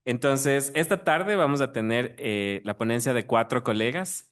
Entonces, esta tarde vamos a tener la ponencia de cuatro colegas,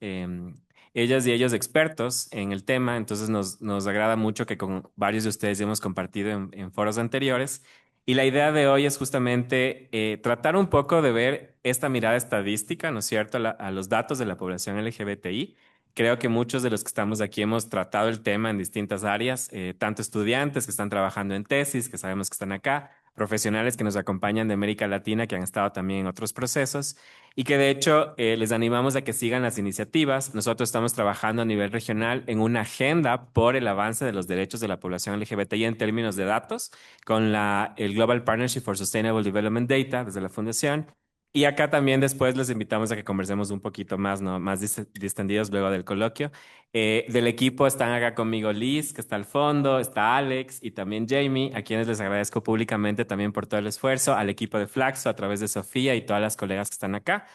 ellas y ellos expertos en el tema, entonces nos agrada mucho que con varios de ustedes ya hemos compartido en foros anteriores. Y la idea de hoy es justamente tratar un poco de ver esta mirada estadística, ¿no es cierto?, a los datos de la población LGBTI. Creo que muchos de los que estamos aquí hemos tratado el tema en distintas áreas, tanto estudiantes que están trabajando en tesis, que sabemos que están acá, profesionales que nos acompañan de América Latina, que han estado también en otros procesos y que de hecho les animamos a que sigan las iniciativas. Nosotros estamos trabajando a nivel regional en una agenda por el avance de los derechos de la población LGBTI en términos de datos con el Global Partnership for Sustainable Development Data desde la Fundación. Y acá también después les invitamos a que conversemos un poquito más, ¿no? Más distendidos luego del coloquio. Del equipo están acá conmigo Liz, que está al fondo, está Alex y también Jamie, a quienes les agradezco públicamente también por todo el esfuerzo, al equipo de Flaxo a través de Sofía y todas las colegas que están acá.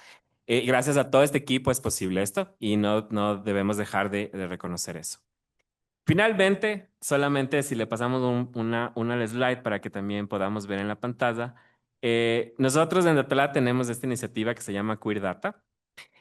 Gracias a todo este equipo es posible esto y no debemos dejar de reconocer eso. Finalmente, solamente si le pasamos una slide para que también podamos ver en la pantalla, nosotros en Datalab tenemos esta iniciativa que se llama Queer Data.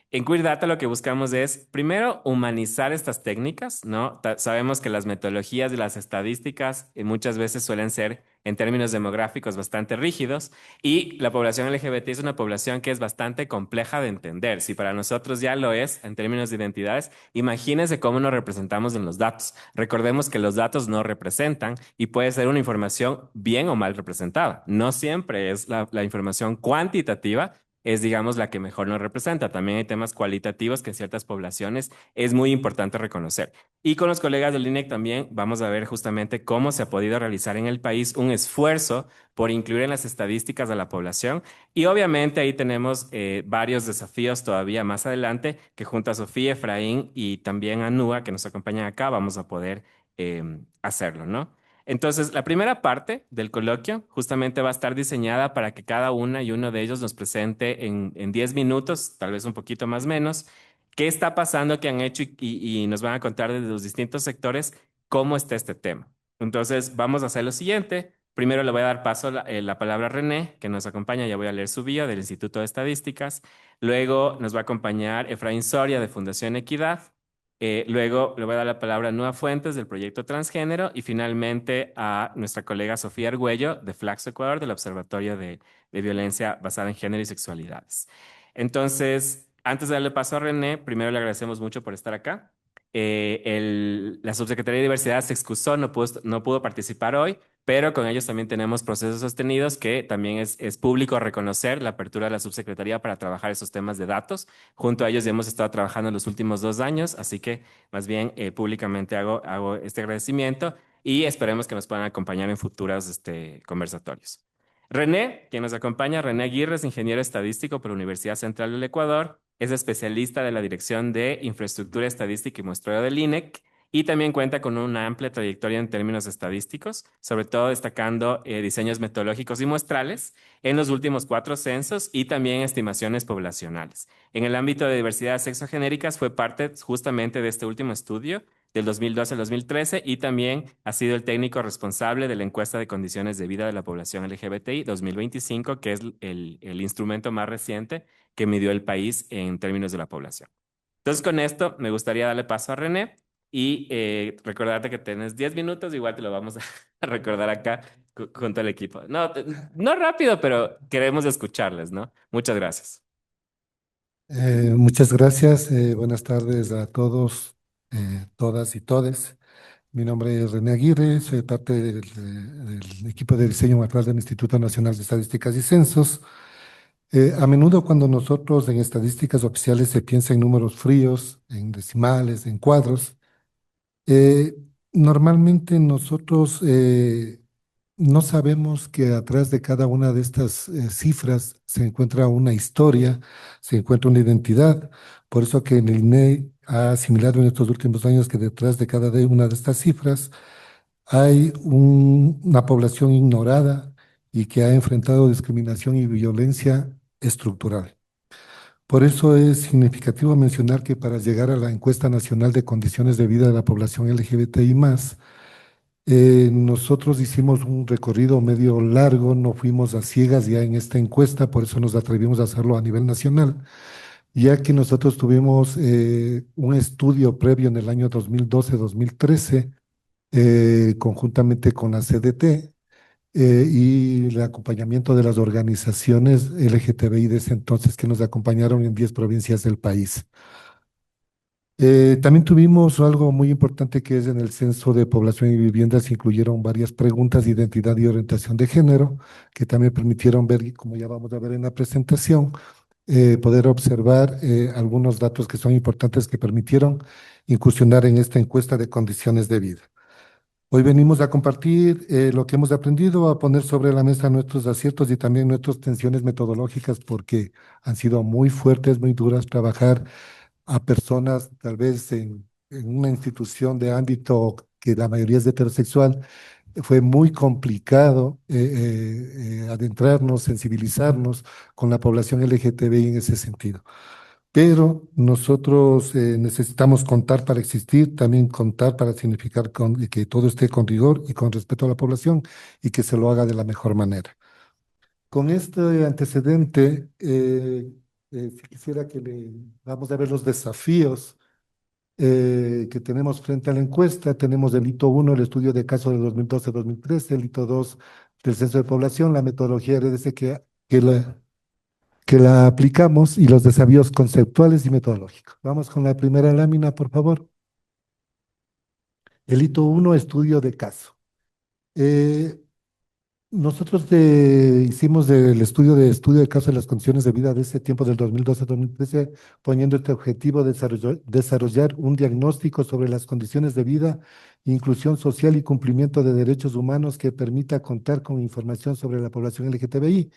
En Queer Data lo que buscamos es, primero, humanizar estas técnicas, ¿no? Sabemos que las metodologías y las estadísticas muchas veces suelen ser, en términos demográficos, bastante rígidos y la población LGBT es una población que es bastante compleja de entender. Si para nosotros ya lo es en términos de identidades, imagínense cómo nos representamos en los datos. Recordemos que los datos no representan y puede ser una información bien o mal representada. No siempre es la información cuantitativa es, digamos, la que mejor nos representa. También hay temas cualitativos que en ciertas poblaciones es muy importante reconocer. Y con los colegas del INEC también vamos a ver justamente cómo se ha podido realizar en el país un esfuerzo por incluir en las estadísticas a la población. Y obviamente ahí tenemos varios desafíos todavía más adelante que junto a Sofía, Efraín y también a Nua, que nos acompañan acá, vamos a poder hacerlo, ¿no? Entonces, la primera parte del coloquio justamente va a estar diseñada para que cada una y uno de ellos nos presente en 10 minutos, tal vez un poquito más menos, qué está pasando, qué han hecho y nos van a contar desde los distintos sectores cómo está este tema. Entonces, vamos a hacer lo siguiente. Primero le voy a dar paso la palabra a René, que nos acompaña, ya voy a leer su bio del Instituto de Estadísticas. Luego nos va a acompañar Efraín Soria de Fundación Equidad. Luego le voy a dar la palabra a Nua Fuentes del proyecto Transgénero y finalmente a nuestra colega Sofía Argüello de Flaxo Ecuador del Observatorio de Violencia Basada en Género y Sexualidades. Entonces, antes de darle paso a René, primero le agradecemos mucho por estar acá. La Subsecretaría de Diversidad se excusó, no pudo participar hoy, pero con ellos también tenemos procesos sostenidos que también es público reconocer la apertura de la Subsecretaría para trabajar esos temas de datos. Junto a ellos ya hemos estado trabajando en los últimos 2 años, así que más bien públicamente hago este agradecimiento y esperemos que nos puedan acompañar en futuros conversatorios. René, quien nos acompaña, René Aguirre es ingeniero estadístico por la Universidad Central del Ecuador, es especialista de la Dirección de Infraestructura Estadística y Muestreo del INEC y también cuenta con una amplia trayectoria en términos estadísticos, sobre todo destacando diseños metodológicos y muestrales en los últimos 4 censos y también estimaciones poblacionales. En el ámbito de diversidad sexogenéricas fue parte justamente de este último estudio del 2012 al 2013 y también ha sido el técnico responsable de la encuesta de condiciones de vida de la población LGBTI 2025, que es el instrumento más reciente que midió el país en términos de la población. Entonces, con esto me gustaría darle paso a René y recordarte que tienes 10 minutos, igual te lo vamos a recordar acá junto al equipo. No, no rápido, pero queremos escucharles, ¿no? Muchas gracias. Muchas gracias. Buenas tardes a todos, todas y todes. Mi nombre es René Aguirre, soy parte del equipo de diseño actual del Instituto Nacional de Estadísticas y Censos. A menudo cuando nosotros en estadísticas oficiales se piensa en números fríos, en decimales, en cuadros, eh, normalmente nosotros no sabemos que atrás de cada una de estas cifras se encuentra una historia, se encuentra una identidad. Por eso que en el INEI ha asimilado en estos últimos años que detrás de una de estas cifras hay una población ignorada y que ha enfrentado discriminación y violencia estructural. Por eso es significativo mencionar que para llegar a la encuesta nacional de condiciones de vida de la población LGBTI+, Nosotros hicimos un recorrido medio largo, no fuimos a ciegas ya en esta encuesta, por eso nos atrevimos a hacerlo a nivel nacional, ya que nosotros tuvimos un estudio previo en el año 2012-2013, conjuntamente con la CDT y el acompañamiento de las organizaciones LGTBI de ese entonces que nos acompañaron en 10 provincias del país. También tuvimos algo muy importante que es en el censo de población y viviendas, se incluyeron varias preguntas de identidad y orientación de género, que también permitieron ver, y como ya vamos a ver en la presentación, poder observar algunos datos que son importantes que permitieron incursionar en esta encuesta de condiciones de vida. Hoy venimos a compartir lo que hemos aprendido, a poner sobre la mesa nuestros aciertos y también nuestras tensiones metodológicas, porque han sido muy fuertes, muy duras trabajar a personas tal vez en una institución de ámbito que la mayoría es heterosexual. Fue muy complicado adentrarnos, sensibilizarnos con la población LGTBI en ese sentido. Pero nosotros necesitamos contar para existir, también contar para significar que todo esté con rigor y con respeto a la población y que se lo haga de la mejor manera. Con este antecedente, si quisiera que le vamos a ver los desafíos que tenemos frente a la encuesta. Tenemos el hito 1, el estudio de caso de 2012-2013, el hito 2 del censo de población, la metodología RDC que la aplicamos y los desafíos conceptuales y metodológicos. Vamos con la primera lámina, por favor. El hito 1, estudio de caso. Eh, Nosotros hicimos el estudio de caso de las condiciones de vida de ese tiempo del 2012-2013, poniendo este objetivo de desarrollar un diagnóstico sobre las condiciones de vida, inclusión social y cumplimiento de derechos humanos que permita contar con información sobre la población LGTBI.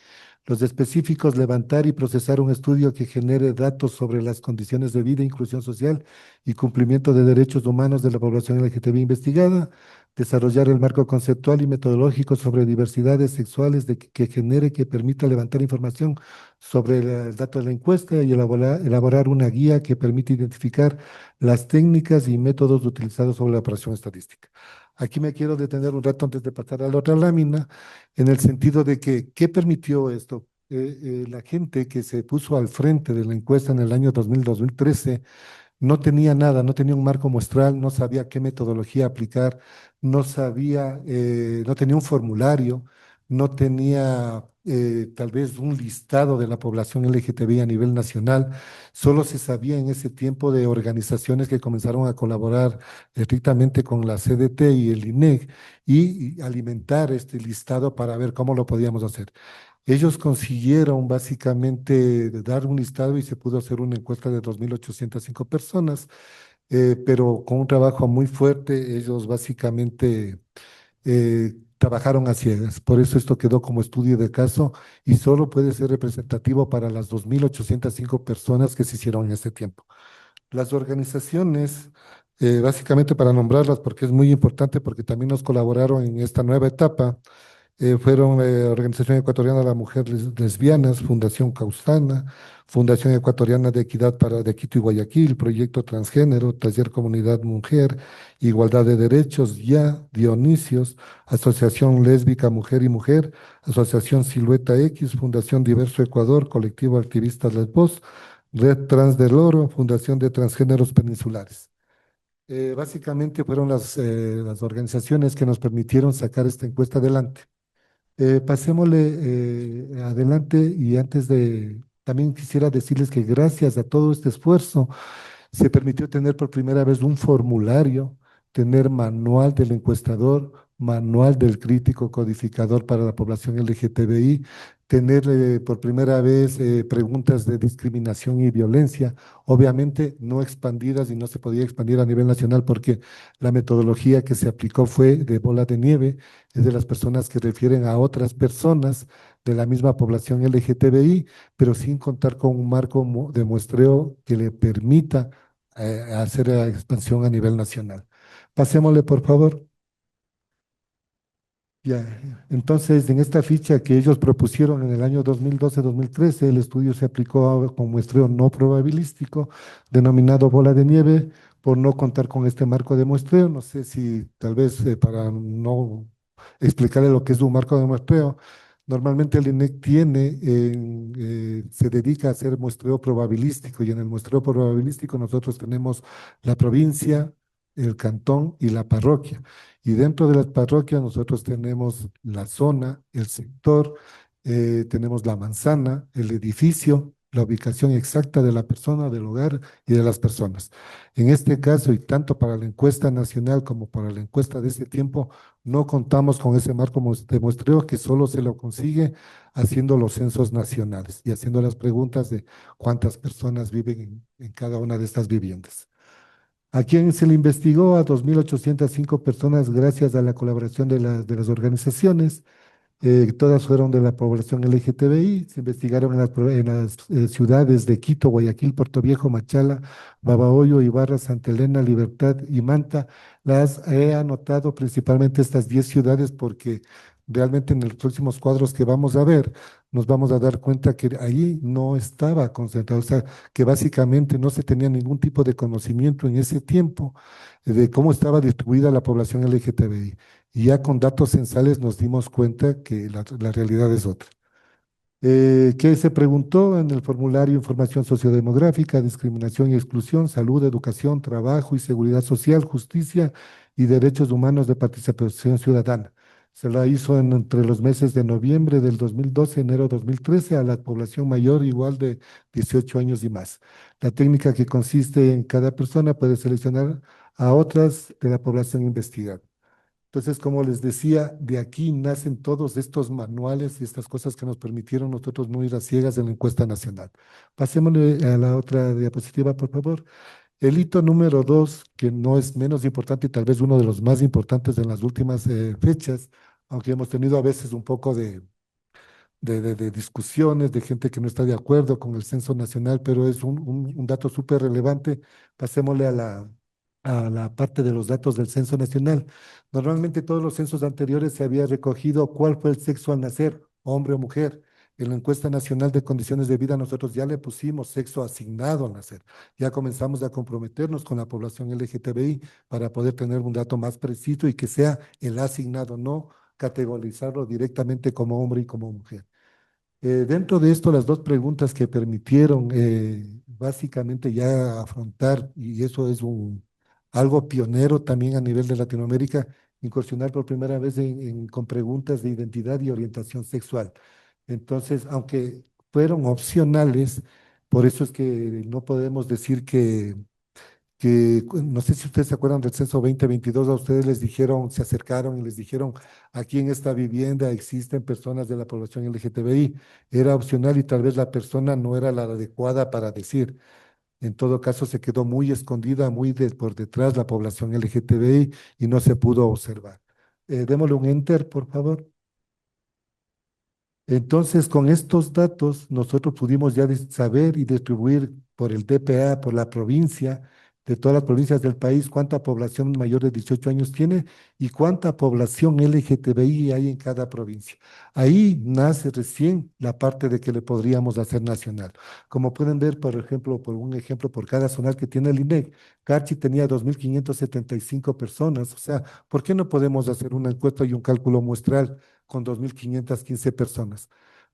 Los específicos, levantar y procesar un estudio que genere datos sobre las condiciones de vida, inclusión social y cumplimiento de derechos humanos de la población LGTBI investigada. Desarrollar el marco conceptual y metodológico sobre diversidades sexuales que genere, que permita levantar información sobre el dato de la encuesta y elaborar una guía que permita identificar las técnicas y métodos utilizados sobre la operación estadística. Aquí me quiero detener un rato antes de pasar a la otra lámina, en el sentido de que, ¿qué permitió esto? La gente que se puso al frente de la encuesta en el año 2000-2013 no tenía nada, no tenía un marco muestral, no sabía qué metodología aplicar, no sabía, no tenía un formulario, no tenía tal vez un listado de la población LGTBI a nivel nacional. Solo se sabía en ese tiempo de organizaciones que comenzaron a colaborar estrictamente con la CDT y el INEC y alimentar este listado para ver cómo lo podíamos hacer. Ellos consiguieron básicamente dar un listado y se pudo hacer una encuesta de 2.805 personas, pero con un trabajo muy fuerte. Ellos básicamente trabajaron a ciegas. Por eso esto quedó como estudio de caso y solo puede ser representativo para las 2.805 personas que se hicieron en este tiempo. Las organizaciones, básicamente para nombrarlas, porque es muy importante, porque también nos colaboraron en esta nueva etapa, fueron Organización Ecuatoriana de las Mujeres Lesbianas, Fundación Causana, Fundación Ecuatoriana de Equidad de Quito y Guayaquil, Proyecto Transgénero, Taller Comunidad Mujer, Igualdad de Derechos, Ya, Dionisios, Asociación Lésbica Mujer y Mujer, Asociación Silueta X, Fundación Diverso Ecuador, Colectivo Activistas Lesbos, Red Trans del Oro, Fundación de Transgéneros Peninsulares. Básicamente fueron las organizaciones que nos permitieron sacar esta encuesta adelante. Pasémosle adelante y antes de, también quisiera decirles que gracias a todo este esfuerzo se permitió tener por primera vez un formulario, tener manual del encuestador, manual del crítico codificador para la población LGTBI, tener por primera vez preguntas de discriminación y violencia, obviamente no expandidas y no se podía expandir a nivel nacional porque la metodología que se aplicó fue de bola de nieve, es de las personas que refieren a otras personas de la misma población LGTBI, pero sin contar con un marco de muestreo que le permita hacer la expansión a nivel nacional. Pasémosle, por favor. Ya. Entonces, en esta ficha que ellos propusieron en el año 2012-2013, el estudio se aplicó con muestreo no probabilístico, denominado bola de nieve, por no contar con este marco de muestreo. No sé si tal vez para no explicarle lo que es un marco de muestreo, normalmente el INEC se dedica a hacer muestreo probabilístico y en el muestreo probabilístico nosotros tenemos la provincia, el cantón y la parroquia. Y dentro de las parroquias nosotros tenemos la zona, el sector, tenemos la manzana, el edificio, la ubicación exacta de la persona, del hogar y de las personas. En este caso, y tanto para la encuesta nacional como para la encuesta de este tiempo, no contamos con ese marco de muestreo que solo se lo consigue haciendo los censos nacionales y haciendo las preguntas de cuántas personas viven en cada una de estas viviendas. ¿A quién se le investigó? A 2.805 personas gracias a la colaboración de las organizaciones. Todas fueron de la población LGTBI. Se investigaron en las ciudades de Quito, Guayaquil, Puerto Viejo, Machala, Babahoyo, Ibarra, Santa Elena, Libertad y Manta. Las he anotado principalmente estas 10 ciudades porque realmente en los próximos cuadros que vamos a ver, nos vamos a dar cuenta que ahí no estaba concentrado, o sea, que básicamente no se tenía ningún tipo de conocimiento en ese tiempo de cómo estaba distribuida la población LGTBI. Y ya con datos censales nos dimos cuenta que la realidad es otra. ¿Qué se preguntó en el formulario? Información sociodemográfica, discriminación y exclusión, salud, educación, trabajo y seguridad social, justicia y derechos humanos de participación ciudadana. Se la hizo entre los meses de noviembre del 2012, enero 2013 a la población mayor igual de 18 años y más. La técnica que consiste en cada persona puede seleccionar a otras de la población investigada. Entonces, como les decía, de aquí nacen todos estos manuales y estas cosas que nos permitieron nosotros no ir a ciegas en la encuesta nacional. Pasémosle a la otra diapositiva, por favor. El hito número dos, que no es menos importante y tal vez uno de los más importantes en las últimas fechas, aunque hemos tenido a veces un poco de discusiones, de gente que no está de acuerdo con el censo nacional, pero es un dato súper relevante. Pasémosle a la parte de los datos del censo nacional. Normalmente todos los censos anteriores se había recogido cuál fue el sexo al nacer, hombre o mujer. En la encuesta nacional de condiciones de vida nosotros ya le pusimos sexo asignado al nacer. Ya comenzamos a comprometernos con la población LGTBI para poder tener un dato más preciso y que sea el asignado, no categorizarlo directamente como hombre y como mujer. Dentro de esto, las dos preguntas que permitieron básicamente ya afrontar, y eso es algo pionero también a nivel de Latinoamérica, incursionar por primera vez con preguntas de identidad y orientación sexual. Entonces, aunque fueron opcionales, por eso es que no podemos decir no sé si ustedes se acuerdan del censo 2022, a ustedes les dijeron, se acercaron y les dijeron, aquí en esta vivienda existen personas de la población LGTBI. Era opcional y tal vez la persona no era la adecuada para decir. En todo caso, se quedó muy escondida, por detrás la población LGTBI y no se pudo observar. Démosle un enter, por favor. Entonces, con estos datos, nosotros pudimos ya saber y distribuir por el DPA, por la provincia, de todas las provincias del país, cuánta población mayor de 18 años tiene y cuánta población LGTBI hay en cada provincia. Ahí nace recién la parte de que le podríamos hacer nacional. Como pueden ver, por ejemplo, por un ejemplo, por cada zonal que tiene el INEC, Carchi tenía 2.575 personas. O sea, ¿por qué no podemos hacer una encuesta y un cálculo muestral con 2.515 personas?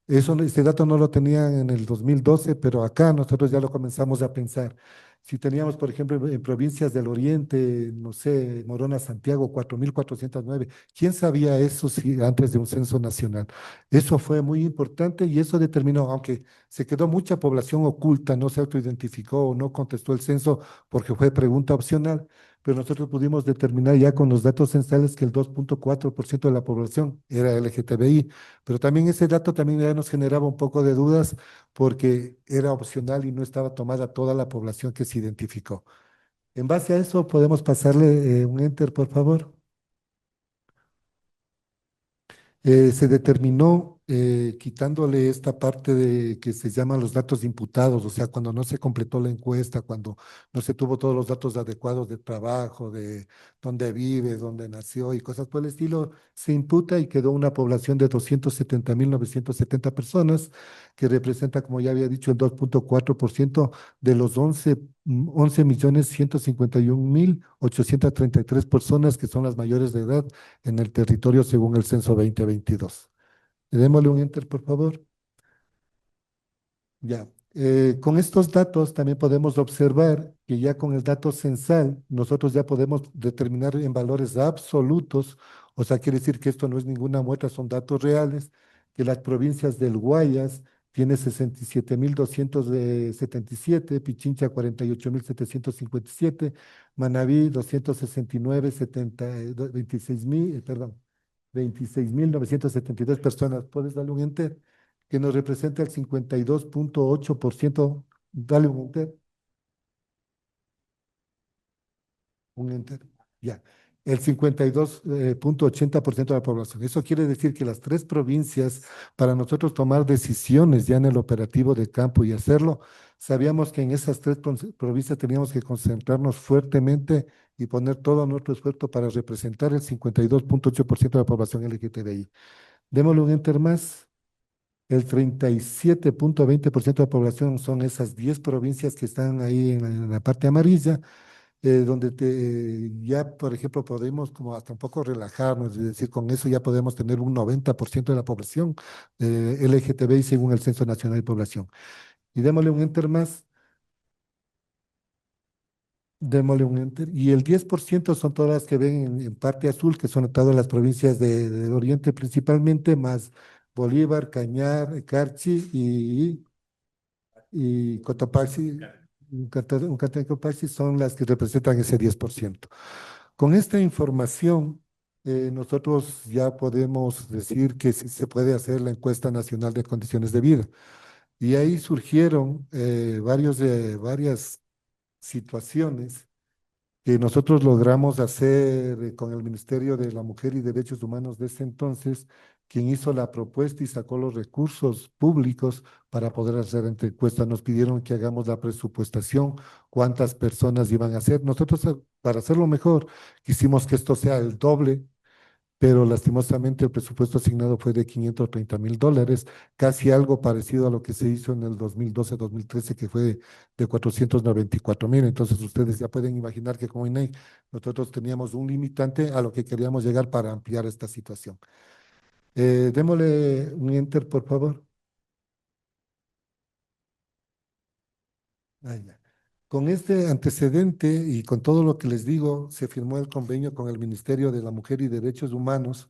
Este dato no lo tenían en el 2012, pero acá nosotros ya lo comenzamos a pensar. Si teníamos, por ejemplo, en provincias del Oriente, no sé, Morona, Santiago, 4.409, ¿quién sabía eso antes de un censo nacional? Eso fue muy importante y eso determinó, aunque se quedó mucha población oculta, no se autoidentificó o no contestó el censo porque fue pregunta opcional, pero nosotros pudimos determinar ya con los datos censales que el 2.4% de la población era LGTBI, pero también ese dato también ya nos generaba un poco de dudas porque era opcional y no estaba tomada toda la población que se identificó. En base a eso, podemos pasarle un enter, por favor. Se determinó quitándole esta parte de que se llaman los datos imputados, o sea, cuando no se completó la encuesta, cuando no se tuvo todos los datos adecuados de trabajo, de dónde vive, dónde nació y cosas por el estilo, se imputa y quedó una población de 270.970 personas, que representa, como ya había dicho, el 2,4% de los 11.151.833 personas que son las mayores de edad en el territorio según el censo 2022. Démosle un enter, por favor. Ya. Con estos datos también podemos observar que ya con el dato censal nosotros ya podemos determinar en valores absolutos, o sea, quiere decir que esto no es ninguna muestra, son datos reales, que las provincias del Guayas tiene 67.277, Pichincha 48.757, Manabí 269, 26.000, perdón, 26.972 personas. ¿Puedes darle un enter? Que nos representa el 52,8%. Dale un enter, ya. El 52,80% de la población. Eso quiere decir que las tres provincias, para nosotros tomar decisiones ya en el operativo de campo y hacerlo, sabíamos que en esas tres provincias teníamos que concentrarnos fuertemente y poner todo nuestro esfuerzo para representar el 52,8% de la población LGTBI. Démosle un enter más. El 37,20% de la población son esas 10 provincias que están ahí en la parte amarilla, donde ya, por ejemplo, podemos como hasta un poco relajarnos, es decir, con eso ya podemos tener un 90% de la población LGTBI según el Censo Nacional de Población. Y démosle un enter más, démosle un enter. Y el 10% son todas las que ven en parte azul, que son todas las provincias del oriente principalmente, más Bolívar, Cañar, Carchi y Cotopaxi, Yucatán y Cotopaxi son las que representan ese 10%. Con esta información, nosotros ya podemos decir que sí se puede hacer la encuesta nacional de condiciones de vida. Y ahí surgieron varias situaciones que nosotros logramos hacer con el Ministerio de la Mujer y Derechos Humanos de ese entonces, quien hizo la propuesta y sacó los recursos públicos para poder hacer esta encuesta. Nos pidieron que hagamos la presupuestación, cuántas personas iban a ser. Nosotros, para hacerlo mejor, quisimos que esto sea el doble, pero lastimosamente el presupuesto asignado fue de $530.000, casi algo parecido a lo que se hizo en el 2012-2013, que fue de 494.000. Entonces ustedes ya pueden imaginar que como INEI nosotros teníamos un limitante a lo que queríamos llegar para ampliar esta situación. Démosle un enter, por favor. Ah, ya. Con este antecedente y con todo lo que les digo, se firmó el convenio con el Ministerio de la Mujer y Derechos Humanos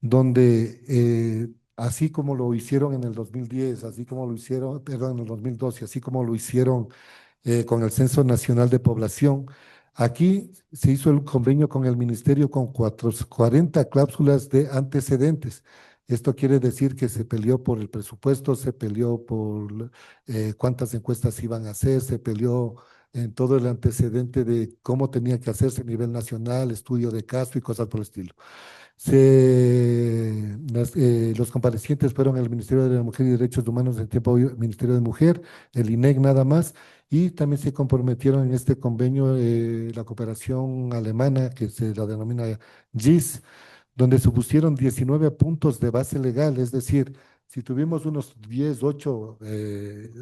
donde así como lo hicieron en el 2010, así como lo hicieron, perdón, en el 2012, así como lo hicieron con el Censo Nacional de Población, aquí se hizo el convenio con el Ministerio con 40 cláusulas de antecedentes. Esto quiere decir que se peleó por el presupuesto, se peleó por cuántas encuestas iban a hacer, se peleó en todo el antecedente de cómo tenía que hacerse a nivel nacional, estudio de caso y cosas por el estilo. Los comparecientes fueron el Ministerio de la Mujer y Derechos Humanos en tiempo Ministerio de Mujer, el INEC nada más, y también se comprometieron en este convenio la cooperación alemana, que se la denomina GIS, donde se pusieron 19 puntos de base legal, es decir, si tuvimos unos 10, 8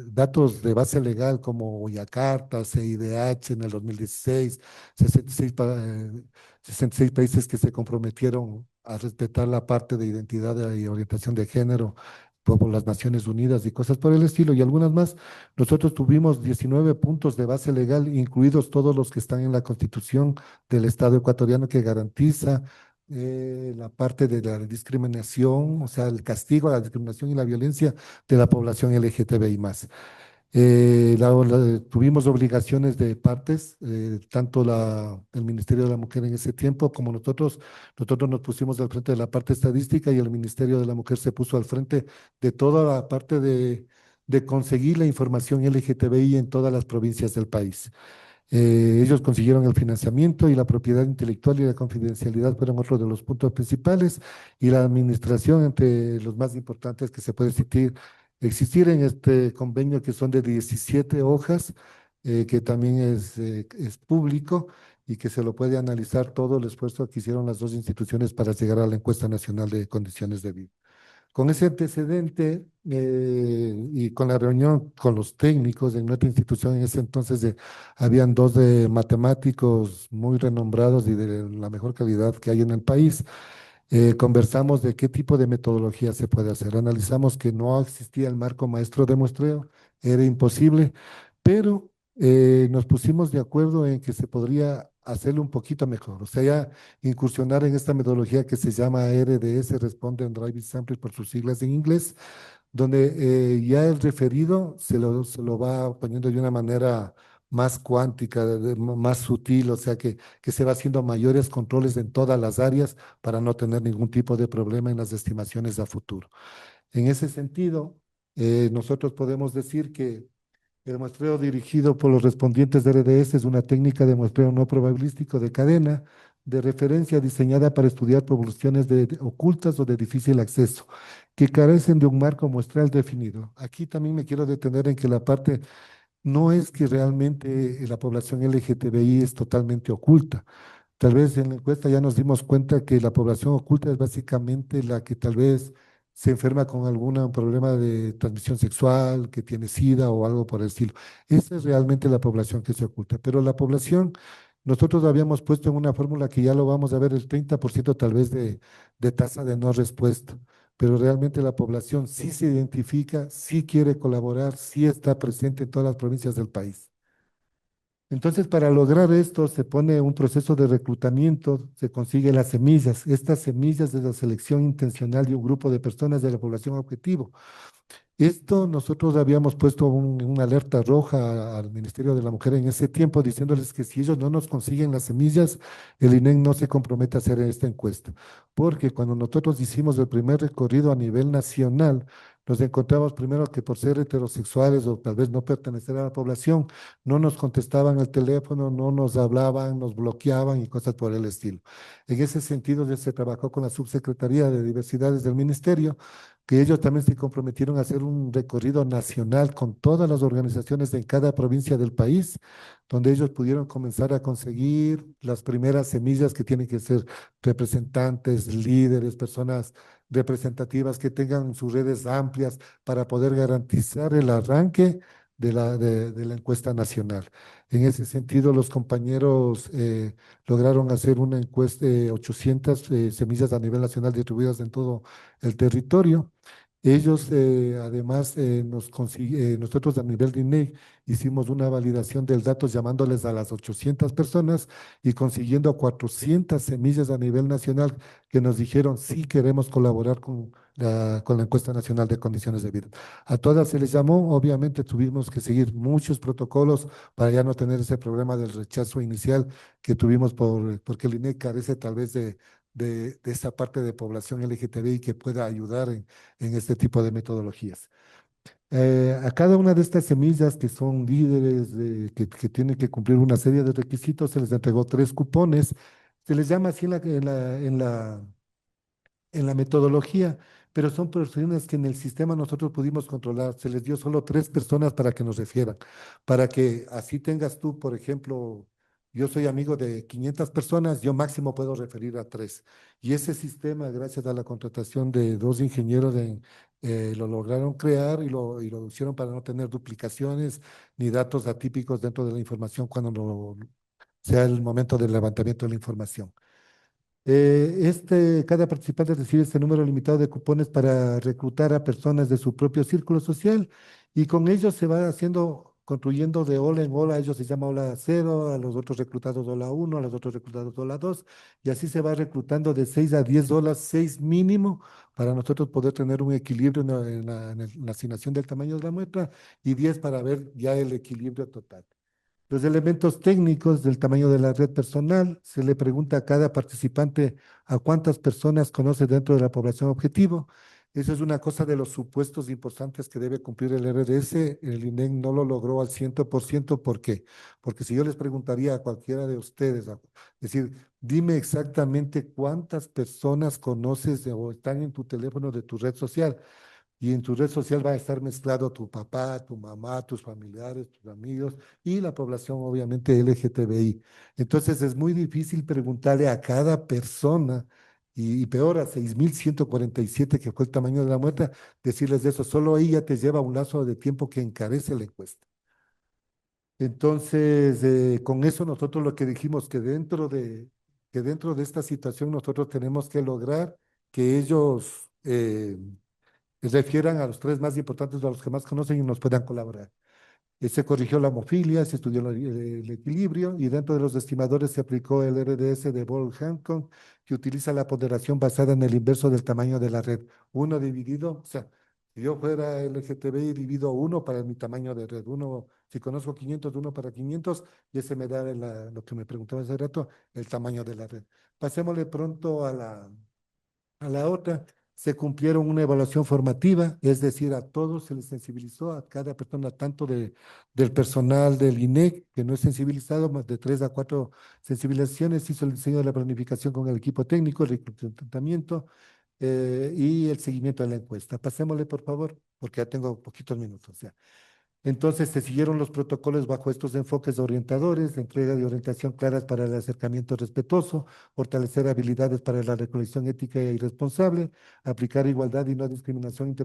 datos de base legal como Yakarta, CIDH en el 2016, 66, 66 países que se comprometieron a respetar la parte de identidad y orientación de género por las Naciones Unidas y cosas por el estilo, y algunas más. Nosotros tuvimos 19 puntos de base legal, incluidos todos los que están en la Constitución del Estado ecuatoriano que garantiza la parte de la discriminación, o sea, el castigo a la discriminación y la violencia de la población LGTBI más. Tuvimos obligaciones de partes, tanto el Ministerio de la Mujer en ese tiempo como nosotros nos pusimos al frente de la parte estadística y el Ministerio de la Mujer se puso al frente de toda la parte de conseguir la información LGTBI en todas las provincias del país. Ellos consiguieron el financiamiento y la propiedad intelectual y la confidencialidad fueron otro de los puntos principales y la administración entre los más importantes que se puede existir en este convenio que son de 17 hojas, que también es público y que se lo puede analizar todo el esfuerzo que hicieron las dos instituciones para llegar a la encuesta nacional de condiciones de vida. Con ese antecedente y con la reunión con los técnicos de nuestra institución en ese entonces, habían dos de matemáticos muy renombrados y de la mejor calidad que hay en el país, conversamos de qué tipo de metodología se puede hacer. Analizamos que no existía el marco maestro de muestreo, era imposible, pero nos pusimos de acuerdo en que se podría hacerlo un poquito mejor, o sea, ya incursionar en esta metodología que se llama RDS, Responde and Drive Sample por sus siglas en inglés, donde ya el referido se lo va poniendo de una manera más cuántica, más sutil, o sea que se va haciendo mayores controles en todas las áreas para no tener ningún tipo de problema en las estimaciones a futuro. En ese sentido, nosotros podemos decir que el muestreo dirigido por los respondientes de RDS es una técnica de muestreo no probabilístico de cadena de referencia diseñada para estudiar poblaciones ocultas o de difícil acceso, que carecen de un marco muestral definido. Aquí también me quiero detener en que la parte no es que realmente la población LGTBI es totalmente oculta. Tal vez en la encuesta ya nos dimos cuenta que la población oculta es básicamente la que tal vez se enferma con algún problema de transmisión sexual, que tiene SIDA o algo por el estilo. Esa es realmente la población que se oculta. Pero la población, nosotros lo habíamos puesto en una fórmula que ya lo vamos a ver, el 30% tal vez de tasa de no respuesta. Pero realmente la población sí se identifica, sí quiere colaborar, sí está presente en todas las provincias del país. Entonces, para lograr esto, se pone un proceso de reclutamiento, se consigue las semillas. Estas semillas de la selección intencional de un grupo de personas de la población objetivo. Esto nosotros habíamos puesto una alerta roja al Ministerio de la Mujer en ese tiempo, diciéndoles que si ellos no nos consiguen las semillas, el INEC no se compromete a hacer esta encuesta. Porque cuando nosotros hicimos el primer recorrido a nivel nacional, nos encontramos primero que por ser heterosexuales o tal vez no pertenecer a la población, no nos contestaban el teléfono, no nos hablaban, nos bloqueaban y cosas por el estilo. En ese sentido, ya se trabajó con la Subsecretaría de Diversidades del Ministerio, que ellos también se comprometieron a hacer un recorrido nacional con todas las organizaciones en cada provincia del país, donde ellos pudieron comenzar a conseguir las primeras semillas que tienen que ser representantes, líderes, personas representativas que tengan sus redes amplias para poder garantizar el arranque de la encuesta nacional. En ese sentido, los compañeros lograron hacer una encuesta de 800 semillas a nivel nacional distribuidas en todo el territorio. Ellos, además, nosotros a nivel de INEI hicimos una validación del dato llamándoles a las 800 personas y consiguiendo 400 semillas a nivel nacional que nos dijeron sí queremos colaborar con la encuesta nacional de condiciones de vida. A todas se les llamó, obviamente tuvimos que seguir muchos protocolos para ya no tener ese problema del rechazo inicial que tuvimos porque el INEI carece tal vez de esa parte de población LGTBI que pueda ayudar en este tipo de metodologías. A cada una de estas semillas que son líderes, que tienen que cumplir una serie de requisitos, se les entregó 3 cupones. Se les llama así en la metodología, pero son personas que en el sistema nosotros pudimos controlar. Se les dio solo 3 personas para que nos refieran, para que así tengas tú, por ejemplo, yo soy amigo de 500 personas, yo máximo puedo referir a 3. Y ese sistema, gracias a la contratación de 2 ingenieros, lo lograron crear y lo hicieron para no tener duplicaciones ni datos atípicos dentro de la información cuando sea el momento del levantamiento de la información. Cada participante recibe este número limitado de cupones para reclutar a personas de su propio círculo social y con ellos se va construyendo de ola en ola. A ellos se llama ola cero, a los otros reclutados ola uno, a los otros reclutados ola dos, y así se va reclutando de 6 a 10 olas, 6 mínimo, para nosotros poder tener un equilibrio en la asignación del tamaño de la muestra y 10 para ver ya el equilibrio total. Los elementos técnicos del tamaño de la red personal, se le pregunta a cada participante a cuántas personas conoce dentro de la población objetivo. Eso es una cosa de los supuestos importantes que debe cumplir el RDS. El INEC no lo logró al 100%. ¿Por qué? Porque si yo les preguntaría a cualquiera de ustedes, decir, dime exactamente cuántas personas conoces o están en tu teléfono de tu red social. Y en tu red social va a estar mezclado tu papá, tu mamá, tus familiares, tus amigos y la población obviamente LGTBI. Entonces es muy difícil preguntarle a cada persona y peor a 6.147 que fue el tamaño de la muestra, decirles de eso. Solo ahí ya te lleva un lazo de tiempo que encarece la encuesta. Entonces, con eso nosotros lo que dijimos que dentro de esta situación nosotros tenemos que lograr que ellos refieran a los tres más importantes, a los que más conocen y nos puedan colaborar. Se corrigió la homofilia, se estudió el equilibrio y dentro de los estimadores se aplicó el RDS de Ball-Hancock, que utiliza la ponderación basada en el inverso del tamaño de la red. Uno dividido, o sea, si yo fuera LGTBI, divido uno para mi tamaño de red. Uno, si conozco 500, uno para 500, y ese me da lo que me preguntaba hace rato, el tamaño de la red. Pasémosle pronto a la otra. Se cumplieron una evaluación formativa, es decir, a todos se les sensibilizó, a cada persona, tanto del personal del INEC, que no es sensibilizado, más de 3 a 4 sensibilizaciones, hizo el diseño de la planificación con el equipo técnico, el reclutamiento y el seguimiento de la encuesta. Pasémosle, por favor, porque ya tengo poquitos minutos. Ya. Entonces se siguieron los protocolos bajo estos enfoques orientadores, entrega de orientación claras para el acercamiento respetuoso, fortalecer habilidades para la recolección ética y responsable, aplicar igualdad y no discriminación,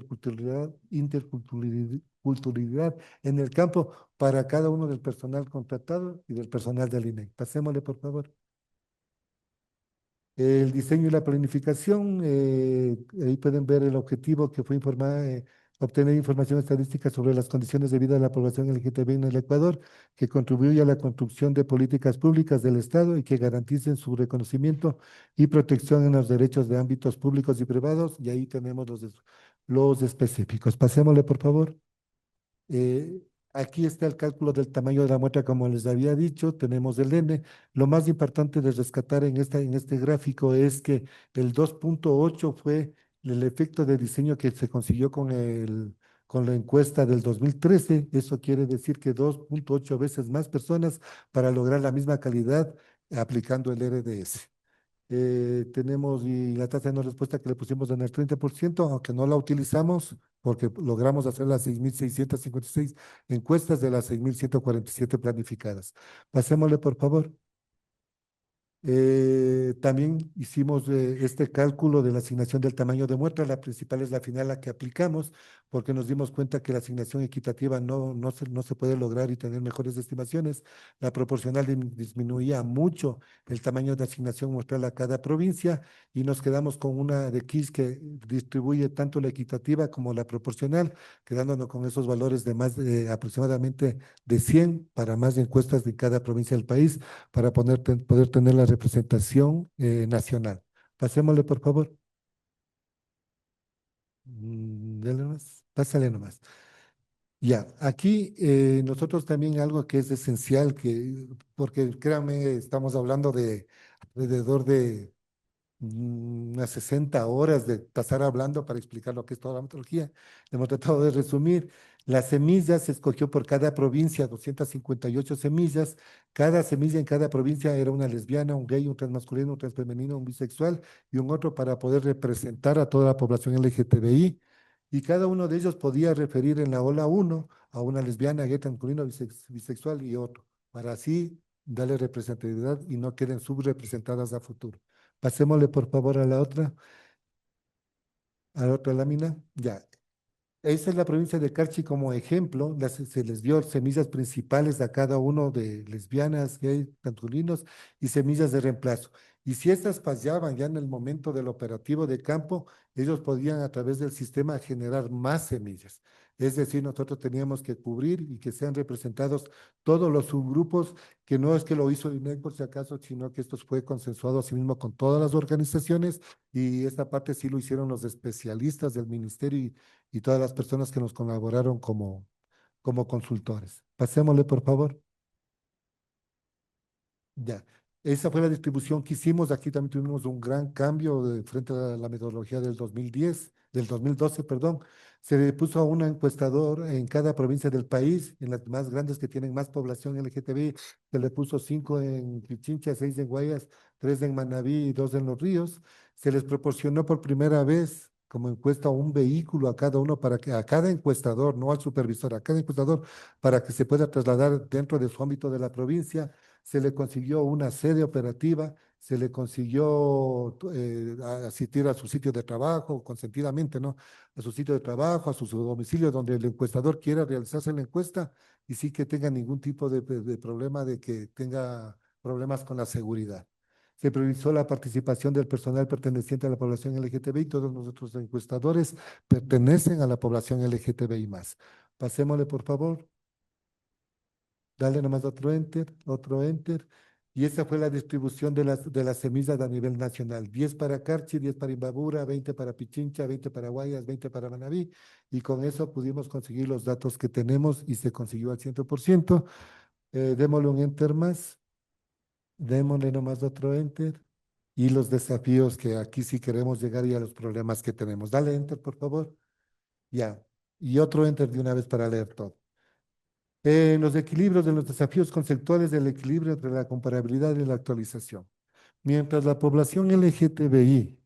interculturalidad en el campo para cada uno del personal contratado y del personal del INEC. Pasémosle, por favor. El diseño y la planificación, ahí pueden ver el objetivo que fue obtener información estadística sobre las condiciones de vida de la población LGTB en el Ecuador, que contribuye a la construcción de políticas públicas del Estado y que garanticen su reconocimiento y protección en los derechos de ámbitos públicos y privados. Y ahí tenemos los específicos. Pasémosle, por favor. Eh, Aquí está el cálculo del tamaño de la muestra, como les había dicho, tenemos el N. Lo más importante de rescatar en este gráfico es que el 2.8 fue el efecto de diseño que se consiguió con la encuesta del 2013. Eso quiere decir que 2.8 veces más personas para lograr la misma calidad aplicando el RDS. Tenemos y la tasa de no respuesta que le pusimos en el 30%, aunque no la utilizamos porque logramos hacer las 6.656 encuestas de las 6.147 planificadas. Pasémosle, por favor. También hicimos este cálculo de la asignación del tamaño de muestra. La principal es la final, la que aplicamos, porque nos dimos cuenta que la asignación equitativa no se puede lograr y tener mejores estimaciones. La proporcional disminuía mucho el tamaño de asignación muestral a cada provincia y nos quedamos con una de KISS que distribuye tanto la equitativa como la proporcional, quedándonos con esos valores de más de aproximadamente de 100 para más encuestas de cada provincia del país para poder tener la representación nacional. Pasémosle, por favor. Dele nomás. Pásale nomás. Ya, aquí nosotros también algo que es esencial, porque créanme, estamos hablando de alrededor de unas 60 horas de pasar hablando para explicar lo que es toda la metodología. Hemos tratado de resumir. Las semillas se escogió por cada provincia, 258 semillas. Cada semilla en cada provincia era una lesbiana, un gay, un transmasculino, un transfemenino, un bisexual y un otro para poder representar a toda la población LGTBI. Y cada uno de ellos podía referir en la ola uno a una lesbiana, gay, transmasculino, bisexual y otro, para así darle representatividad y no queden subrepresentadas a futuro. Pasémosle por favor a la otra lámina. Ya, esa es la provincia de Carchi como ejemplo. Se les dio semillas principales a cada uno de lesbianas, gays, masculinos y semillas de reemplazo. Y si estas fallaban ya en el momento del operativo de campo, ellos podían a través del sistema generar más semillas. Es decir, nosotros teníamos que cubrir y que sean representados todos los subgrupos, que no es que lo hizo el INEC por si acaso, sino que esto fue consensuado asimismo con todas las organizaciones y esta parte sí lo hicieron los especialistas del ministerio y todas las personas que nos colaboraron como consultores. Pasémosle, por favor. Ya. Esa fue la distribución que hicimos. Aquí también tuvimos un gran cambio frente a la metodología del 2010, del 2012, perdón. Se le puso a un encuestador en cada provincia del país, en las más grandes que tienen más población LGTBI, se le puso cinco en Pichincha, seis en Guayas, tres en Manabí y dos en Los Ríos. Se les proporcionó por primera vez como encuesta un vehículo a cada uno para que a cada encuestador, no al supervisor, a cada encuestador, para que se pueda trasladar dentro de su ámbito de la provincia. Se le consiguió una sede operativa, se le consiguió asistir a su sitio de trabajo, consentidamente, ¿no? A su sitio de trabajo, a su domicilio, donde el encuestador quiera realizarse la encuesta y sí que tenga ningún tipo de problema de que tenga problemas con la seguridad. Se priorizó la participación del personal perteneciente a la población LGTBI. Todos nuestros encuestadores pertenecen a la población LGTBI más. Pasémosle, por favor. Dale nomás otro enter, otro enter. Y esa fue la distribución de las semillas a nivel nacional. 10 para Carchi, 10 para Imbabura, 20 para Pichincha, 20 para Guayas, 20 para Manabí. Y con eso pudimos conseguir los datos que tenemos y se consiguió al 100%. Démosle un enter más. Démosle nomás otro enter. Y los desafíos que aquí sí queremos llegar y a los problemas que tenemos. Dale enter, por favor. Ya. Y otro enter de una vez para leer todo. Los equilibrios de los desafíos conceptuales del equilibrio entre la comparabilidad y la actualización. Mientras la población LGTBI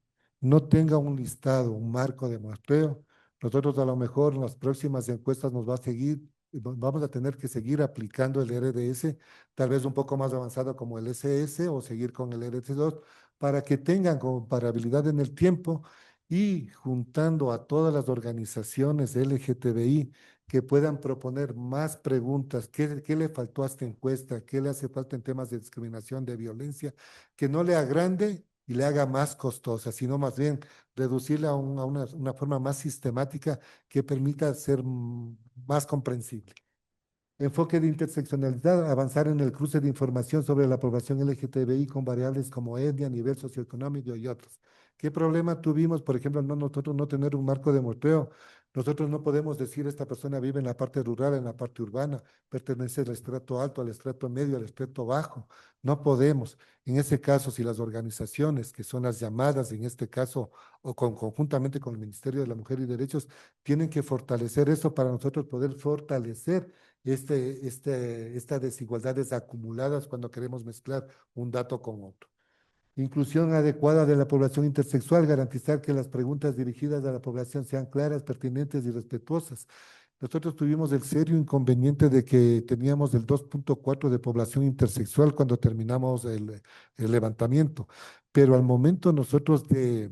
no tenga un listado, un marco de muestreo, nosotros a lo mejor en las próximas encuestas nos va a seguir, vamos a tener que seguir aplicando el RDS, tal vez un poco más avanzado como el SS o seguir con el RT2 para que tengan comparabilidad en el tiempo y juntando a todas las organizaciones LGTBI que puedan proponer más preguntas. ¿Qué le faltó a esta encuesta? ¿Qué le hace falta en temas de discriminación, de violencia? Que no le agrande y le haga más costosa, sino más bien reducirla a una forma más sistemática que permita ser más comprensible. Enfoque de interseccionalidad, avanzar en el cruce de información sobre la población LGTBI con variables como etnia, nivel socioeconómico y otros. ¿Qué problema tuvimos, por ejemplo, nosotros no tener un marco de muestreo? Nosotros no podemos decir esta persona vive en la parte rural, en la parte urbana, pertenece al estrato alto, al estrato medio, al estrato bajo. No podemos. En ese caso, si las organizaciones, que son las llamadas, en este caso, o conjuntamente con el Ministerio de la Mujer y Derechos, tienen que fortalecer eso para nosotros poder fortalecer estas desigualdades acumuladas cuando queremos mezclar un dato con otro. Inclusión adecuada de la población intersexual, garantizar que las preguntas dirigidas a la población sean claras, pertinentes y respetuosas. Nosotros tuvimos el serio inconveniente de que teníamos el 2.4 de población intersexual cuando terminamos el levantamiento, pero al momento nosotros de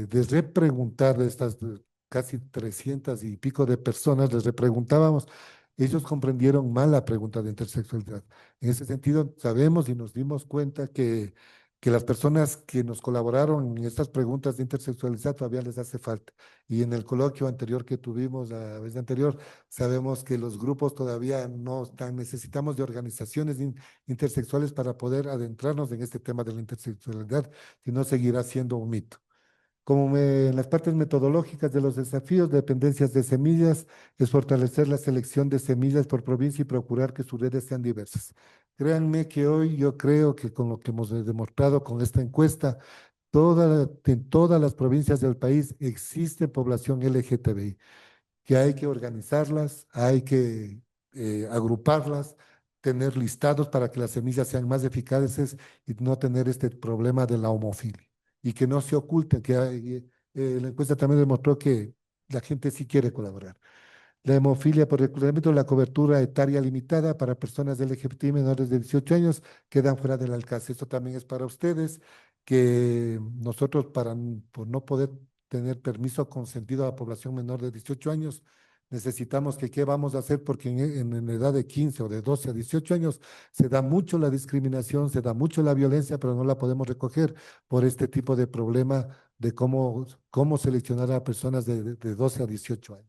repreguntar de estas casi 300 y pico de personas, les repreguntábamos, ellos comprendieron mal la pregunta de intersexualidad. En ese sentido, sabemos y nos dimos cuenta que las personas que nos colaboraron en estas preguntas de intersexualidad todavía les hace falta. Y en el coloquio anterior que tuvimos la vez anterior, sabemos que los grupos todavía no están, necesitamos de organizaciones intersexuales para poder adentrarnos en este tema de la intersexualidad, si no seguirá siendo un mito. En las partes metodológicas de los desafíos, dependencias de semillas, es fortalecer la selección de semillas por provincia y procurar que sus redes sean diversas. Créanme que hoy yo creo que con lo que hemos demostrado con esta encuesta, en todas las provincias del país existe población LGTBI, que hay que organizarlas, hay que agruparlas, tener listados para que las semillas sean más eficaces y no tener este problema de la homofilia. Y que no se oculten, la encuesta también demostró que la gente sí quiere colaborar. La hemofilia por reclutamiento, la cobertura etaria limitada para personas LGBT menores de 18 años quedan fuera del alcance. Esto también es para ustedes, que nosotros por no poder tener permiso consentido a la población menor de 18 años, necesitamos que qué vamos a hacer porque en edad de 15 o de 12 a 18 años se da mucho la discriminación, se da mucho la violencia, pero no la podemos recoger por este tipo de problema de cómo seleccionar a personas de 12 a 18 años.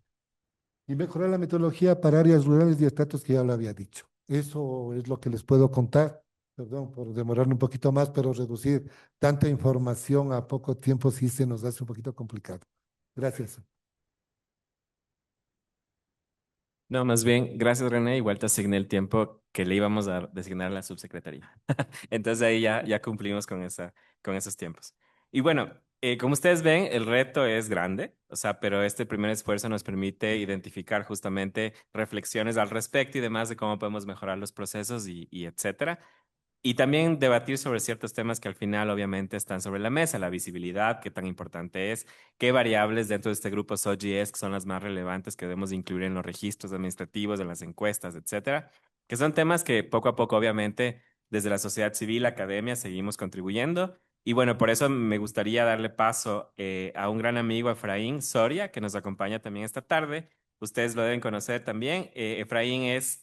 Y mejorar la metodología para áreas rurales y estratos que ya lo había dicho. Eso es lo que les puedo contar. Perdón por demorarme un poquito más, pero reducir tanta información a poco tiempo sí se nos hace un poquito complicado. Gracias. No, más bien, gracias René, igual te asigné el tiempo que le íbamos a designar a la subsecretaría. Entonces ahí ya cumplimos con esos tiempos. Y bueno, como ustedes ven, el reto es grande, o sea, pero este primer esfuerzo nos permite identificar justamente reflexiones al respecto y demás de cómo podemos mejorar los procesos y etcétera. Y también debatir sobre ciertos temas que al final obviamente están sobre la mesa, la visibilidad, qué tan importante es, qué variables dentro de este grupo SOGS que son las más relevantes que debemos incluir en los registros administrativos, en las encuestas, etcétera, que son temas que poco a poco obviamente desde la sociedad civil, la academia, seguimos contribuyendo. Y bueno, por eso me gustaría darle paso a un gran amigo, Efraín Soria, que nos acompaña también esta tarde. Ustedes lo deben conocer también. Efraín es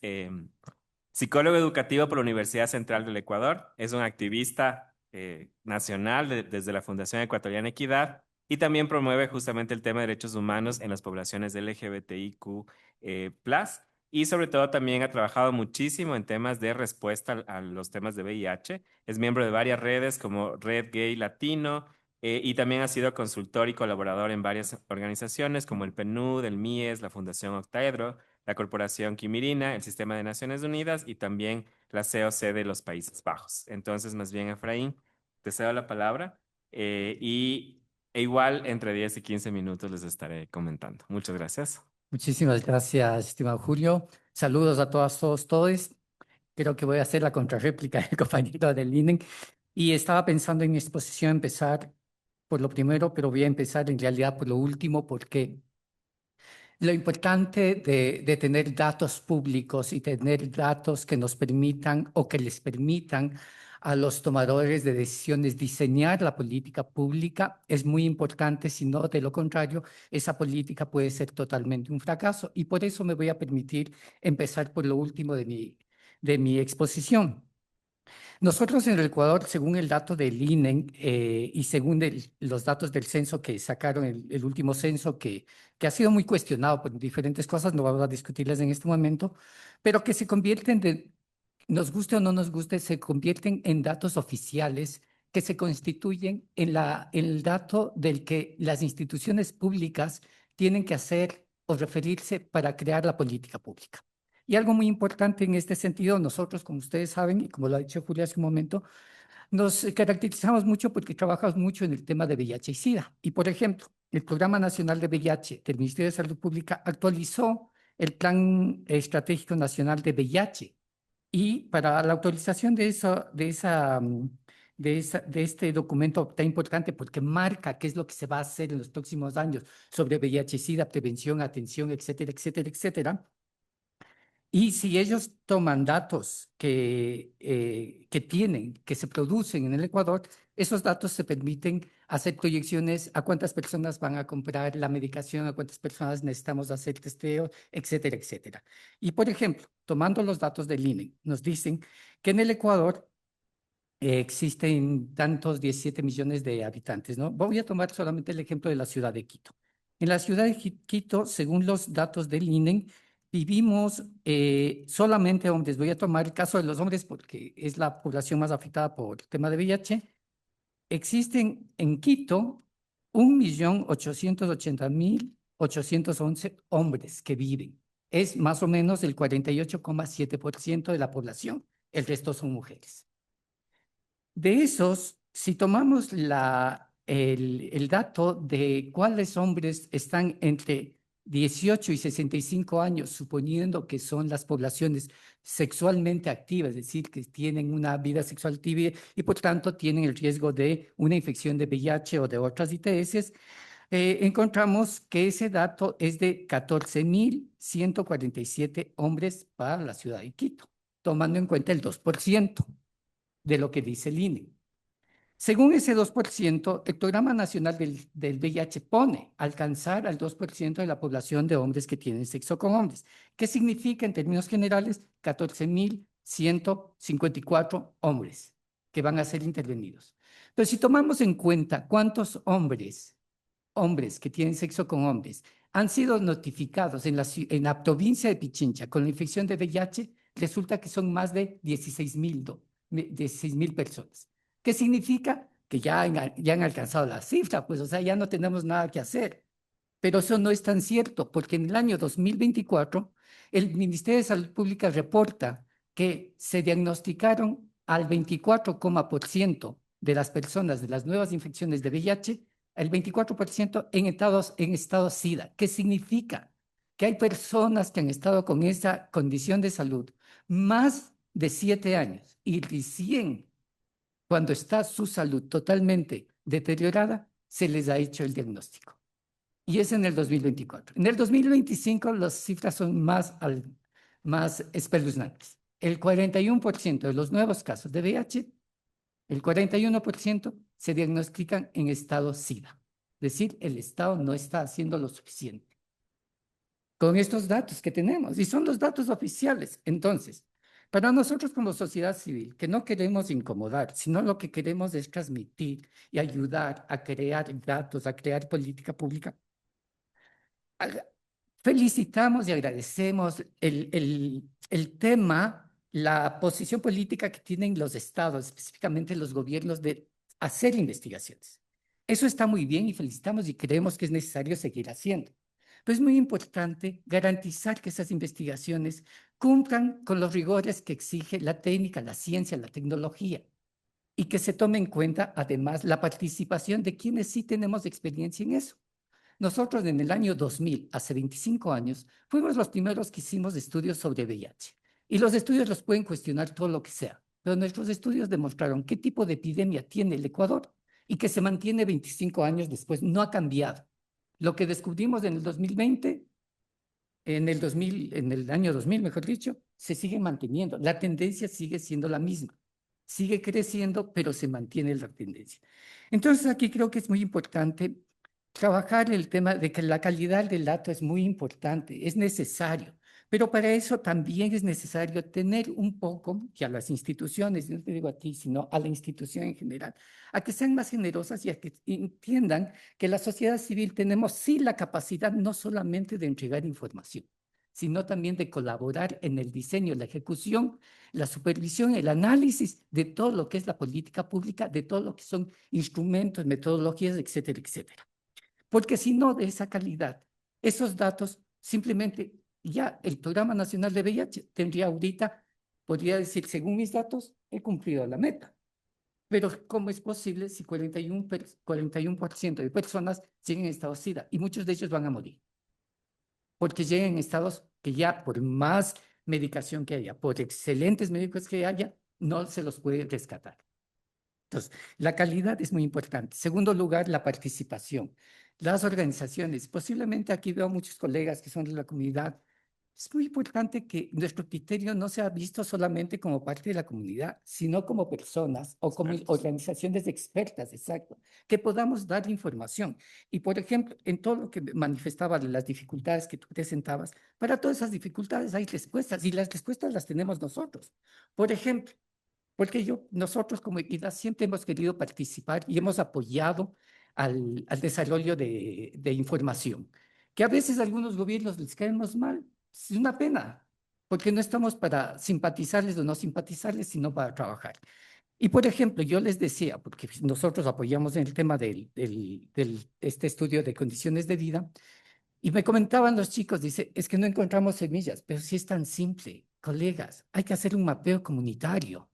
psicólogo educativo por la Universidad Central del Ecuador, es un activista nacional desde la Fundación Ecuatoriana Equidad y también promueve justamente el tema de derechos humanos en las poblaciones LGBTIQ+, y sobre todo también ha trabajado muchísimo en temas de respuesta a los temas de VIH. Es miembro de varias redes como Red Gay Latino, y también ha sido consultor y colaborador en varias organizaciones como el PNUD, el MIES, la Fundación Octaedro, la Corporación Quimirina, el Sistema de Naciones Unidas y también la COC de los Países Bajos. Entonces, más bien, Efraín, te cedo la palabra e igual entre 10 y 15 minutos les estaré comentando. Muchas gracias. Muchísimas gracias, estimado Julio. Saludos a todas, todos, todes. Creo que voy a hacer la contrarréplica del compañero del INEN. Y estaba pensando en mi exposición empezar por lo primero, pero voy a empezar en realidad por lo último, porque lo importante de tener datos públicos y tener datos que nos permitan o que les permitan a los tomadores de decisiones diseñar la política pública es muy importante, si no, de lo contrario, esa política puede ser totalmente un fracaso. Y por eso me voy a permitir empezar por lo último de mi exposición. Nosotros en el Ecuador, según el dato del INE y según los datos del censo que sacaron, el último censo que ha sido muy cuestionado por diferentes cosas, no vamos a discutirlas en este momento, pero que se convierten nos guste o no nos guste, se convierten en datos oficiales que se constituyen en el dato del que las instituciones públicas tienen que hacer o referirse para crear la política pública. Y algo muy importante en este sentido, nosotros, como ustedes saben, y como lo ha dicho Julia hace un momento, nos caracterizamos mucho porque trabajamos mucho en el tema de VIH y SIDA. Y, por ejemplo, el Programa Nacional de VIH del Ministerio de Salud Pública actualizó el Plan Estratégico Nacional de VIH. Y para la autorización de este documento tan importante, porque marca qué es lo que se va a hacer en los próximos años sobre VIH, SIDA, prevención, atención, etcétera, etcétera, etcétera. Y si ellos toman datos que se producen en el Ecuador, esos datos se permiten hacer proyecciones a cuántas personas van a comprar la medicación, a cuántas personas necesitamos hacer testeo, etcétera, etcétera. Y, por ejemplo, tomando los datos del INE, nos dicen que en el Ecuador existen tantos 17 millones de habitantes, ¿no? Voy a tomar solamente el ejemplo de la ciudad de Quito. En la ciudad de Quito, según los datos del INE, vivimos solamente hombres. Voy a tomar el caso de los hombres porque es la población más afectada por el tema de VIH. Existen en Quito 1.880.811 hombres que viven. Es más o menos el 48,7% de la población. El resto son mujeres. De esos, si tomamos el dato de cuáles hombres están entre 18 y 65 años, suponiendo que son las poblaciones sexualmente activas, es decir, que tienen una vida sexual tibia y por tanto tienen el riesgo de una infección de VIH o de otras ITS, encontramos que ese dato es de 14.147 hombres para la ciudad de Quito, tomando en cuenta el 2% de lo que dice el INE. Según ese 2%, el Programa Nacional del VIH pone alcanzar al 2% de la población de hombres que tienen sexo con hombres. ¿Qué significa en términos generales? 14.154 hombres que van a ser intervenidos. Pero si tomamos en cuenta cuántos hombres que tienen sexo con hombres han sido notificados en la provincia de Pichincha con la infección de VIH, resulta que son más de 16.000 personas. ¿Qué significa? Que ya han alcanzado la cifra, pues, o sea, ya no tenemos nada que hacer. Pero eso no es tan cierto, porque en el año 2024 El Ministerio de Salud Pública reporta que se diagnosticaron al 24% de las personas de las nuevas infecciones de VIH, el 24% en estado SIDA. ¿Qué significa? Que hay personas que han estado con esa condición de salud más de 7 años y recién cuando está su salud totalmente deteriorada, se les ha hecho el diagnóstico. Y es en el 2024. En el 2025 las cifras son más espeluznantes. El 41% de los nuevos casos de VIH, el 41% se diagnostican en estado SIDA. Es decir, el Estado no está haciendo lo suficiente con estos datos que tenemos, y son los datos oficiales. Entonces, para nosotros como sociedad civil, que no queremos incomodar, sino lo que queremos es transmitir y ayudar a crear datos, a crear política pública, felicitamos y agradecemos el tema, la posición política que tienen los estados, específicamente los gobiernos, de hacer investigaciones. Eso está muy bien y felicitamos y creemos que es necesario seguir haciendo. Pero es muy importante garantizar que esas investigaciones cumplan con los rigores que exige la técnica, la ciencia, la tecnología, y que se tome en cuenta además la participación de quienes sí tenemos experiencia en eso. Nosotros en el año 2000, hace 25 años, fuimos los primeros que hicimos estudios sobre VIH. Y los estudios los pueden cuestionar todo lo que sea, pero nuestros estudios demostraron qué tipo de epidemia tiene el Ecuador y que se mantiene 25 años después, no ha cambiado. Lo que descubrimos en el 2020, en el año 2000, mejor dicho, se sigue manteniendo. La tendencia sigue siendo la misma. Sigue creciendo, pero se mantiene la tendencia. Entonces, aquí creo que es muy importante trabajar el tema de que la calidad del dato es muy importante, es necesario, pero para eso también es necesario tener un poco, que a las instituciones, no te digo a ti, sino a la institución en general, a que sean más generosas y a que entiendan que la sociedad civil tenemos sí la capacidad no solamente de entregar información, sino también de colaborar en el diseño, la ejecución, la supervisión, el análisis de todo lo que es la política pública, de todo lo que son instrumentos, metodologías, etcétera, etcétera. Porque si no, de esa calidad, esos datos simplemente ya el Programa Nacional de VIH tendría ahorita, podría decir, según mis datos, he cumplido la meta. Pero ¿cómo es posible si 41% de personas siguen en estado SIDA y muchos de ellos van a morir? Porque llegan en estados que ya por más medicación que haya, por excelentes médicos que haya, no se los puede rescatar. Entonces, la calidad es muy importante. Segundo lugar, la participación. Las organizaciones, posiblemente aquí veo muchos colegas que son de la comunidad. Es muy importante que nuestro criterio no sea visto solamente como parte de la comunidad, sino como personas o como organizaciones expertas, exacto, que podamos dar información. Y, por ejemplo, en todo lo que manifestaba de las dificultades que tú presentabas, para todas esas dificultades hay respuestas y las respuestas las tenemos nosotros. Por ejemplo, porque nosotros como Equidad siempre hemos querido participar y hemos apoyado al desarrollo de información, que a veces a algunos gobiernos les caemos mal. Es una pena, porque no estamos para simpatizarles o no simpatizarles, sino para trabajar. Y por ejemplo, yo les decía, porque nosotros apoyamos en el tema este estudio de condiciones de vida, y me comentaban los chicos, dice, es que no encontramos semillas, pero sí es tan simple, colegas, hay que hacer un mapeo comunitario.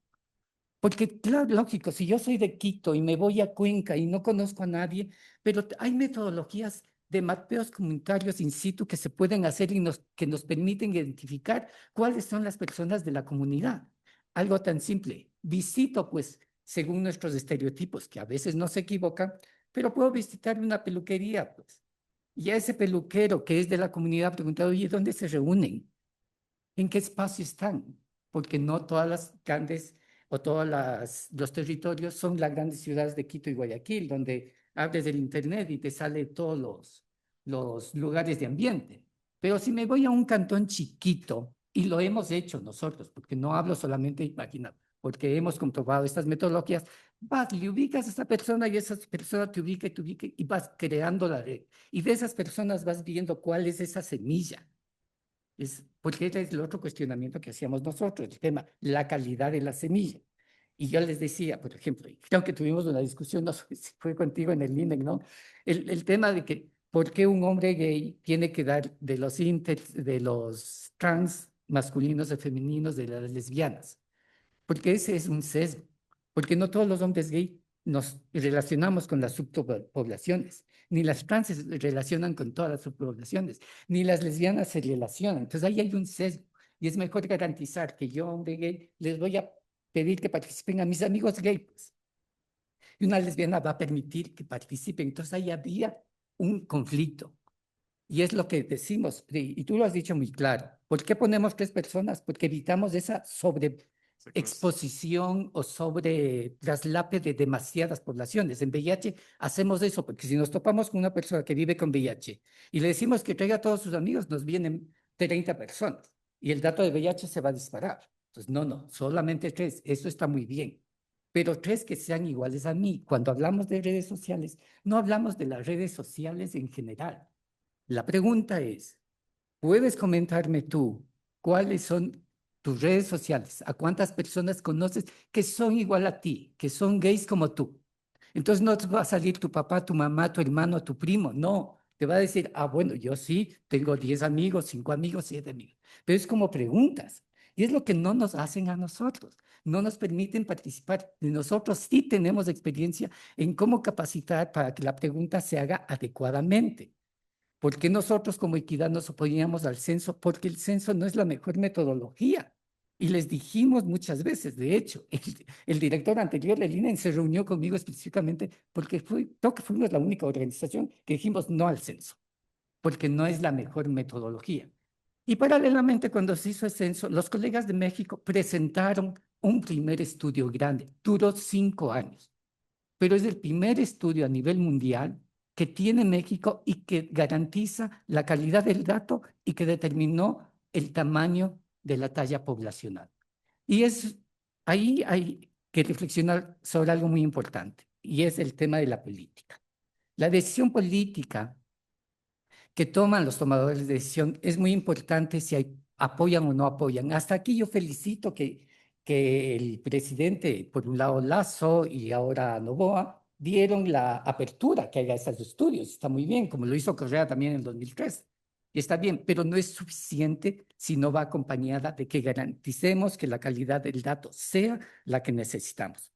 Porque, claro, lógico, si yo soy de Quito y me voy a Cuenca y no conozco a nadie, pero hay metodologías de mapeos comunitarios in situ que se pueden hacer y que nos permiten identificar cuáles son las personas de la comunidad. Algo tan simple. Visito, pues, según nuestros estereotipos, que a veces no se equivocan, pero puedo visitar una peluquería, pues. Y a ese peluquero que es de la comunidad preguntado, oye, ¿dónde se reúnen? ¿En qué espacio están? Porque no todas las grandes o todos los territorios son las grandes ciudades de Quito y Guayaquil, donde abres el internet y te sale todos los lugares de ambiente. Pero si me voy a un cantón chiquito, y lo hemos hecho nosotros, porque no hablo solamente de imaginar, porque hemos comprobado estas metodologías, vas, le ubicas a esa persona y esa persona te ubica y vas creando la red. Y de esas personas vas viendo cuál es esa semilla. Porque ese es el otro cuestionamiento que hacíamos nosotros, el tema, la calidad de la semilla. Y yo les decía, por ejemplo, y creo que tuvimos una discusión, no sé si fue contigo en el INEC, ¿no? El tema de que ¿Por qué un hombre gay tiene que dar de los trans masculinos o femeninos de las lesbianas? Porque ese es un sesgo, porque no todos los hombres gay nos relacionamos con las subpoblaciones, ni las trans se relacionan con todas las subpoblaciones, ni las lesbianas se relacionan. Entonces ahí hay un sesgo y es mejor garantizar que yo, hombre gay, les voy a pedir que participen a mis amigos gay, pues, y una lesbiana va a permitir que participen. Entonces ahí había un conflicto. Y es lo que decimos, y tú lo has dicho muy claro. ¿Por qué ponemos 3 personas? Porque evitamos esa Exacto. sobreexposición o sobre traslape de demasiadas poblaciones. En VIH hacemos eso, porque si nos topamos con una persona que vive con VIH y le decimos que traiga a todos sus amigos, nos vienen 30 personas y el dato de VIH se va a disparar. Entonces, no, solamente 3, eso está muy bien. Pero 3 que sean iguales a mí. Cuando hablamos de redes sociales, no hablamos de las redes sociales en general. La pregunta es, ¿puedes comentarme tú cuáles son tus redes sociales? ¿A cuántas personas conoces que son igual a ti, que son gays como tú? Entonces no te va a salir tu papá, tu mamá, tu hermano, tu primo. No, te va a decir, bueno, yo sí, tengo 10 amigos, 5 amigos, 7 amigos. Pero es como preguntas. Y es lo que no nos hacen a nosotros. No nos permiten participar. Y nosotros sí tenemos experiencia en cómo capacitar para que la pregunta se haga adecuadamente. ¿Por qué nosotros como Equidad nos oponíamos al censo? Porque el censo no es la mejor metodología. Y les dijimos muchas veces, de hecho, el director anterior del INE se reunió conmigo específicamente porque creo que fuimos la única organización que dijimos no al censo, porque no es la mejor metodología. Y paralelamente, cuando se hizo el censo, los colegas de México presentaron un primer estudio grande, duró 5 años, pero es el primer estudio a nivel mundial que tiene México y que garantiza la calidad del dato y que determinó el tamaño de la talla poblacional. Y ahí hay que reflexionar sobre algo muy importante, y es el tema de la política. La decisión política que toman los tomadores de decisión es muy importante si apoyan o no apoyan. Hasta aquí yo felicito que el presidente, por un lado Lazo y ahora Noboa, dieron la apertura que haga estos estudios. Está muy bien, como lo hizo Correa también en el 2003. Y está bien, pero no es suficiente si no va acompañada de que garanticemos que la calidad del dato sea la que necesitamos.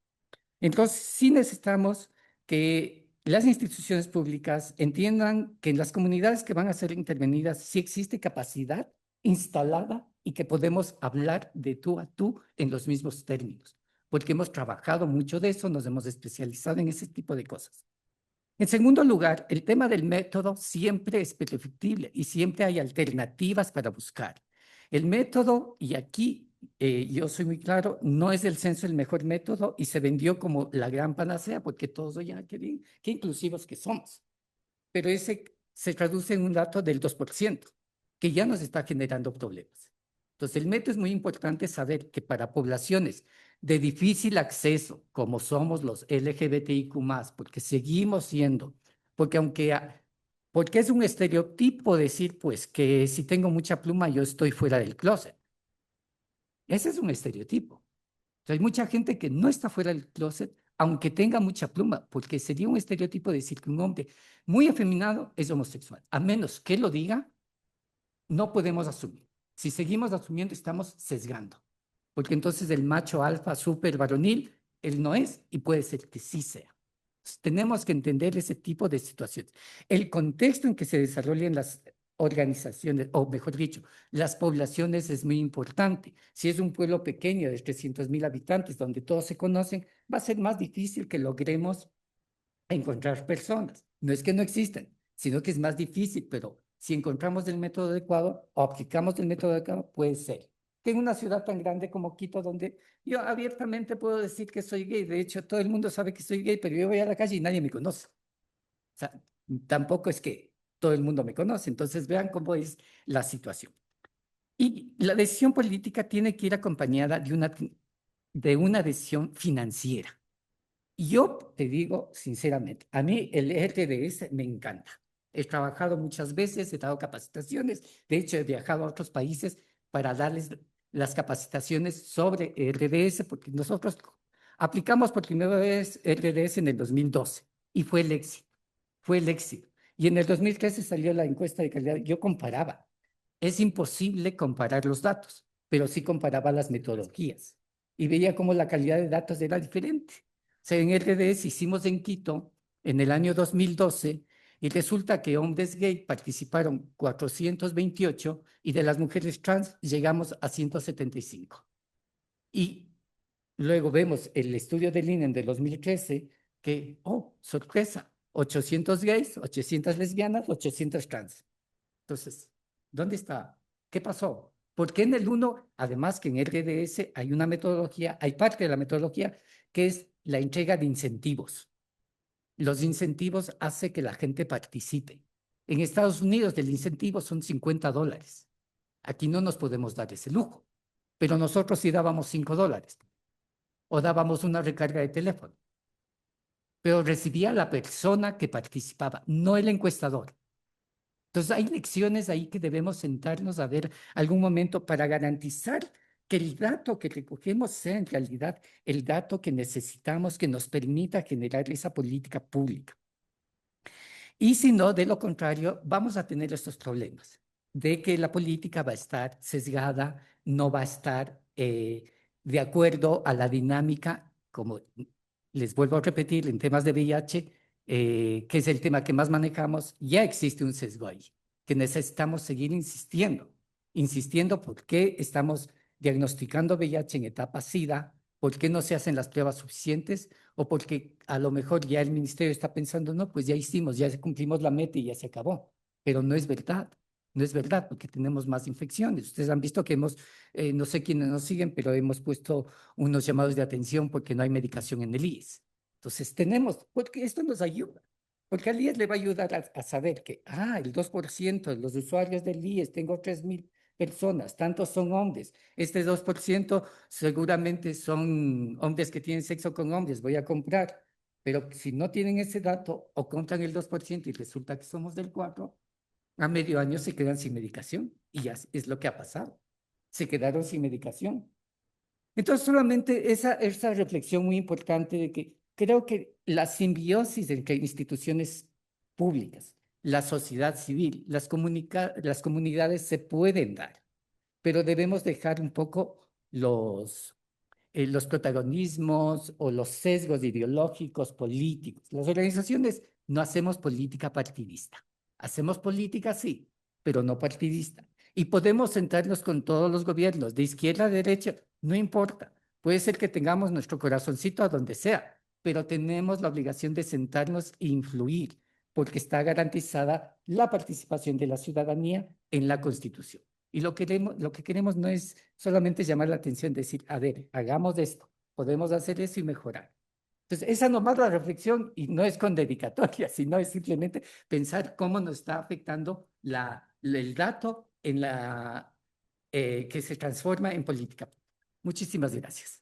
Entonces, sí necesitamos que las instituciones públicas entiendan que en las comunidades que van a ser intervenidas sí existe capacidad instalada y que podemos hablar de tú a tú en los mismos términos, porque hemos trabajado mucho de eso, nos hemos especializado en ese tipo de cosas. En segundo lugar, el tema del método siempre es perfectible y siempre hay alternativas para buscar. El método, y aquí yo soy muy claro, no es el censo el mejor método y se vendió como la gran panacea porque todos oyen qué inclusivos que somos. Pero ese se traduce en un dato del 2%, que ya nos está generando problemas. Entonces, el método es muy importante saber que para poblaciones de difícil acceso, como somos los LGBTIQ+, porque seguimos siendo, porque porque es un estereotipo decir, pues, que si tengo mucha pluma, yo estoy fuera del closet. Ese es un estereotipo. Entonces, hay mucha gente que no está fuera del closet, aunque tenga mucha pluma, porque sería un estereotipo decir que un hombre muy afeminado es homosexual. A menos que lo diga, no podemos asumir. Si seguimos asumiendo, estamos sesgando. Porque entonces el macho alfa súper varonil, él no es y puede ser que sí sea. Entonces, tenemos que entender ese tipo de situaciones. El contexto en que se desarrollan las organizaciones, o mejor dicho, las poblaciones es muy importante. Si es un pueblo pequeño de 300.000 habitantes donde todos se conocen, va a ser más difícil que logremos encontrar personas. No es que no existen, sino que es más difícil, pero si encontramos el método adecuado o aplicamos el método adecuado, puede ser. Que en una ciudad tan grande como Quito, donde yo abiertamente puedo decir que soy gay, de hecho todo el mundo sabe que soy gay, pero yo voy a la calle y nadie me conoce. O sea, tampoco es que todo el mundo me conoce, entonces vean cómo es la situación. Y la decisión política tiene que ir acompañada de una decisión financiera. Yo te digo sinceramente, a mí el RDS me encanta. He trabajado muchas veces, he dado capacitaciones, de hecho he viajado a otros países para darles las capacitaciones sobre RDS, porque nosotros aplicamos por primera vez RDS en el 2012 y fue el éxito, fue el éxito. Y en el 2013 salió la encuesta de calidad. Yo comparaba. Es imposible comparar los datos, pero sí comparaba las metodologías y veía cómo la calidad de datos era diferente. O sea, en RDS hicimos en Quito en el año 2012 y resulta que hombres gay participaron 428 y de las mujeres trans llegamos a 175. Y luego vemos el estudio del INE de 2013 que, oh, sorpresa, 800 gays, 800 lesbianas, 800 trans. Entonces, ¿dónde está? ¿Qué pasó? ¿Por qué en el uno, además que en RDS hay una metodología, hay parte de la metodología que es la entrega de incentivos? Los incentivos hacen que la gente participe. En Estados Unidos el incentivo son $50. Aquí no nos podemos dar ese lujo, pero nosotros sí dábamos $5 o dábamos una recarga de teléfono, pero recibía la persona que participaba, no el encuestador. Entonces hay lecciones ahí que debemos sentarnos a ver algún momento para garantizar que el dato que recogemos sea en realidad el dato que necesitamos que nos permita generar esa política pública. Y si no, de lo contrario, vamos a tener estos problemas de que la política va a estar sesgada, no va a estar de acuerdo a la dinámica, como les vuelvo a repetir, en temas de VIH, que es el tema que más manejamos, ya existe un sesgo ahí, que necesitamos seguir insistiendo por qué estamos diagnosticando VIH en etapa SIDA, por qué no se hacen las pruebas suficientes o porque a lo mejor ya el ministerio está pensando, no, pues ya hicimos, ya cumplimos la meta y ya se acabó. Pero no es verdad, no es verdad, porque tenemos más infecciones. Ustedes han visto que hemos, no sé quiénes nos siguen, pero hemos puesto unos llamados de atención porque no hay medicación en el IES. Entonces tenemos, porque esto nos ayuda. Porque al IES le va a ayudar a saber que, el 2% de los usuarios del IES, tengo 3.000 personas, tantos son hombres. Este 2% seguramente son hombres que tienen sexo con hombres, voy a comprar. Pero si no tienen ese dato o compran el 2% y resulta que somos del 4%, a medio año se quedan sin medicación. Y ya es lo que ha pasado. Se quedaron sin medicación. Entonces, solamente esa reflexión muy importante de que creo que la simbiosis entre instituciones públicas, la sociedad civil, las comunidades se pueden dar, pero debemos dejar un poco los protagonismos o los sesgos ideológicos, políticos. Las organizaciones no hacemos política partidista. Hacemos política, sí, pero no partidista. Y podemos sentarnos con todos los gobiernos, de izquierda a derecha, no importa. Puede ser que tengamos nuestro corazoncito a donde sea, pero tenemos la obligación de sentarnos e influir, porque está garantizada la participación de la ciudadanía en la Constitución. Y lo que queremos no es solamente llamar la atención, decir, a ver, hagamos esto, podemos hacer eso y mejorar. Entonces, esa nomás la reflexión y no es con dedicatoria, sino es simplemente pensar cómo nos está afectando el dato que se transforma en política. Muchísimas gracias.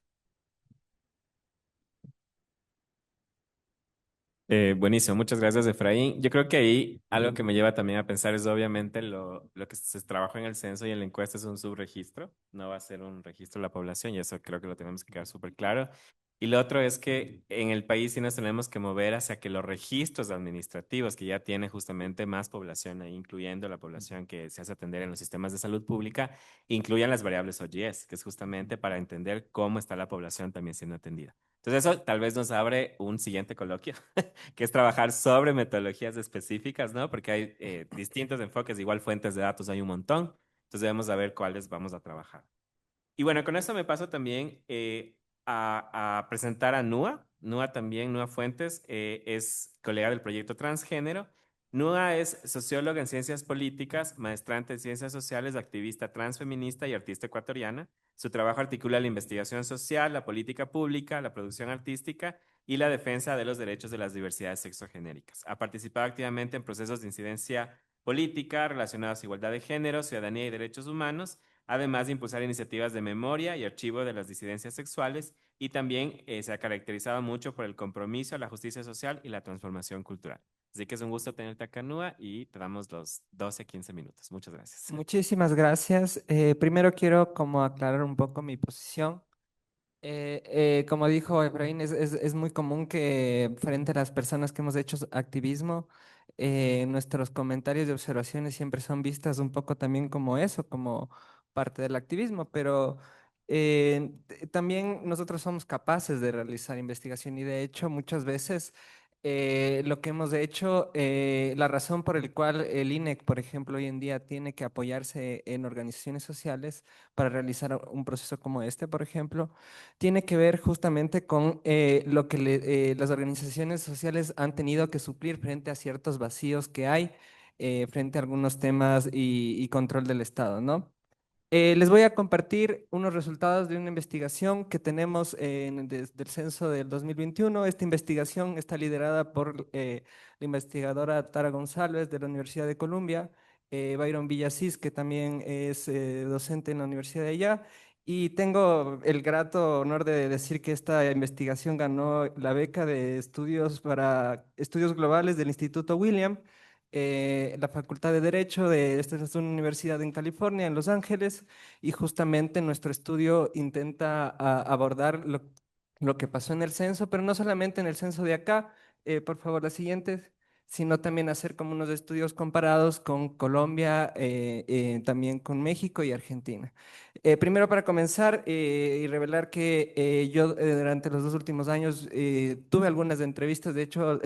Buenísimo, muchas gracias, Efraín. Yo creo que ahí algo que me lleva también a pensar es obviamente lo que se trabajó en el censo y en la encuesta es un subregistro, no va a ser un registro de la población y eso creo que lo tenemos que quedar súper claro. Y lo otro es que en el país sí nos tenemos que mover hacia que los registros administrativos que ya tienen justamente más población ahí, incluyendo la población que se hace atender en los sistemas de salud pública, incluyan las variables OGS, que es justamente para entender cómo está la población también siendo atendida. Entonces eso tal vez nos abre un siguiente coloquio que es trabajar sobre metodologías específicas, ¿no? Porque hay distintos enfoques, igual fuentes de datos hay un montón, entonces debemos saber cuáles vamos a trabajar. Y bueno, con esto me paso también a presentar a Nua. Nua también, Nua Fuentes, es colega del proyecto Transgénero. Nua es socióloga en ciencias políticas, maestrante en ciencias sociales, activista transfeminista y artista ecuatoriana. Su trabajo articula la investigación social, la política pública, la producción artística y la defensa de los derechos de las diversidades sexogenéricas. Ha participado activamente en procesos de incidencia política relacionados a igualdad de género, ciudadanía y derechos humanos, además de impulsar iniciativas de memoria y archivo de las disidencias sexuales, y también se ha caracterizado mucho por el compromiso a la justicia social y la transformación cultural. Así que es un gusto tenerte acá, Nua, y te damos los 12, 15 minutos. Muchas gracias. Muchísimas gracias. Primero quiero como aclarar un poco mi posición. Como dijo Efraín, es muy común que frente a las personas que hemos hecho activismo, nuestros comentarios y observaciones siempre son vistas un poco también como eso, como parte del activismo, pero también nosotros somos capaces de realizar investigación y de hecho muchas veces lo que hemos hecho, la razón por el cual el INEC, por ejemplo, hoy en día tiene que apoyarse en organizaciones sociales para realizar un proceso como este, por ejemplo, tiene que ver justamente con lo que las organizaciones sociales han tenido que suplir frente a ciertos vacíos que hay frente a algunos temas y control del Estado, ¿no? Les voy a compartir unos resultados de una investigación que tenemos desde el censo del 2021. Esta investigación está liderada por la investigadora Tara González de la Universidad de Columbia, Byron Villasís, que también es docente en la universidad de allá. Y tengo el grato honor de decir que esta investigación ganó la beca de estudios para estudios globales del Instituto William, la Facultad de Derecho de esta es una universidad en California, en Los Ángeles, y justamente nuestro estudio intenta abordar lo que pasó en el censo, pero no solamente en el censo de acá, por favor, la siguiente, sino también hacer como unos estudios comparados con Colombia, también con México y Argentina. Primero, para comenzar y revelar que yo durante los 2 últimos años tuve algunas entrevistas, de hecho,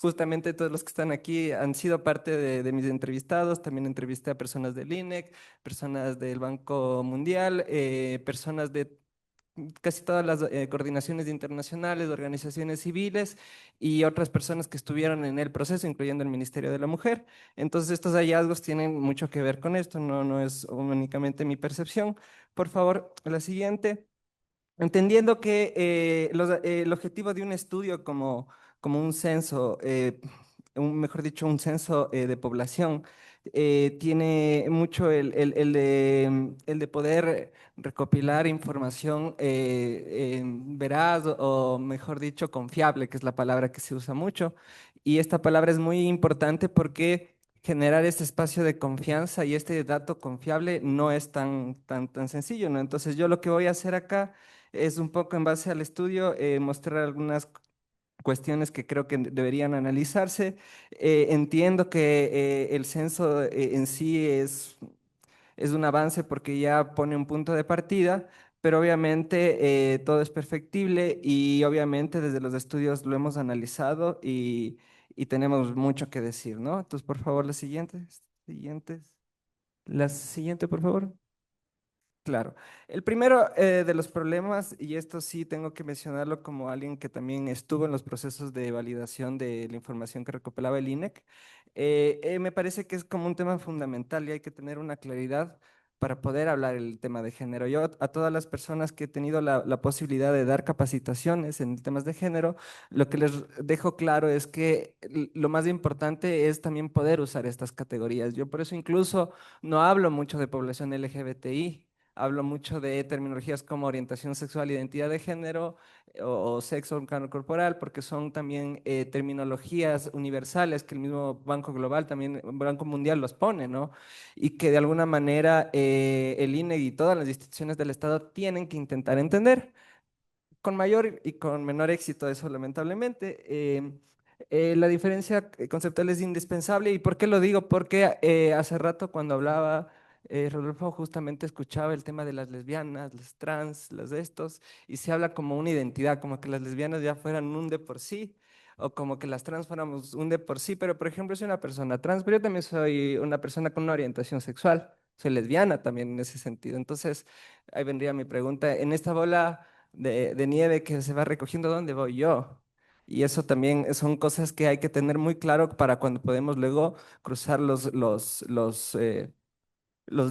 justamente todos los que están aquí han sido parte de mis entrevistados. También entrevisté a personas del INEC, personas del Banco Mundial, personas de casi todas las coordinaciones internacionales, de organizaciones civiles y otras personas que estuvieron en el proceso, incluyendo el Ministerio de la Mujer. Entonces, estos hallazgos tienen mucho que ver con esto, no es únicamente mi percepción. Por favor, la siguiente. Entendiendo que el objetivo de un estudio como un censo, mejor dicho, un censo de población, tiene mucho el de poder recopilar información veraz o, mejor dicho, confiable, que es la palabra que se usa mucho. Y esta palabra es muy importante porque generar este espacio de confianza y este dato confiable no es tan sencillo, ¿no? Entonces yo lo que voy a hacer acá es un poco en base al estudio, mostrar algunas cuestiones que creo que deberían analizarse. Entiendo que el censo en sí es un avance porque ya pone un punto de partida, pero obviamente todo es perfectible y obviamente desde los estudios lo hemos analizado y tenemos mucho que decir, ¿no? Entonces, por favor, las siguientes. La siguiente, por favor. Claro. El primero de los problemas, y esto sí tengo que mencionarlo como alguien que también estuvo en los procesos de validación de la información que recopilaba el INEC, me parece que es como un tema fundamental y hay que tener una claridad para poder hablar el tema de género. Yo a todas las personas que he tenido la posibilidad de dar capacitaciones en temas de género, lo que les dejo claro es que lo más importante es también poder usar estas categorías. Yo por eso incluso no hablo mucho de población LGBTI. Hablo mucho de terminologías como orientación sexual, identidad de género o sexo orgánico corporal, porque son también terminologías universales que el mismo Banco Global, también el Banco Mundial los pone, ¿no? Y que de alguna manera el INE y todas las instituciones del Estado tienen que intentar entender con mayor y con menor éxito eso, lamentablemente. La diferencia conceptual es indispensable. ¿Y por qué lo digo? Porque hace rato cuando hablaba Rodolfo justamente escuchaba el tema de las lesbianas, las trans, las de estos, y se habla como una identidad, como que las lesbianas ya fueran un de por sí, o como que las trans fuéramos un de por sí, pero por ejemplo soy una persona trans, pero yo también soy una persona con una orientación sexual, soy lesbiana también en ese sentido. Entonces, ahí vendría mi pregunta, en esta bola de nieve que se va recogiendo, ¿dónde voy yo? Y eso también son cosas que hay que tener muy claro para cuando podemos luego cruzar los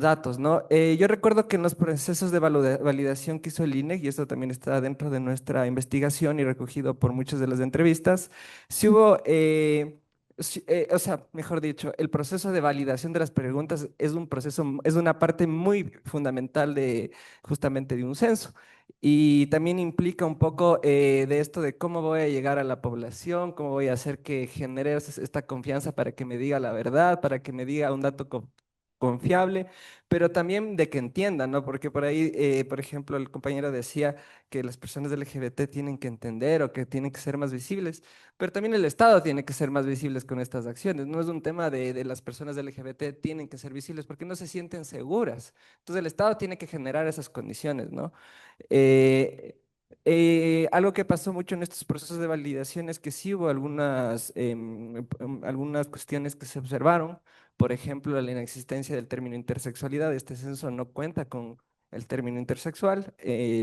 datos, ¿no? Yo recuerdo que en los procesos de validación que hizo el INEC, y esto también está dentro de nuestra investigación y recogido por muchas de las entrevistas, sí hubo, o sea, mejor dicho, el proceso de validación de las preguntas es un proceso, es una parte muy fundamental de justamente de un censo. Y también implica un poco de esto de cómo voy a llegar a la población, cómo voy a hacer que genere esta confianza para que me diga la verdad, para que me diga un dato confiable, pero también de que entiendan, ¿no? Porque por ahí, por ejemplo, el compañero decía que las personas LGBT tienen que entender o que tienen que ser más visibles, pero también el Estado tiene que ser más visibles con estas acciones. No es un tema de las personas LGBT tienen que ser visibles porque no se sienten seguras. Entonces el Estado tiene que generar esas condiciones, ¿no? Eh, Algo que pasó mucho en estos procesos de validación es que sí hubo algunas cuestiones que se observaron. Por ejemplo, la inexistencia del término intersexualidad. Este censo no cuenta con el término intersexual,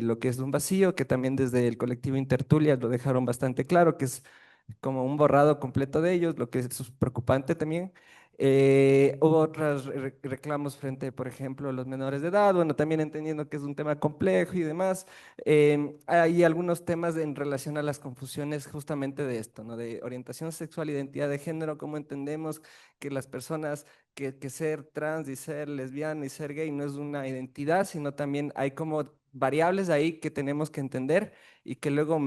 lo que es un vacío, que también desde el colectivo Intertulias lo dejaron bastante claro, que es como un borrado completo de ellos, lo que es preocupante también. Hubo otros reclamos frente, por ejemplo, a los menores de edad, bueno, también entendiendo que es un tema complejo y demás. Hay algunos temas en relación a las confusiones justamente de esto, ¿no? De orientación sexual, identidad de género, cómo entendemos que las personas, que ser trans y ser lesbiana y ser gay no es una identidad, sino también hay como variables ahí que tenemos que entender y que luego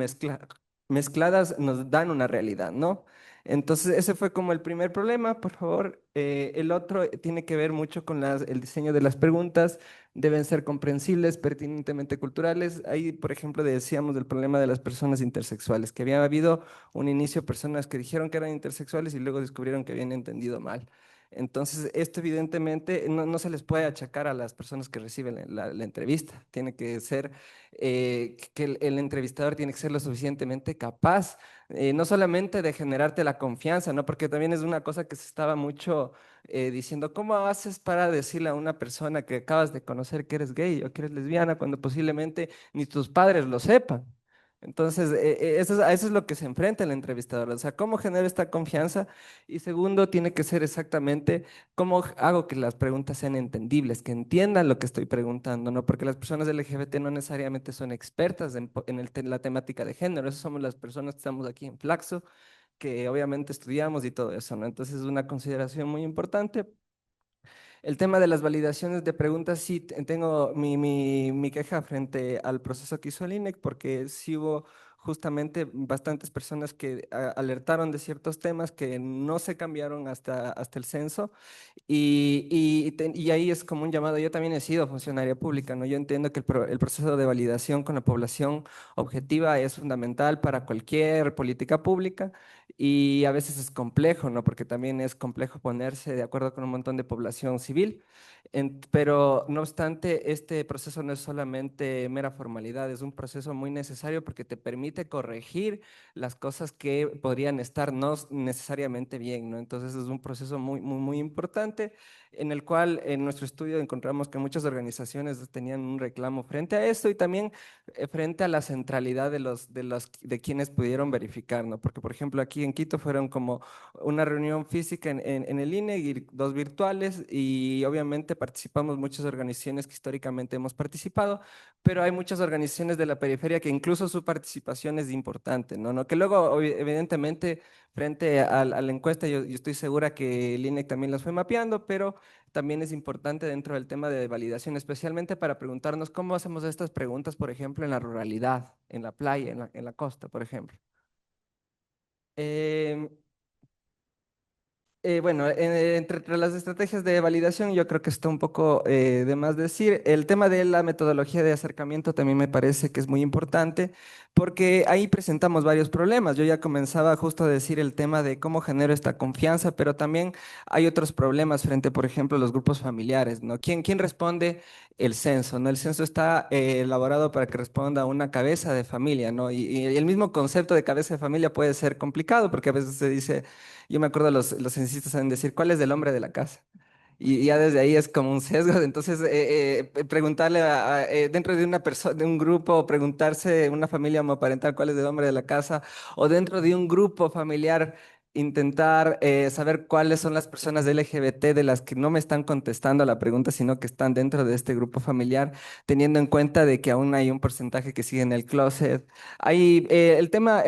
mezcladas nos dan una realidad, ¿no? Entonces, ese fue como el primer problema, por favor. El otro tiene que ver mucho con el diseño de las preguntas, deben ser comprensibles, pertinentemente culturales. Ahí, por ejemplo, decíamos del problema de las personas intersexuales, que había habido un inicio personas que dijeron que eran intersexuales y luego descubrieron que habían entendido mal. Entonces, esto evidentemente no se les puede achacar a las personas que reciben la entrevista. Tiene que ser que el entrevistador tiene que ser lo suficientemente capaz, no solamente de generarte la confianza, ¿no? Porque también es una cosa que se estaba mucho diciendo, ¿cómo haces para decirle a una persona que acabas de conocer que eres gay o que eres lesbiana cuando posiblemente ni tus padres lo sepan? Entonces, a eso es lo que se enfrenta el entrevistador, o sea, cómo genero esta confianza y segundo, tiene que ser exactamente cómo hago que las preguntas sean entendibles, que entiendan lo que estoy preguntando, ¿no? Porque las personas LGBT no necesariamente son expertas en la temática de género, eso somos las personas que estamos aquí en Flaxo, que obviamente estudiamos y todo eso, ¿no? Entonces, es una consideración muy importante. El tema de las validaciones de preguntas, sí, tengo mi queja frente al proceso que hizo el INEC, porque sí hubo justamente bastantes personas que alertaron de ciertos temas que no se cambiaron hasta el censo y ahí es como un llamado. Yo también he sido funcionaria pública, ¿no? Yo entiendo que el proceso de validación con la población objetiva es fundamental para cualquier política pública y a veces es complejo, ¿no? Porque también es complejo ponerse de acuerdo con un montón de población civil. Pero no obstante, este proceso no es solamente mera formalidad, es un proceso muy necesario porque te permite corregir las cosas que podrían estar no necesariamente bien, ¿no? Entonces es un proceso muy importante en el cual en nuestro estudio encontramos que muchas organizaciones tenían un reclamo frente a esto y también frente a la centralidad de quienes pudieron verificar, ¿no? Porque, por ejemplo, aquí en Quito fueron como una reunión física en el INE y dos virtuales y obviamente participamos muchas organizaciones que históricamente hemos participado, pero hay muchas organizaciones de la periferia que incluso su participación es importante, ¿no? Que luego, evidentemente, frente a la encuesta, yo estoy segura que el INEC también las fue mapeando, pero también es importante dentro del tema de validación, especialmente para preguntarnos cómo hacemos estas preguntas, por ejemplo, en la ruralidad, en la playa, en la costa, por ejemplo. Em, bueno, entre las estrategias de validación, yo creo que está un poco de más decir. El tema de la metodología de acercamiento también me parece que es muy importante, porque ahí presentamos varios problemas. Yo ya comenzaba justo a decir el tema de cómo genero esta confianza, pero también hay otros problemas frente, por ejemplo, a los grupos familiares, ¿no? ¿Quién responde el censo, ¿no? El censo está elaborado para que responda a una cabeza de familia, ¿no? Y el mismo concepto de cabeza de familia puede ser complicado, porque a veces se dice yo me acuerdo los censistas saben decir cuál es el hombre de la casa. Y ya desde ahí es como un sesgo. Entonces, preguntarle dentro de una persona, de un grupo, preguntarse una familia homoparental cuál es el hombre de la casa, o dentro de un grupo familiar, intentar saber cuáles son las personas LGBT de las que no me están contestando a la pregunta, sino que están dentro de este grupo familiar, teniendo en cuenta de que aún hay un porcentaje que sigue en el closet. El tema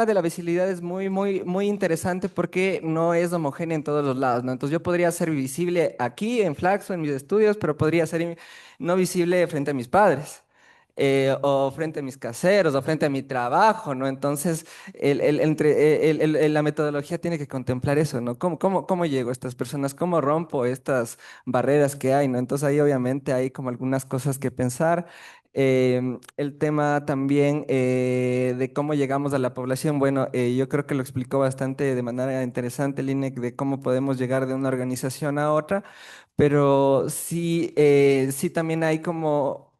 de la visibilidad es muy interesante porque no es homogéneo en todos los lados, ¿no? Entonces yo podría ser visible aquí en Flaxo, en mis estudios, pero podría ser no visible frente a mis padres. o frente a mis caseros, o frente a mi trabajo, ¿no? Entonces, la metodología tiene que contemplar eso, ¿no? ¿Cómo llego a estas personas? ¿Cómo rompo estas barreras que hay, ¿no? Entonces ahí obviamente hay como algunas cosas que pensar. El tema también de cómo llegamos a la población, bueno, yo creo que lo explicó bastante de manera interesante el INEC de cómo podemos llegar de una organización a otra, pero sí, sí también hay como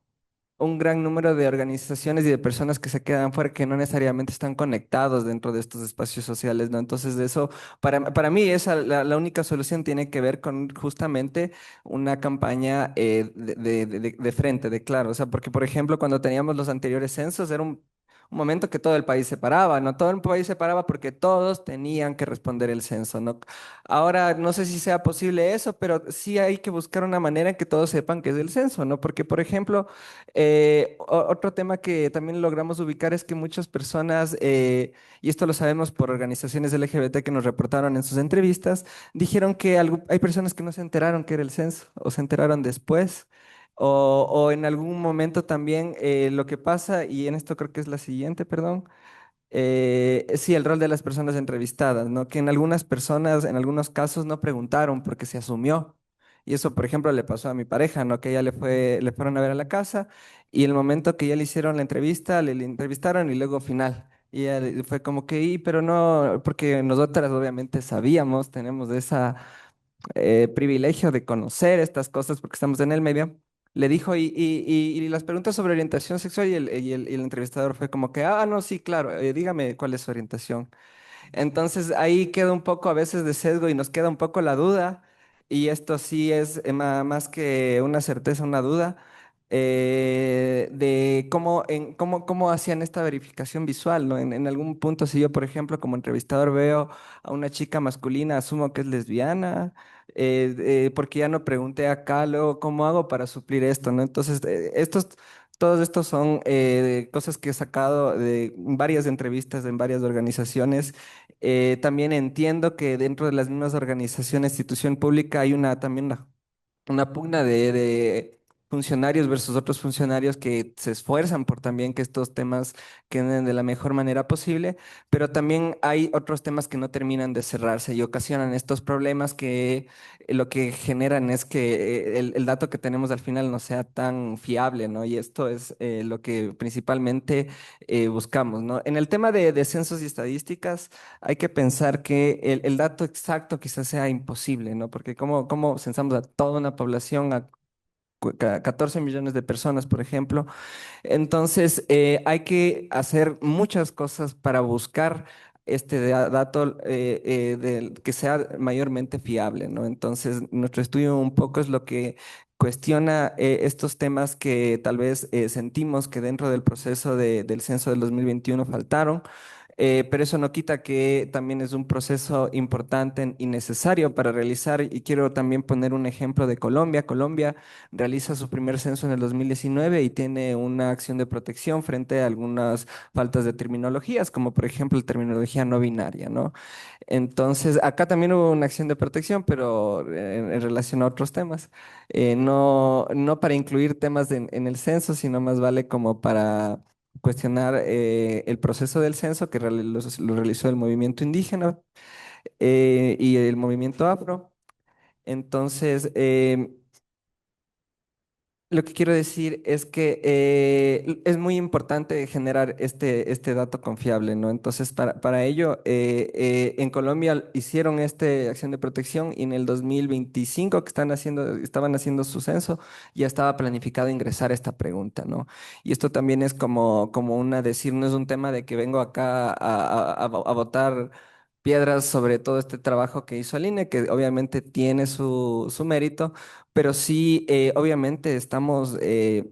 un gran número de organizaciones y de personas que se quedan fuera que no necesariamente están conectados dentro de estos espacios sociales, ¿no? Entonces, de eso, para mí, la única solución tiene que ver con justamente una campaña de frente, de claro. O sea, porque, por ejemplo, cuando teníamos los anteriores censos, era un momento que todo el país se paraba, ¿no? Todo el país se paraba porque todos tenían que responder el censo, ¿no? Ahora, no sé si sea posible eso, pero sí hay que buscar una manera en que todos sepan qué es el censo, ¿no? Porque, por ejemplo, otro tema que también logramos ubicar es que muchas personas, y esto lo sabemos por organizaciones LGBT que nos reportaron en sus entrevistas, dijeron que hay personas que no se enteraron que era el censo o se enteraron después. O en algún momento también lo que pasa, y en esto creo que es la siguiente, perdón, sí, el rol de las personas entrevistadas, ¿no? Que en algunas personas, en algunos casos no preguntaron porque se asumió. Y eso, por ejemplo, le pasó a mi pareja, ¿no? Que ella le fueron a ver a la casa y el momento que ya le hicieron la entrevista, le entrevistaron y luego final. Y ella fue como que, y, pero no, porque nosotras obviamente sabíamos, tenemos esa privilegio de conocer estas cosas porque estamos en el medio, le dijo, y las preguntas sobre orientación sexual y el entrevistador fue como que, no, sí, claro, dígame cuál es su orientación. Entonces ahí queda un poco a veces de sesgo y nos queda un poco la duda, y esto sí es más que una certeza, una duda, de cómo hacían esta verificación visual, ¿no? En algún punto, si yo, por ejemplo, como entrevistador veo a una chica masculina, asumo que es lesbiana, porque ya no pregunté acá, luego, ¿cómo hago para suplir esto, ¿no? Entonces, todos estos son cosas que he sacado de varias entrevistas en varias organizaciones. También entiendo que dentro de las mismas organizaciones, institución pública, hay también una pugna de funcionarios versus otros funcionarios que se esfuerzan por también que estos temas queden de la mejor manera posible, pero también hay otros temas que no terminan de cerrarse y ocasionan estos problemas que lo que generan es que el dato que tenemos al final no sea tan fiable, ¿no? Y esto es lo que principalmente buscamos, ¿no? En el tema de censos y estadísticas, hay que pensar que el dato exacto quizás sea imposible, ¿no? Porque cómo censamos a toda una población, a 14 millones de personas, por ejemplo. Entonces, hay que hacer muchas cosas para buscar este dato que sea mayormente fiable, ¿no? Entonces, nuestro estudio un poco es lo que cuestiona estos temas que tal vez sentimos que dentro del proceso del censo del 2021 faltaron. Pero eso no quita que también es un proceso importante y necesario para realizar, y quiero también poner un ejemplo de Colombia. Colombia realiza su primer censo en el 2019 y tiene una acción de protección frente a algunas faltas de terminologías, como por ejemplo la terminología no binaria, ¿no? Entonces, acá también hubo una acción de protección, pero en relación a otros temas. No para incluir temas en el censo, sino más vale como para cuestionar el proceso del censo que lo realizó el movimiento indígena y el movimiento afro. Entonces, lo que quiero decir es que es muy importante generar este dato confiable, ¿no? Entonces, para ello, en Colombia hicieron esta acción de protección y en el 2025 que estaban haciendo su censo, ya estaba planificado ingresar esta pregunta, ¿no? Y esto también es como decir, no es un tema de que vengo acá a votar piedras sobre todo este trabajo que hizo el INE, que obviamente tiene su mérito, pero sí, obviamente estamos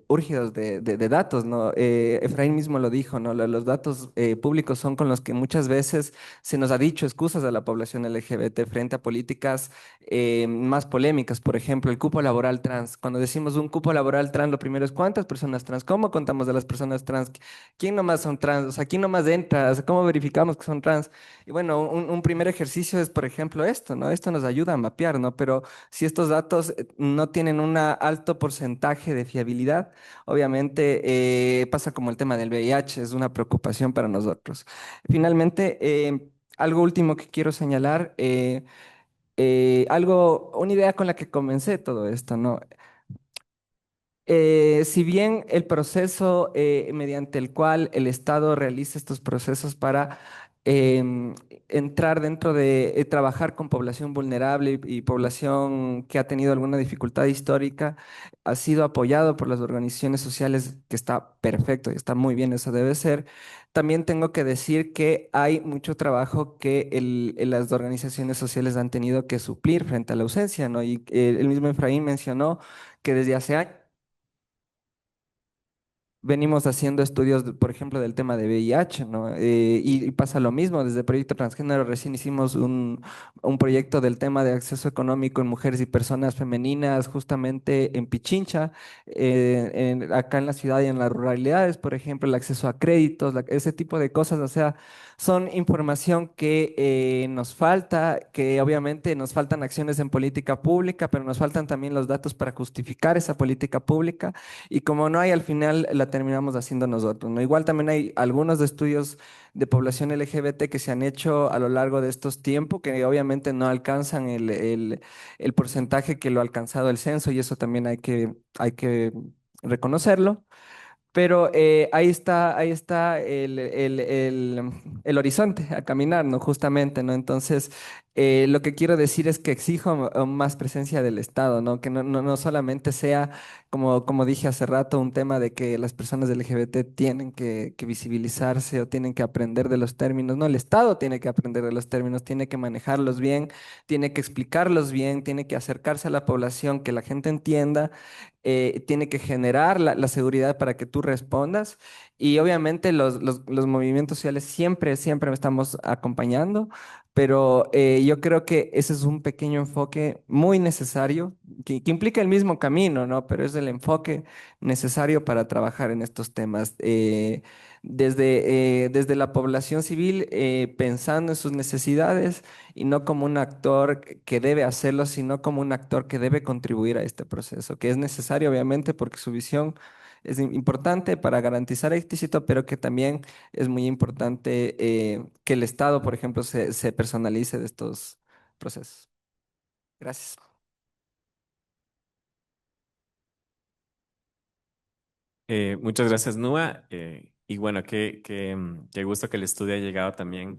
úrgidos de datos, ¿no? Efraín mismo lo dijo, ¿no? Los datos públicos son con los que muchas veces se nos ha dicho excusas a la población LGBT frente a políticas más polémicas. Por ejemplo, el cupo laboral trans. Cuando decimos un cupo laboral trans, lo primero es cuántas personas trans, cómo contamos de las personas trans, quién nomás son trans, o sea, quién nomás entra, o sea, cómo verificamos que son trans. Y bueno, un primer ejercicio es, por ejemplo, esto, ¿no? Esto nos ayuda a mapear, ¿no? Pero si estos datos no tienen un alto porcentaje de fiabilidad, obviamente pasa como el tema del VIH, es una preocupación para nosotros. Finalmente, algo último que quiero señalar, una idea con la que comencé todo esto, ¿no? Si bien el proceso mediante el cual el Estado realiza estos procesos para em, entrar dentro de trabajar con población vulnerable y población que ha tenido alguna dificultad histórica, ha sido apoyado por las organizaciones sociales, que está perfecto y está muy bien, eso debe ser. También tengo que decir que hay mucho trabajo que las organizaciones sociales han tenido que suplir frente a la ausencia, ¿no? Y el mismo Efraín mencionó que desde hace años venimos haciendo estudios, por ejemplo, del tema de VIH, ¿no? Y pasa lo mismo, desde Proyecto Transgénero recién hicimos un proyecto del tema de acceso económico en mujeres y personas femeninas, justamente en Pichincha, acá en la ciudad y en las ruralidades, por ejemplo, el acceso a créditos, ese tipo de cosas, o sea, son información que nos falta, que obviamente nos faltan acciones en política pública, pero nos faltan también los datos para justificar esa política pública y como no hay, al final la terminamos haciendo nosotros, ¿no? Igual también hay algunos estudios de población LGBT que se han hecho a lo largo de estos tiempos, que obviamente no alcanzan el porcentaje que lo ha alcanzado el censo, y eso también hay que reconocerlo. Pero ahí está el horizonte a caminar, ¿no? Justamente, ¿no? Entonces, lo que quiero decir es que exijo más presencia del Estado, ¿no? Que no solamente sea, como dije hace rato, un tema de que las personas LGBT tienen que visibilizarse o tienen que aprender de los términos, no, el Estado tiene que aprender de los términos, tiene que manejarlos bien, tiene que explicarlos bien, tiene que acercarse a la población, que la gente entienda, tiene que generar la seguridad para que tú respondas. Y obviamente los movimientos sociales siempre estamos acompañando, pero yo creo que ese es un pequeño enfoque muy necesario, que implica el mismo camino, ¿no? Pero es el enfoque necesario para trabajar en estos temas. Desde la población civil, pensando en sus necesidades y no como un actor que debe hacerlo, sino como un actor que debe contribuir a este proceso, que es necesario obviamente porque su visión es importante para garantizar éxito, pero que también es muy importante que el Estado, por ejemplo, se personalice de estos procesos. Gracias. Muchas gracias, Nua. Y bueno, qué gusto que el estudio haya llegado también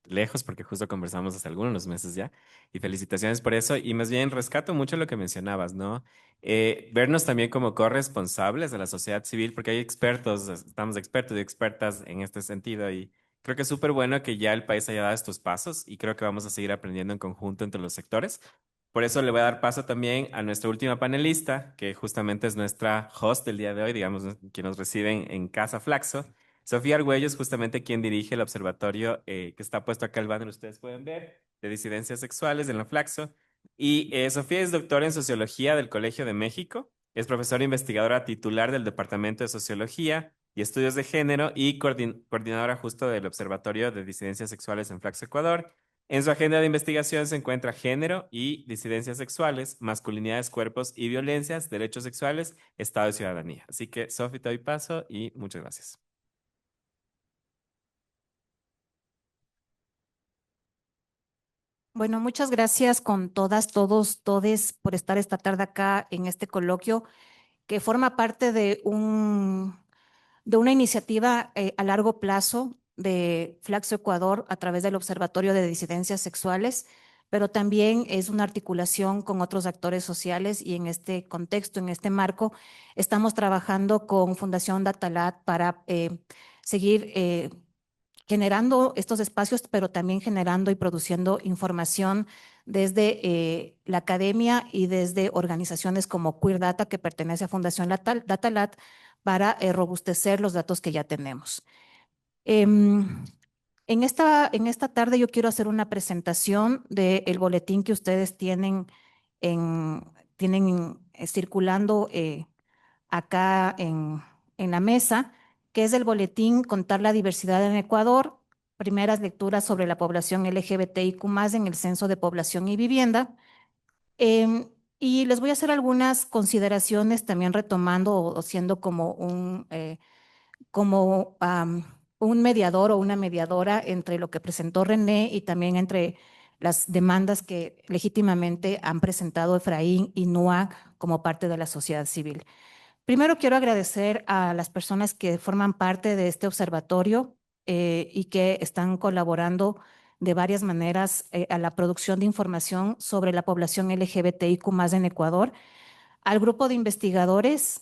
lejos, porque justo conversamos hace algunos meses ya. Y felicitaciones por eso. Y más bien rescato mucho lo que mencionabas, ¿no? Vernos también como corresponsables de la sociedad civil, porque hay expertos, estamos expertos y expertas en este sentido. Y creo que es súper bueno que ya el país haya dado estos pasos y creo que vamos a seguir aprendiendo en conjunto entre los sectores. Por eso le voy a dar paso también a nuestra última panelista, que justamente es nuestra host del día de hoy, digamos, quien nos recibe en Casa Flaxo. Sofía Argüello es justamente quien dirige el observatorio que está puesto acá el banner, ustedes pueden ver, de disidencias sexuales en la Flaxo. Y Sofía es doctora en Sociología del Colegio de México, es profesora investigadora titular del Departamento de Sociología y Estudios de Género y coordinadora justo del Observatorio de Disidencias Sexuales en Flaxo, Ecuador. En su agenda de investigación se encuentra género y disidencias sexuales, masculinidades, cuerpos y violencias, derechos sexuales, Estado y ciudadanía. Así que, Sofi, te doy paso y muchas gracias. Bueno, muchas gracias con todas, todos, todes por estar esta tarde acá en este coloquio que forma parte de una iniciativa a largo plazo de Flaxo Ecuador a través del Observatorio de Disidencias Sexuales, pero también es una articulación con otros actores sociales y en este contexto, en este marco, estamos trabajando con Fundación Datalat para seguir generando estos espacios, pero también generando y produciendo información desde la academia y desde organizaciones como Queer Data, que pertenece a Fundación Datalat, para robustecer los datos que ya tenemos. Em, en esta tarde yo quiero hacer una presentación del boletín que ustedes tienen circulando acá en la mesa, que es el boletín Contar la diversidad en Ecuador, primeras lecturas sobre la población LGBTIQ+ en el Censo de Población y Vivienda. Y les voy a hacer algunas consideraciones también retomando o siendo como un mediador o una mediadora entre lo que presentó René y también entre las demandas que legítimamente han presentado Efraín y NUA como parte de la sociedad civil. Primero quiero agradecer a las personas que forman parte de este observatorio y que están colaborando de varias maneras a la producción de información sobre la población LGBTIQ+ en Ecuador, al grupo de investigadoras,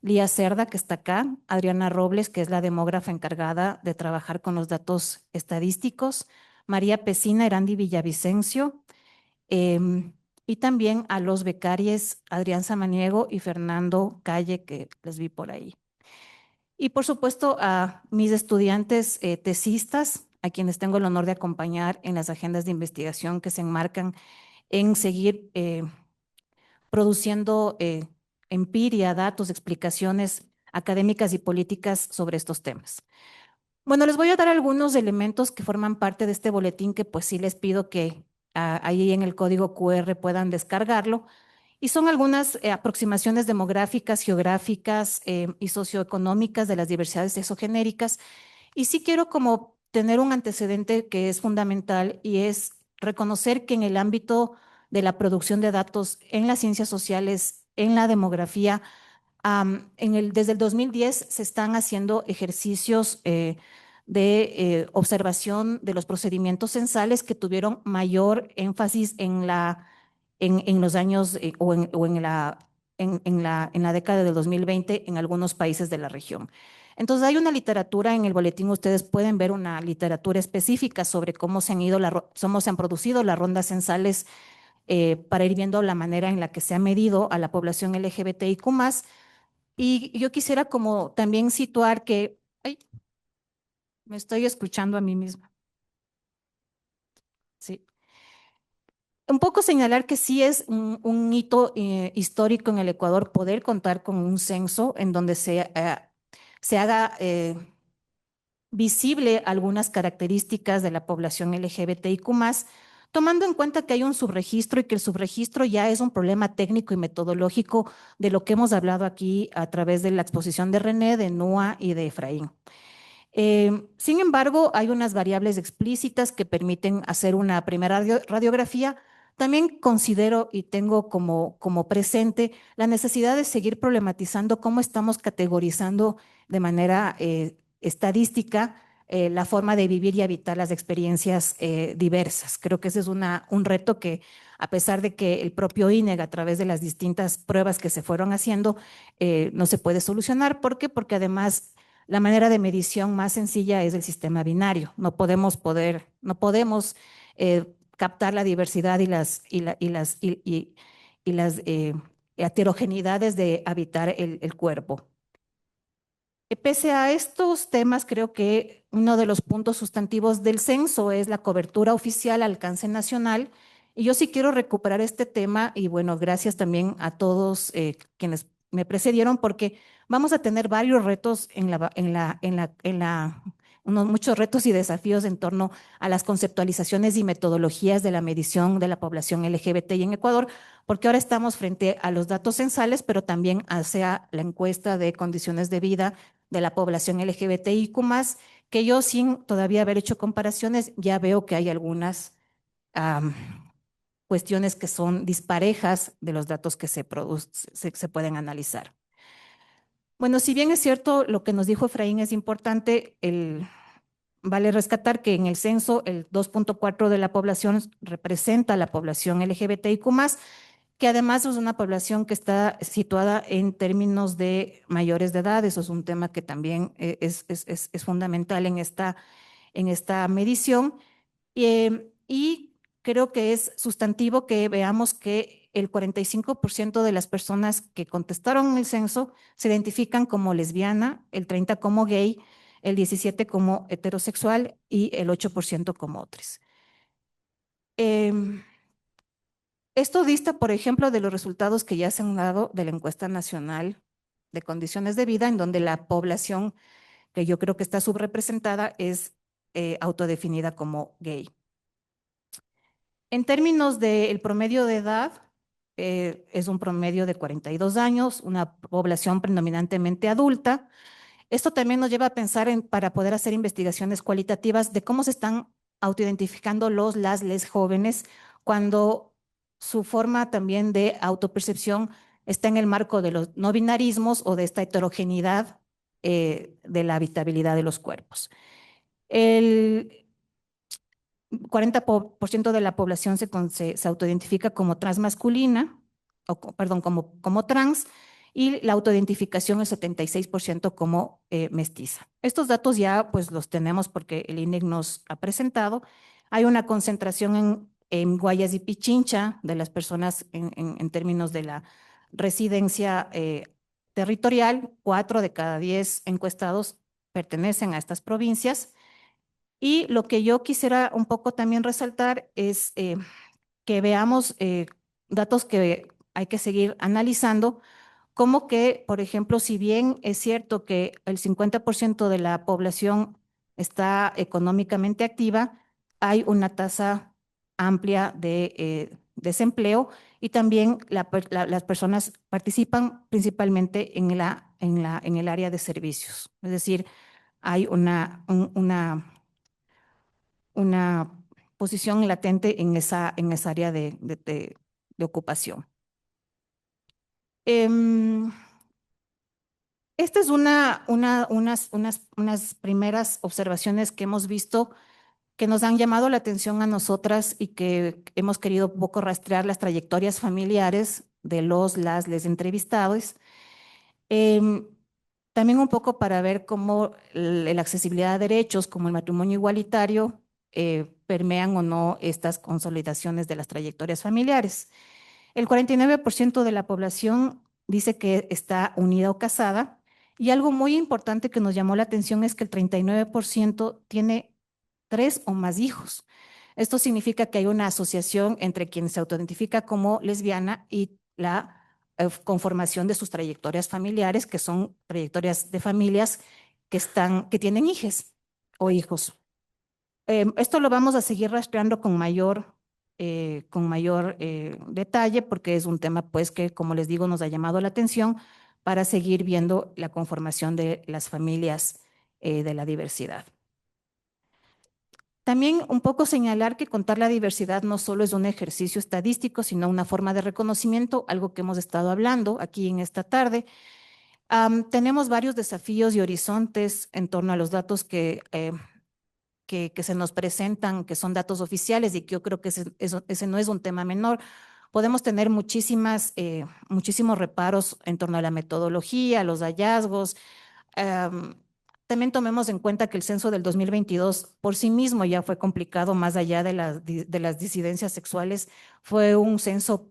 Lía Cerda, que está acá, Adriana Robles, que es la demógrafa encargada de trabajar con los datos estadísticos, María Pesina, Erandi Villavicencio, y también a los becarios Adrián Samaniego y Fernando Calle, que les vi por ahí. Y por supuesto a mis estudiantes tesistas, a quienes tengo el honor de acompañar en las agendas de investigación que se enmarcan en seguir produciendo empiria, datos, explicaciones académicas y políticas sobre estos temas. Bueno, les voy a dar algunos elementos que forman parte de este boletín que pues sí les pido que ahí en el código QR puedan descargarlo. Y son algunas aproximaciones demográficas, geográficas y socioeconómicas de las diversidades sexogenéricas. Y sí quiero como tener un antecedente que es fundamental y es reconocer que en el ámbito de la producción de datos en las ciencias sociales, en la demografía, desde el 2010 se están haciendo ejercicios de observación de los procedimientos censales que tuvieron mayor énfasis en los años o en la década del 2020 en algunos países de la región. Entonces hay una literatura en el boletín, ustedes pueden ver una literatura específica sobre cómo se han producido las rondas censales para ir viendo la manera en la que se ha medido a la población LGBTIQ+. Y yo quisiera como también situar que, ay, me estoy escuchando a mí misma. Sí. Un poco señalar que sí es un hito histórico en el Ecuador poder contar con un censo en donde se haga visible algunas características de la población LGBTIQ+, tomando en cuenta que hay un subregistro y que el subregistro ya es un problema técnico y metodológico de lo que hemos hablado aquí a través de la exposición de René, de NUA y de Efraín. Sin embargo, hay unas variables explícitas que permiten hacer una primera radiografía. También considero y tengo como presente la necesidad de seguir problematizando cómo estamos categorizando de manera estadística la forma de vivir y habitar las experiencias diversas. Creo que ese es un reto que, a pesar de que el propio INEG, a través de las distintas pruebas que se fueron haciendo, no se puede solucionar. ¿Por qué? Porque además la manera de medición más sencilla es el sistema binario. No podemos captar la diversidad y las heterogeneidades de habitar el cuerpo. Pese a estos temas, creo que uno de los puntos sustantivos del censo es la cobertura oficial al alcance nacional. Y yo sí quiero recuperar este tema y bueno, gracias también a todos quienes me precedieron porque vamos a tener varios retos muchos retos y desafíos en torno a las conceptualizaciones y metodologías de la medición de la población LGBTI en Ecuador, porque ahora estamos frente a los datos censales, pero también hacia la encuesta de condiciones de vida de la población LGBTIQ+, que yo sin todavía haber hecho comparaciones, ya veo que hay algunas cuestiones que son disparejas de los datos que se pueden analizar. Bueno, si bien es cierto lo que nos dijo Efraín es importante, vale rescatar que en el censo el 2.4 de la población representa a la población LGBTIQ+, que además es una población que está situada en términos de mayores de edad. Eso es un tema que también es fundamental en esta medición. Y creo que es sustantivo que veamos que el 45% de las personas que contestaron en el censo se identifican como lesbiana, el 30% como gay, el 17% como heterosexual y el 8% como otros. Esto dista, por ejemplo, de los resultados que ya se han dado de la encuesta nacional de condiciones de vida, en donde la población que yo creo que está subrepresentada, es autodefinida como gay. En términos del promedio de edad, es un promedio de 42 años, una población predominantemente adulta. Esto también nos lleva a pensar para poder hacer investigaciones cualitativas de cómo se están autoidentificando les jóvenes cuando su forma también de autopercepción está en el marco de los no binarismos o de esta heterogeneidad de la habitabilidad de los cuerpos. El 40% de la población se autoidentifica como transmasculina, perdón, como trans, y la autoidentificación el 76% como mestiza. Estos datos ya pues los tenemos porque el INEC nos ha presentado. Hay una concentración en Guayas y Pichincha de las personas en términos de la residencia territorial. 4 de cada 10 encuestados pertenecen a estas provincias. Y lo que yo quisiera un poco también resaltar es que veamos datos que hay que seguir analizando, como que, por ejemplo, si bien es cierto que el 50% de la población está económicamente activa, hay una tasa amplia de desempleo y también las personas participan principalmente en el área de servicios. Es decir, hay una posición latente en esa área de ocupación. Esta es unas primeras observaciones que hemos visto que nos han llamado la atención a nosotras y que hemos querido un poco rastrear las trayectorias familiares de les entrevistados. También un poco para ver cómo la accesibilidad a derechos, como el matrimonio igualitario, permean o no estas consolidaciones de las trayectorias familiares. El 49% de la población dice que está unida o casada, y algo muy importante que nos llamó la atención es que el 39% tiene 3 o más hijos. Esto significa que hay una asociación entre quien se autoidentifica como lesbiana y la conformación de sus trayectorias familiares, que son trayectorias de familias que tienen hijas o hijos. Esto lo vamos a seguir rastreando con mayor detalle, porque es un tema pues que, como les digo, nos ha llamado la atención para seguir viendo la conformación de las familias de la diversidad. También un poco señalar que contar la diversidad no solo es un ejercicio estadístico, sino una forma de reconocimiento, algo que hemos estado hablando aquí en esta tarde. Tenemos varios desafíos y horizontes en torno a los datos que se nos presentan, que son datos oficiales, y que yo creo que ese no es un tema menor. Podemos tener muchísimos reparos en torno a la metodología, los hallazgos. También tomemos en cuenta que el censo del 2022 por sí mismo ya fue complicado, más allá de las disidencias sexuales. Fue un censo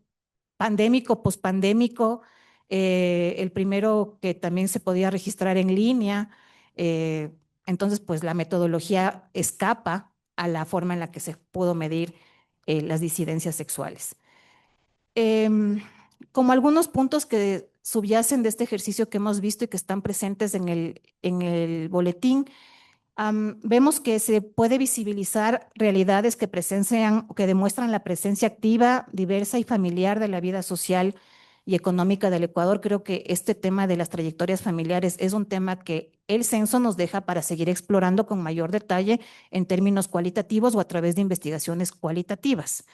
pandémico, pospandémico, el primero que también se podía registrar en línea. Entonces, pues la metodología escapa a la forma en la que se pudo medir las disidencias sexuales. Como algunos puntos que subyacen de este ejercicio que hemos visto y que están presentes en el boletín, vemos que se puede visibilizar realidades que demuestran la presencia activa, diversa y familiar de la vida social y económica del Ecuador. Creo que este tema de las trayectorias familiares es un tema que el censo nos deja para seguir explorando con mayor detalle en términos cualitativos o a través de investigaciones cualitativas.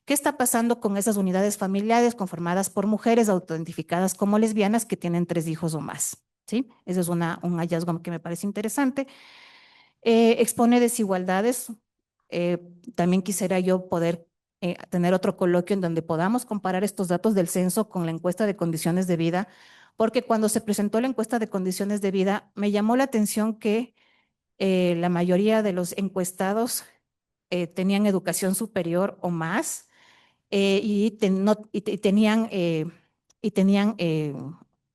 ¿Qué está pasando con esas unidades familiares conformadas por mujeres autoidentificadas como lesbianas que tienen 3 hijos o más? ¿Sí? Ese es un hallazgo que me parece interesante. Expone desigualdades. También quisiera yo poder tener otro coloquio en donde podamos comparar estos datos del censo con la encuesta de condiciones de vida, porque cuando se presentó la encuesta de condiciones de vida, me llamó la atención que la mayoría de los encuestados tenían educación superior o más,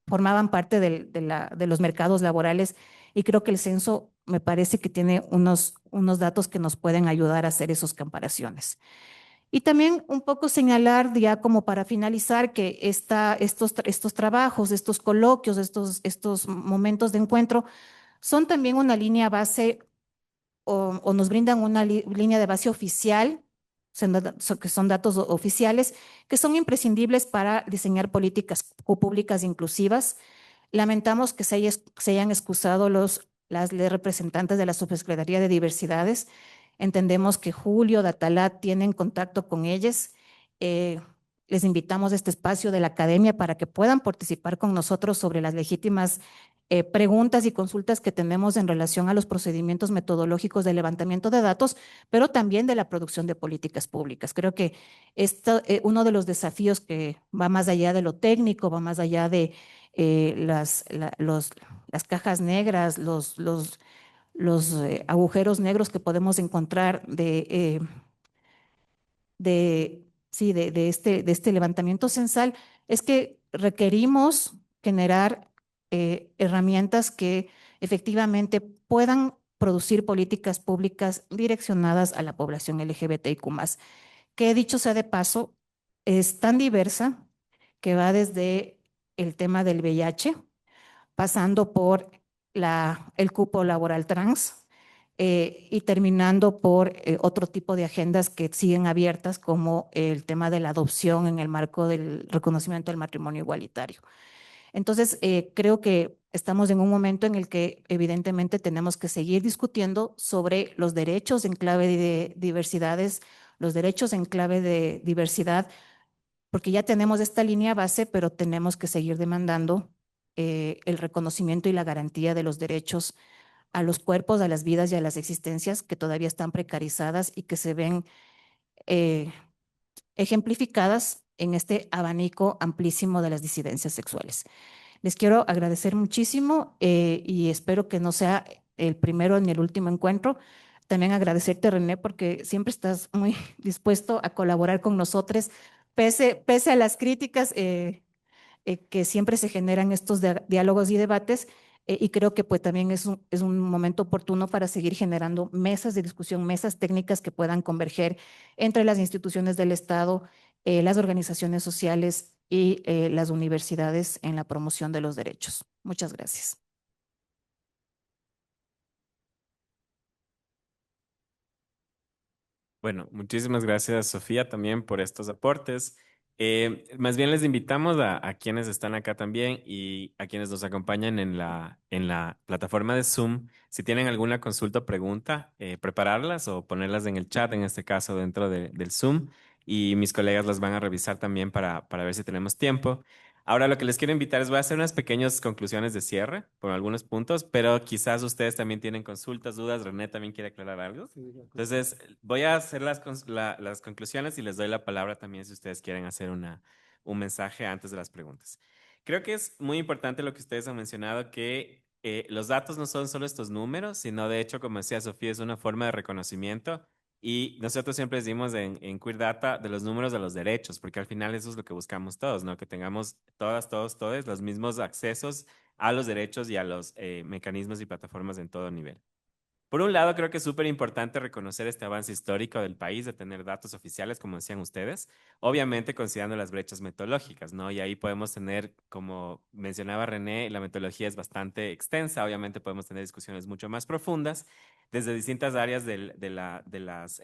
formaban parte de los mercados laborales, y creo que el censo me parece que tiene unos datos que nos pueden ayudar a hacer esas comparaciones. Y también un poco señalar, ya como para finalizar, que estos trabajos, estos coloquios, estos momentos de encuentro son también una línea base o nos brindan una línea de base oficial, que son datos oficiales, que son imprescindibles para diseñar políticas públicas inclusivas. Lamentamos que se hayan excusado las representantes de la Subsecretaría de Diversidades. Entendemos que Julio, Datalat tienen contacto con ellas. Eh, Les invitamos a este espacio de la academia para que puedan participar con nosotros sobre las legítimas preguntas y consultas que tenemos en relación a los procedimientos metodológicos de levantamiento de datos, pero también de la producción de políticas públicas. Creo que uno de los desafíos que va más allá de lo técnico, va más allá de las cajas negras, los agujeros negros que podemos encontrar sí, de este levantamiento censal, es que requerimos generar herramientas que efectivamente puedan producir políticas públicas direccionadas a la población LGBTIQ+, que dicho sea de paso, es tan diversa que va desde el tema del VIH, pasando por el cupo laboral trans, y terminando por otro tipo de agendas que siguen abiertas, como el tema de la adopción en el marco del reconocimiento del matrimonio igualitario. Entonces, creo que estamos en un momento en el que evidentemente tenemos que seguir discutiendo sobre los derechos en clave de diversidades, los derechos en clave de diversidad, porque ya tenemos esta línea base, pero tenemos que seguir demandando el reconocimiento y la garantía de los derechos a los cuerpos, a las vidas y a las existencias que todavía están precarizadas y que se ven eh, ejemplificadas en este abanico amplísimo de las disidencias sexuales. Les quiero agradecer muchísimo y espero que no sea el primero ni el último encuentro. También agradecerte, René, porque siempre estás muy dispuesto a colaborar con nosotros, pese a las críticas que siempre se generan estos diálogos y debates. Y creo que pues también es un momento oportuno para seguir generando mesas de discusión, mesas técnicas que puedan converger entre las instituciones del Estado, las organizaciones sociales y las universidades en la promoción de los derechos. Muchas gracias. Bueno, muchísimas gracias, Sofía, también por estos aportes. Más bien les invitamos a quienes están acá también y a quienes nos acompañan en la plataforma de Zoom. Si tienen alguna consulta o pregunta, prepararlas o ponerlas en el chat, en este caso dentro del Zoom. Y mis colegas las van a revisar también para ver si tenemos tiempo. Ahora lo que les quiero invitar es, voy a hacer unas pequeñas conclusiones de cierre por algunos puntos, pero quizás ustedes también tienen consultas, dudas. René también quiere aclarar algo. Entonces, voy a hacer las conclusiones y les doy la palabra también si ustedes quieren hacer un mensaje antes de las preguntas. Creo que es muy importante lo que ustedes han mencionado, que los datos no son solo estos números, sino de hecho, como decía Sofía, es una forma de reconocimiento. Y nosotros siempre decimos en Queer Data de los números de los derechos, porque al final eso es lo que buscamos todos, ¿no? Que tengamos todos los mismos accesos a los derechos y a los mecanismos y plataformas en todo nivel. Por un lado, creo que es súper importante reconocer este avance histórico del país de tener datos oficiales, como decían ustedes, obviamente considerando las brechas metodológicas, ¿no? Y ahí podemos tener, como mencionaba René, la metodología es bastante extensa, obviamente podemos tener discusiones mucho más profundas desde distintas áreas de las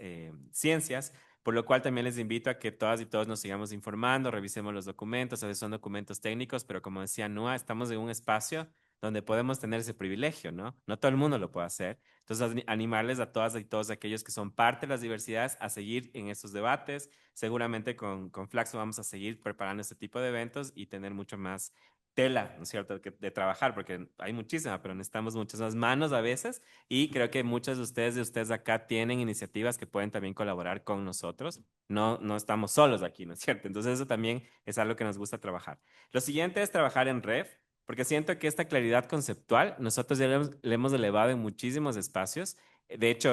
ciencias, por lo cual también les invito a que todas y todos nos sigamos informando, revisemos los documentos, a veces son documentos técnicos, pero como decía Nua, estamos en un espacio donde podemos tener ese privilegio, ¿no? No todo el mundo lo puede hacer. Entonces, animarles a todas y todos aquellos que son parte de las diversidades a seguir en estos debates. Seguramente con Flaxo vamos a seguir preparando este tipo de eventos y tener mucho más tela, ¿no es cierto?, de trabajar, porque hay muchísima, pero necesitamos muchas más manos a veces y creo que muchos de ustedes acá tienen iniciativas que pueden también colaborar con nosotros. No estamos solos aquí, ¿no es cierto? Entonces eso también es algo que nos gusta trabajar. Lo siguiente es trabajar en red. Porque siento que esta claridad conceptual nosotros ya le hemos elevado en muchísimos espacios. De hecho,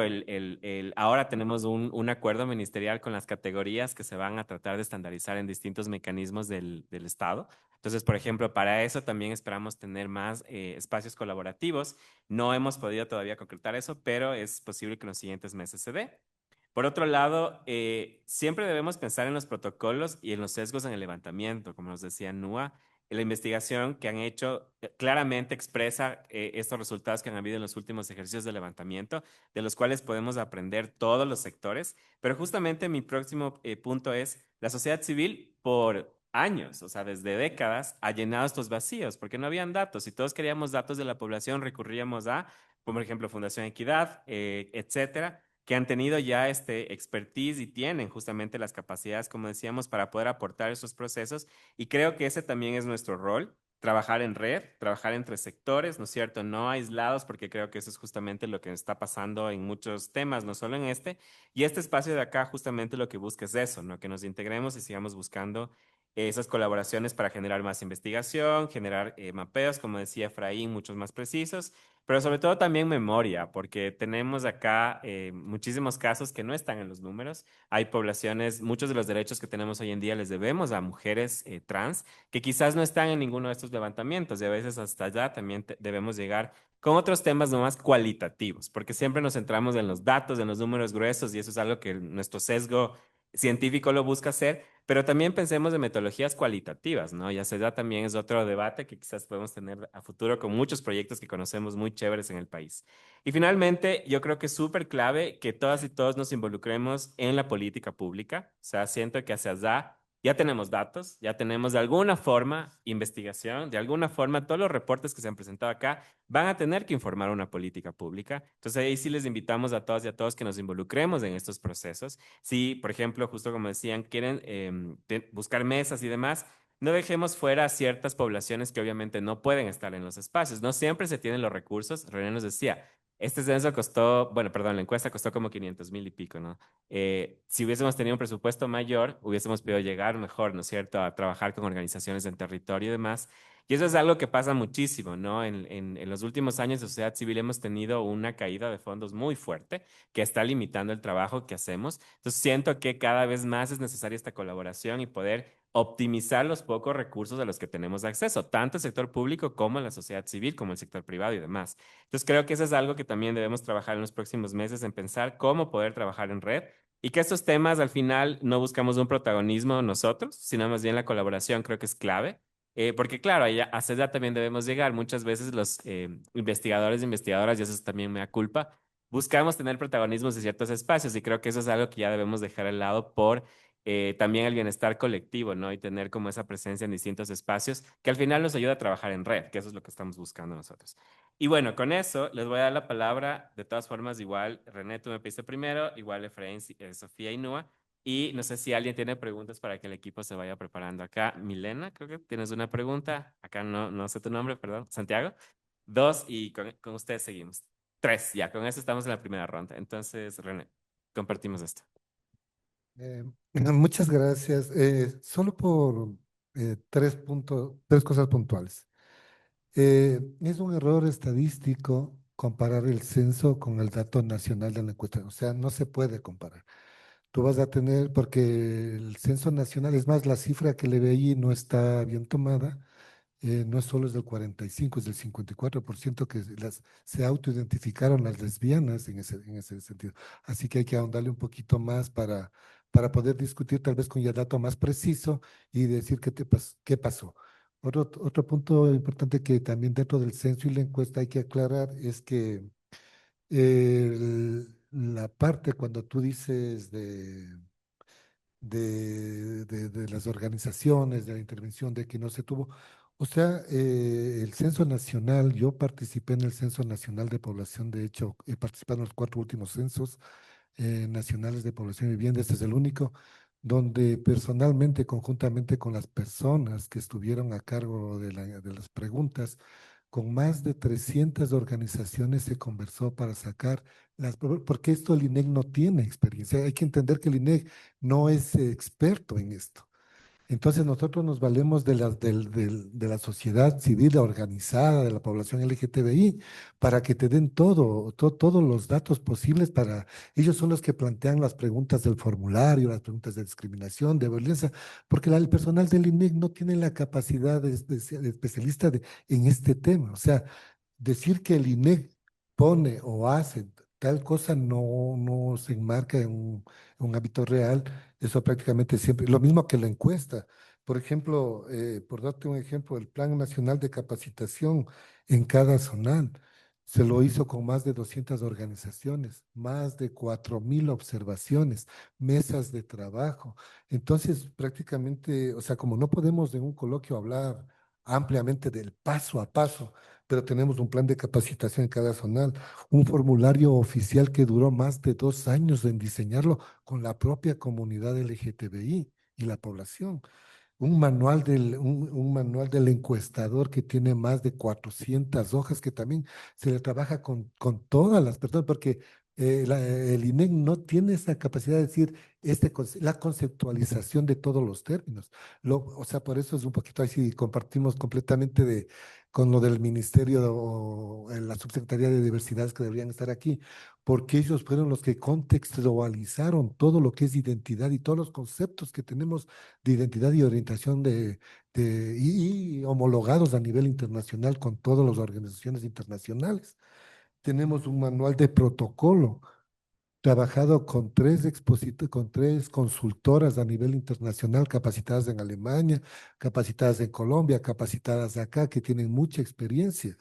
ahora tenemos un acuerdo ministerial con las categorías que se van a tratar de estandarizar en distintos mecanismos del Estado. Entonces, por ejemplo, para eso también esperamos tener más espacios colaborativos. No hemos podido todavía concretar eso, pero es posible que en los siguientes meses se dé. Por otro lado, siempre debemos pensar en los protocolos y en los sesgos en el levantamiento, como nos decía Nua. la investigación que han hecho claramente expresa estos resultados que han habido en los últimos ejercicios de levantamiento, de los cuales podemos aprender todos los sectores. Pero justamente mi próximo punto es, la sociedad civil por años, o sea, desde décadas, ha llenado estos vacíos, porque no habían datos. Si todos queríamos datos de la población, recurríamos a, por ejemplo, Fundación Equidad, etcétera, que han tenido ya este expertise y tienen justamente las capacidades, como decíamos, para poder aportar esos procesos. Y creo que ese también es nuestro rol, trabajar en red, trabajar entre sectores, ¿no es cierto? No aislados, porque creo que eso es justamente lo que está pasando en muchos temas, no solo en este. Y este espacio de acá justamente lo que busca es eso, ¿no? Que nos integremos y sigamos buscando esas colaboraciones para generar más investigación, generar mapeos, como decía Efraín, muchos más precisos, pero sobre todo también memoria, porque tenemos acá muchísimos casos que no están en los números. Hay poblaciones, muchos de los derechos que tenemos hoy en día les debemos a mujeres trans que quizás no están en ninguno de estos levantamientos y a veces hasta allá también debemos llegar con otros temas no más cualitativos, porque siempre nos centramos en los datos, en los números gruesos y eso es algo que nuestro sesgo científico lo busca hacer, pero también pensemos en metodologías cualitativas, ¿no? Ya se da también es otro debate que quizás podemos tener a futuro con muchos proyectos que conocemos muy chéveres en el país. Y finalmente, yo creo que es súper clave que todas y todos nos involucremos en la política pública. O sea, siento que hacia allá ya tenemos datos, ya tenemos de alguna forma investigación, de alguna forma todos los reportes que se han presentado acá van a tener que informar una política pública. Entonces ahí sí les invitamos a todas y a todos que nos involucremos en estos procesos. Si, por ejemplo, justo como decían, quieren buscar mesas y demás, no dejemos fuera a ciertas poblaciones que obviamente no pueden estar en los espacios. No siempre se tienen los recursos. René nos decía, este censo costó, bueno, perdón, la encuesta costó como 500,000 y pico, ¿no? Si hubiésemos tenido un presupuesto mayor, hubiésemos podido llegar mejor, ¿no es cierto?, a trabajar con organizaciones en territorio y demás. Y eso es algo que pasa muchísimo, ¿no? En los últimos años de sociedad civil hemos tenido una caída de fondos muy fuerte que está limitando el trabajo que hacemos. Entonces siento que cada vez más es necesaria esta colaboración y poder optimizar los pocos recursos a los que tenemos acceso, tanto el sector público como la sociedad civil, como el sector privado y demás. Entonces creo que eso es algo que también debemos trabajar en los próximos meses, en pensar cómo poder trabajar en red y que estos temas al final no buscamos un protagonismo nosotros, sino más bien la colaboración creo que es clave. Porque claro, hacia allá también debemos llegar. Muchas veces los investigadores e investigadoras, y eso es también mea culpa, buscamos tener protagonismos de ciertos espacios y creo que eso es algo que ya debemos dejar al lado por también el bienestar colectivo, ¿no? Y tener como esa presencia en distintos espacios que al final nos ayuda a trabajar en red, que eso es lo que estamos buscando nosotros. Y bueno, con eso les voy a dar la palabra. De todas formas, igual René, tú me pediste primero, igual Efraín, Sofía y Nua. Y no sé si alguien tiene preguntas para que el equipo se vaya preparando. Acá, Milena, creo que tienes una pregunta. Acá no sé tu nombre, perdón. Santiago. Dos, y con ustedes seguimos. Tres, ya, con eso estamos en la primera ronda. Entonces, René, compartimos esto. Muchas gracias. Solo por tres cosas puntuales. Es un error estadístico comparar el censo con el dato nacional de la encuesta. O sea, no se puede comparar. Tú vas a tener, porque el censo nacional, es más, la cifra que le ve ahí no está bien tomada, no es solo es del 45, es del 54% que se autoidentificaron las lesbianas en ese sentido. Así que hay que ahondarle un poquito más para poder discutir tal vez con ya dato más preciso y decir qué pasó. Otro punto importante que también dentro del censo y la encuesta hay que aclarar es que la parte cuando tú dices de las organizaciones, de la intervención, de que no se tuvo. O sea, el censo nacional, yo participé en el censo nacional de población, de hecho, he participado en los 4 últimos censos nacionales de población y vivienda, este es el único, donde personalmente, conjuntamente con las personas que estuvieron a cargo de las preguntas, con más de 300 organizaciones se conversó para sacar porque esto el INEC no tiene experiencia. Hay que entender que el INEC no es experto en esto. Entonces nosotros nos valemos de la sociedad civil organizada, de la población LGTBI, para que te den todos los datos posibles para... Ellos son los que plantean las preguntas del formulario, las preguntas de discriminación, de violencia, porque el personal del INEC no tiene la capacidad de especialista en este tema. O sea, decir que el INEC pone o hace tal cosa no se enmarca en un hábito real. Eso prácticamente siempre, lo mismo que la encuesta. Por ejemplo, por darte un ejemplo, el Plan Nacional de Capacitación en cada zonal se lo hizo con más de 200 organizaciones, más de 4.000 observaciones, mesas de trabajo. Entonces, prácticamente, o sea, como no podemos en un coloquio hablar ampliamente del paso a paso, pero tenemos un plan de capacitación en cada zonal, un formulario oficial que duró más de 2 años en diseñarlo con la propia comunidad LGTBI y la población, un manual del encuestador que tiene más de 400 hojas, que también se le trabaja con todas las personas, porque el INEC no tiene esa capacidad de decir la conceptualización de todos los términos. O sea, por eso es un poquito así, compartimos completamente con lo del ministerio o la subsecretaría de diversidades que deberían estar aquí, porque ellos fueron los que contextualizaron todo lo que es identidad y todos los conceptos que tenemos de identidad y orientación y homologados a nivel internacional con todas las organizaciones internacionales. Tenemos un manual de protocolo trabajado con tres consultoras a nivel internacional, capacitadas en Alemania, capacitadas en Colombia, capacitadas acá, que tienen mucha experiencia.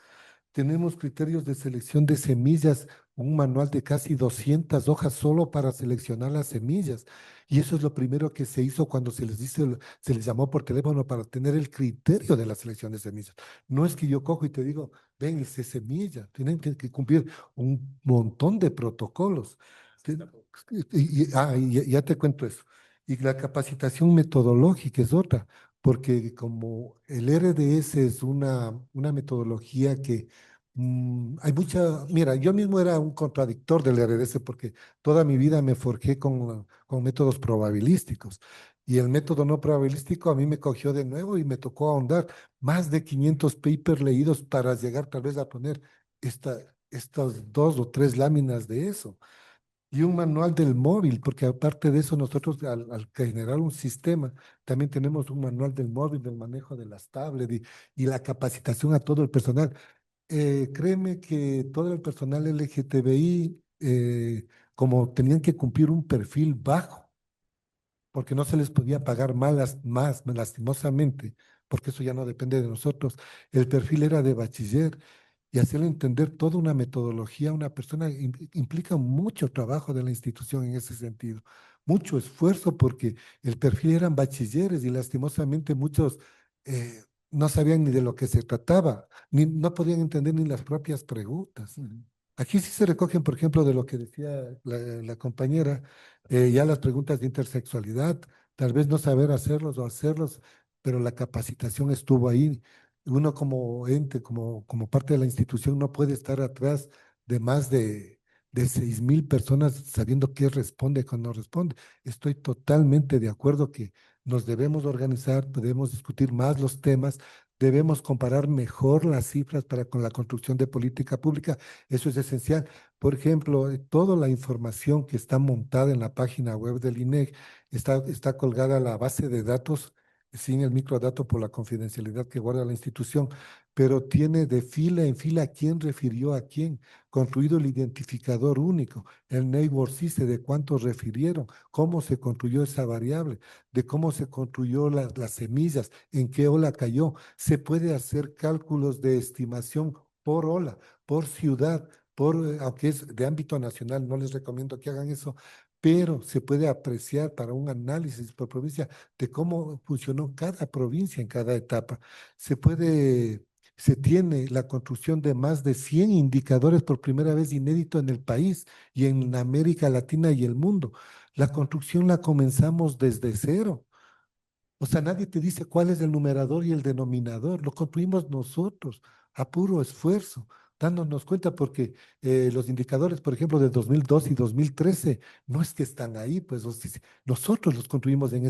Tenemos criterios de selección de semillas, un manual de casi 200 hojas solo para seleccionar las semillas. Y eso es lo primero que se hizo cuando se les llamó por teléfono para tener el criterio de la selección de semillas. No es que yo cojo y te digo, ven, esa semilla. Tienen que cumplir un montón de protocolos. Ten- y ya te cuento eso. Y la capacitación metodológica es otra, porque como el RDS es una metodología que hay mira, yo mismo era un contradictor del RDS porque toda mi vida me forjé con métodos probabilísticos. Y el método no probabilístico a mí me cogió de nuevo y me tocó ahondar más de 500 papers leídos para llegar tal vez a poner estas 2 o 3 láminas de eso. Y un manual del móvil, porque aparte de eso, nosotros al generar un sistema, también tenemos un manual del móvil, del manejo de las tablets y la capacitación a todo el personal. Créeme que todo el personal LGTBI, como tenían que cumplir un perfil bajo, porque no se les podía pagar más lastimosamente, porque eso ya no depende de nosotros. El perfil era de bachiller y hacerle entender toda una metodología a una persona implica mucho trabajo de la institución en ese sentido, mucho esfuerzo porque el perfil eran bachilleres y lastimosamente muchos no sabían ni de lo que se trataba, ni no podían entender ni las propias preguntas. Aquí sí se recogen, por ejemplo, de lo que decía la compañera, ya las preguntas de intersexualidad, tal vez no saber hacerlos o hacerlos, pero la capacitación estuvo ahí. Uno como ente, como parte de la institución, no puede estar atrás de más de 6.000 personas sabiendo qué responde, cuándo no responde. Estoy totalmente de acuerdo que nos debemos organizar, debemos discutir más los temas, debemos comparar mejor las cifras para con la construcción de política pública. Eso es esencial. Por ejemplo, toda la información que está montada en la página web del INEC está colgada a la base de datos sin el microdato por la confidencialidad que guarda la institución, pero tiene de fila en fila quién refirió a quién, construido el identificador único, el neighbor CICE de cuántos refirieron, cómo se construyó esa variable, de cómo se construyó las semillas, en qué ola cayó. Se puede hacer cálculos de estimación por ola, por ciudad, aunque es de ámbito nacional, no les recomiendo que hagan eso, pero se puede apreciar para un análisis por provincia de cómo funcionó cada provincia en cada etapa. Se tiene la construcción de más de 100 indicadores por primera vez inédito en el país y en América Latina y el mundo. La construcción la comenzamos desde cero. O sea, nadie te dice cuál es el numerador y el denominador. Lo construimos nosotros a puro esfuerzo, dándonos cuenta porque los indicadores, por ejemplo, de 2002 y 2013, no es que están ahí, pues nosotros los construimos en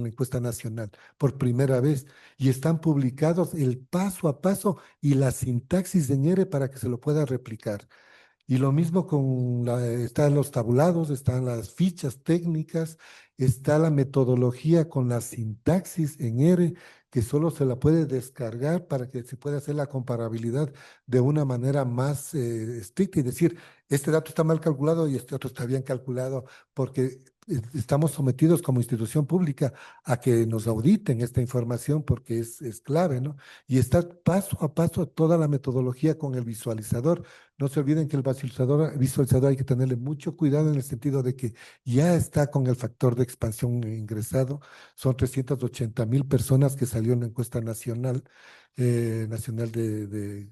la encuesta nacional por primera vez y están publicados el paso a paso y la sintaxis de ñere para que se lo pueda replicar. Y lo mismo están los tabulados, están las fichas técnicas, está la metodología con la sintaxis en R, que solo se la puede descargar para que se pueda hacer la comparabilidad de una manera más estricta y decir, este dato está mal calculado y este otro está bien calculado, porque estamos sometidos como institución pública a que nos auditen esta información porque es clave, ¿no? Y está paso a paso toda la metodología con el visualizador. No se olviden que el visualizador hay que tenerle mucho cuidado en el sentido de que ya está con el factor de expansión ingresado. Son 380.000 personas que salió en la encuesta nacional,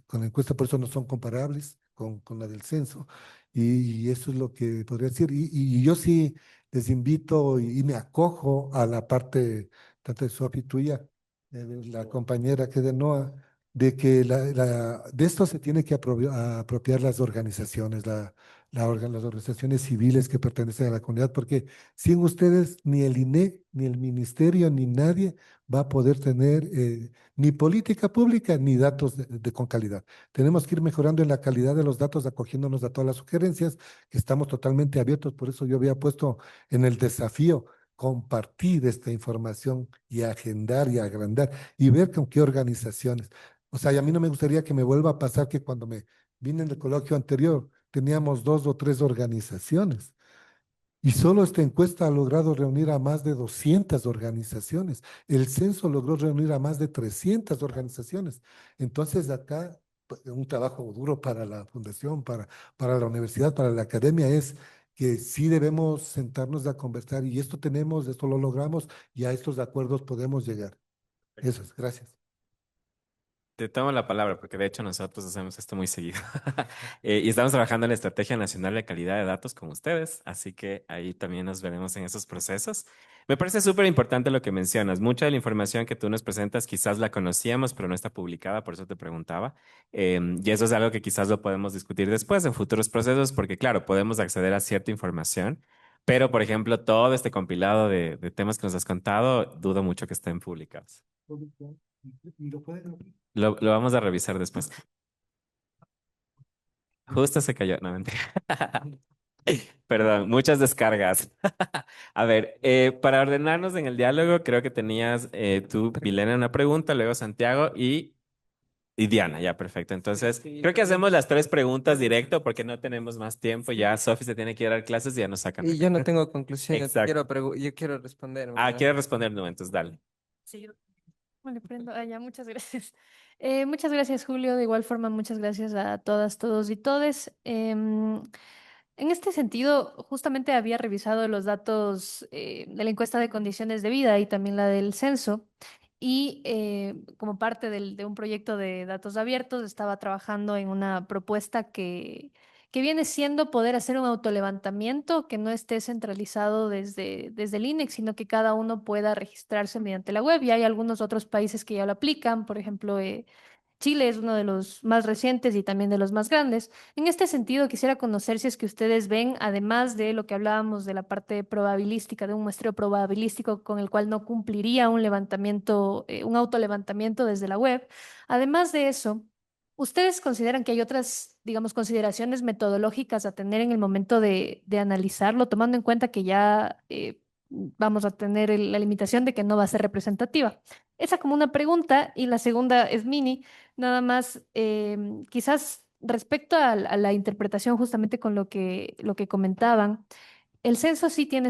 con la encuesta, por eso no son comparables con la del censo. Y eso es lo que podría decir. Y yo sí les invito y me acojo a la parte, tanto de Sofi tuya, de la compañera que de Noa, de que de esto se tiene que apropiar las organizaciones, las organizaciones civiles que pertenecen a la comunidad, porque sin ustedes ni el INE, ni el ministerio, ni nadie va a poder tener ni política pública ni datos con calidad. Tenemos que ir mejorando en la calidad de los datos, acogiéndonos a todas las sugerencias, que estamos totalmente abiertos. Por eso yo había puesto en el desafío compartir esta información y agendar y agrandar y ver con qué organizaciones. O sea, y a mí no me gustaría que me vuelva a pasar que cuando me vine en el coloquio anterior teníamos 2 o 3 organizaciones. Y solo esta encuesta ha logrado reunir a más de 200 organizaciones. El censo logró reunir a más de 300 organizaciones. Entonces, acá un trabajo duro para la fundación, para la universidad, para la academia es que sí debemos sentarnos a conversar y esto tenemos, esto lo logramos y a estos acuerdos podemos llegar. Eso es, gracias. Te tomo la palabra porque de hecho nosotros hacemos esto muy seguido. Y estamos trabajando en la Estrategia Nacional de Calidad de Datos con ustedes, así que ahí también nos veremos en esos procesos. Me parece súper importante lo que mencionas. Mucha de la información que tú nos presentas quizás la conocíamos, pero no está publicada, por eso te preguntaba. Y eso es algo que quizás lo podemos discutir después en futuros procesos, porque claro, podemos acceder a cierta información, pero por ejemplo, todo este compilado de temas que nos has contado, dudo mucho que estén publicados. ¿Y lo pueden abrir? Lo vamos a revisar después. Justo se cayó. No, mentira. Perdón, muchas descargas. A ver, para ordenarnos en el diálogo, creo que tenías tú, Milena, una pregunta, luego Santiago y Diana. Ya, perfecto. Entonces, creo que hacemos las 3 preguntas directo porque no tenemos más tiempo. Ya Sofi se tiene que ir a dar clases y ya nos sacan de Y yo acá. no tengo conclusión, Exacto. yo quiero responder. Ah, ¿Verdad? ¿quieres responder? No, entonces dale. Sí, yo le prendo. Ah, ya, muchas gracias. Muchas gracias, Julio. De igual forma, muchas gracias a todas, todos y todes. En este sentido, justamente había revisado los datos de la encuesta de condiciones de vida y también la del censo. Y como parte de un proyecto de datos abiertos, estaba trabajando en una propuesta que viene siendo poder hacer un autolevantamiento que no esté centralizado desde el INEX, sino que cada uno pueda registrarse mediante la web. Y hay algunos otros países que ya lo aplican, por ejemplo, Chile es uno de los más recientes y también de los más grandes. En este sentido, quisiera conocer si es que ustedes ven, además de lo que hablábamos de la parte probabilística, de un muestreo probabilístico con el cual no cumpliría un levantamiento, un autolevantamiento desde la web, además de eso, ¿ustedes consideran que hay otras, digamos, consideraciones metodológicas a tener en el momento de analizarlo, tomando en cuenta que ya vamos a tener la limitación de que no va a ser representativa? Esa como una pregunta y la segunda es mini, nada más quizás respecto a la interpretación justamente con lo que comentaban. El censo sí tiene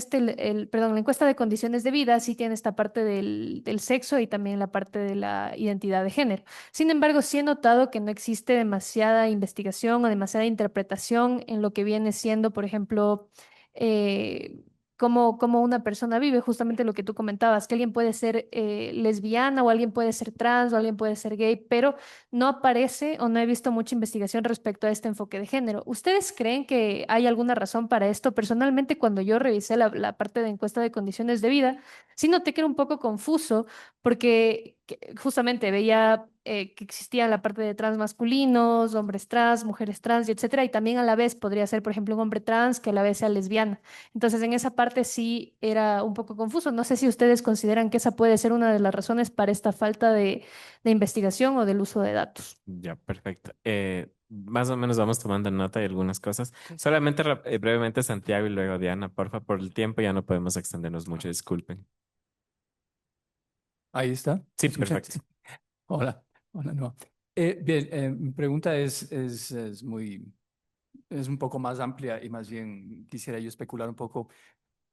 perdón, la encuesta de condiciones de vida sí tiene esta parte del sexo y también la parte de la identidad de género. Sin embargo, sí he notado que no existe demasiada investigación o demasiada interpretación en lo que viene siendo, por ejemplo, eh, cómo una persona vive, justamente lo que tú comentabas, que alguien puede ser lesbiana o alguien puede ser trans o alguien puede ser gay, pero no aparece o no he visto mucha investigación respecto a este enfoque de género. ¿Ustedes creen que hay alguna razón para esto? Personalmente, cuando yo revisé la parte de encuesta de condiciones de vida, sí noté que era un poco confuso porque justamente veía que existía la parte de trans masculinos, hombres trans, mujeres trans, y etcétera, y también a la vez podría ser, por ejemplo, un hombre trans que a la vez sea lesbiana. Entonces, en esa parte sí era un poco confuso. No sé si ustedes consideran que esa puede ser una de las razones para esta falta de investigación o del uso de datos. Ya, perfecto. Más o menos vamos tomando nota de algunas cosas. Solamente brevemente Santiago y luego Diana, porfa, por el tiempo ya no podemos extendernos mucho, disculpen. Ahí está. Sí, ¿Me escuchan? perfecto. Hola, hola, no. Bien, mi pregunta es un poco más amplia y más bien quisiera yo especular un poco.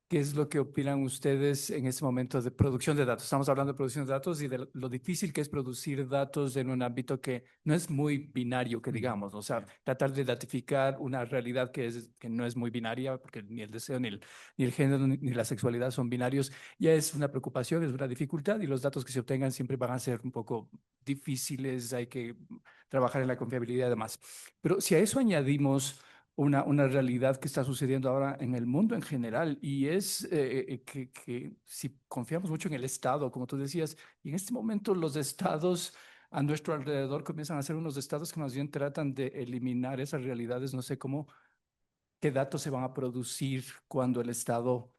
¿Qué es lo que opinan ustedes en este momento de producción de datos? Estamos hablando de producción de datos y de lo difícil que es producir datos en un ámbito que no es muy binario, que digamos, o sea, tratar de datificar una realidad que no es muy binaria, porque ni el deseo, ni el género, ni la sexualidad son binarios, ya es una preocupación, es una dificultad y los datos que se obtengan siempre van a ser un poco difíciles, hay que trabajar en la confiabilidad y demás. Pero si a eso añadimos una realidad que está sucediendo ahora en el mundo en general y es que si confiamos mucho en el Estado, como tú decías, y en este momento los estados a nuestro alrededor comienzan a ser unos estados que más bien tratan de eliminar esas realidades, no sé cómo, qué datos se van a producir cuando el Estado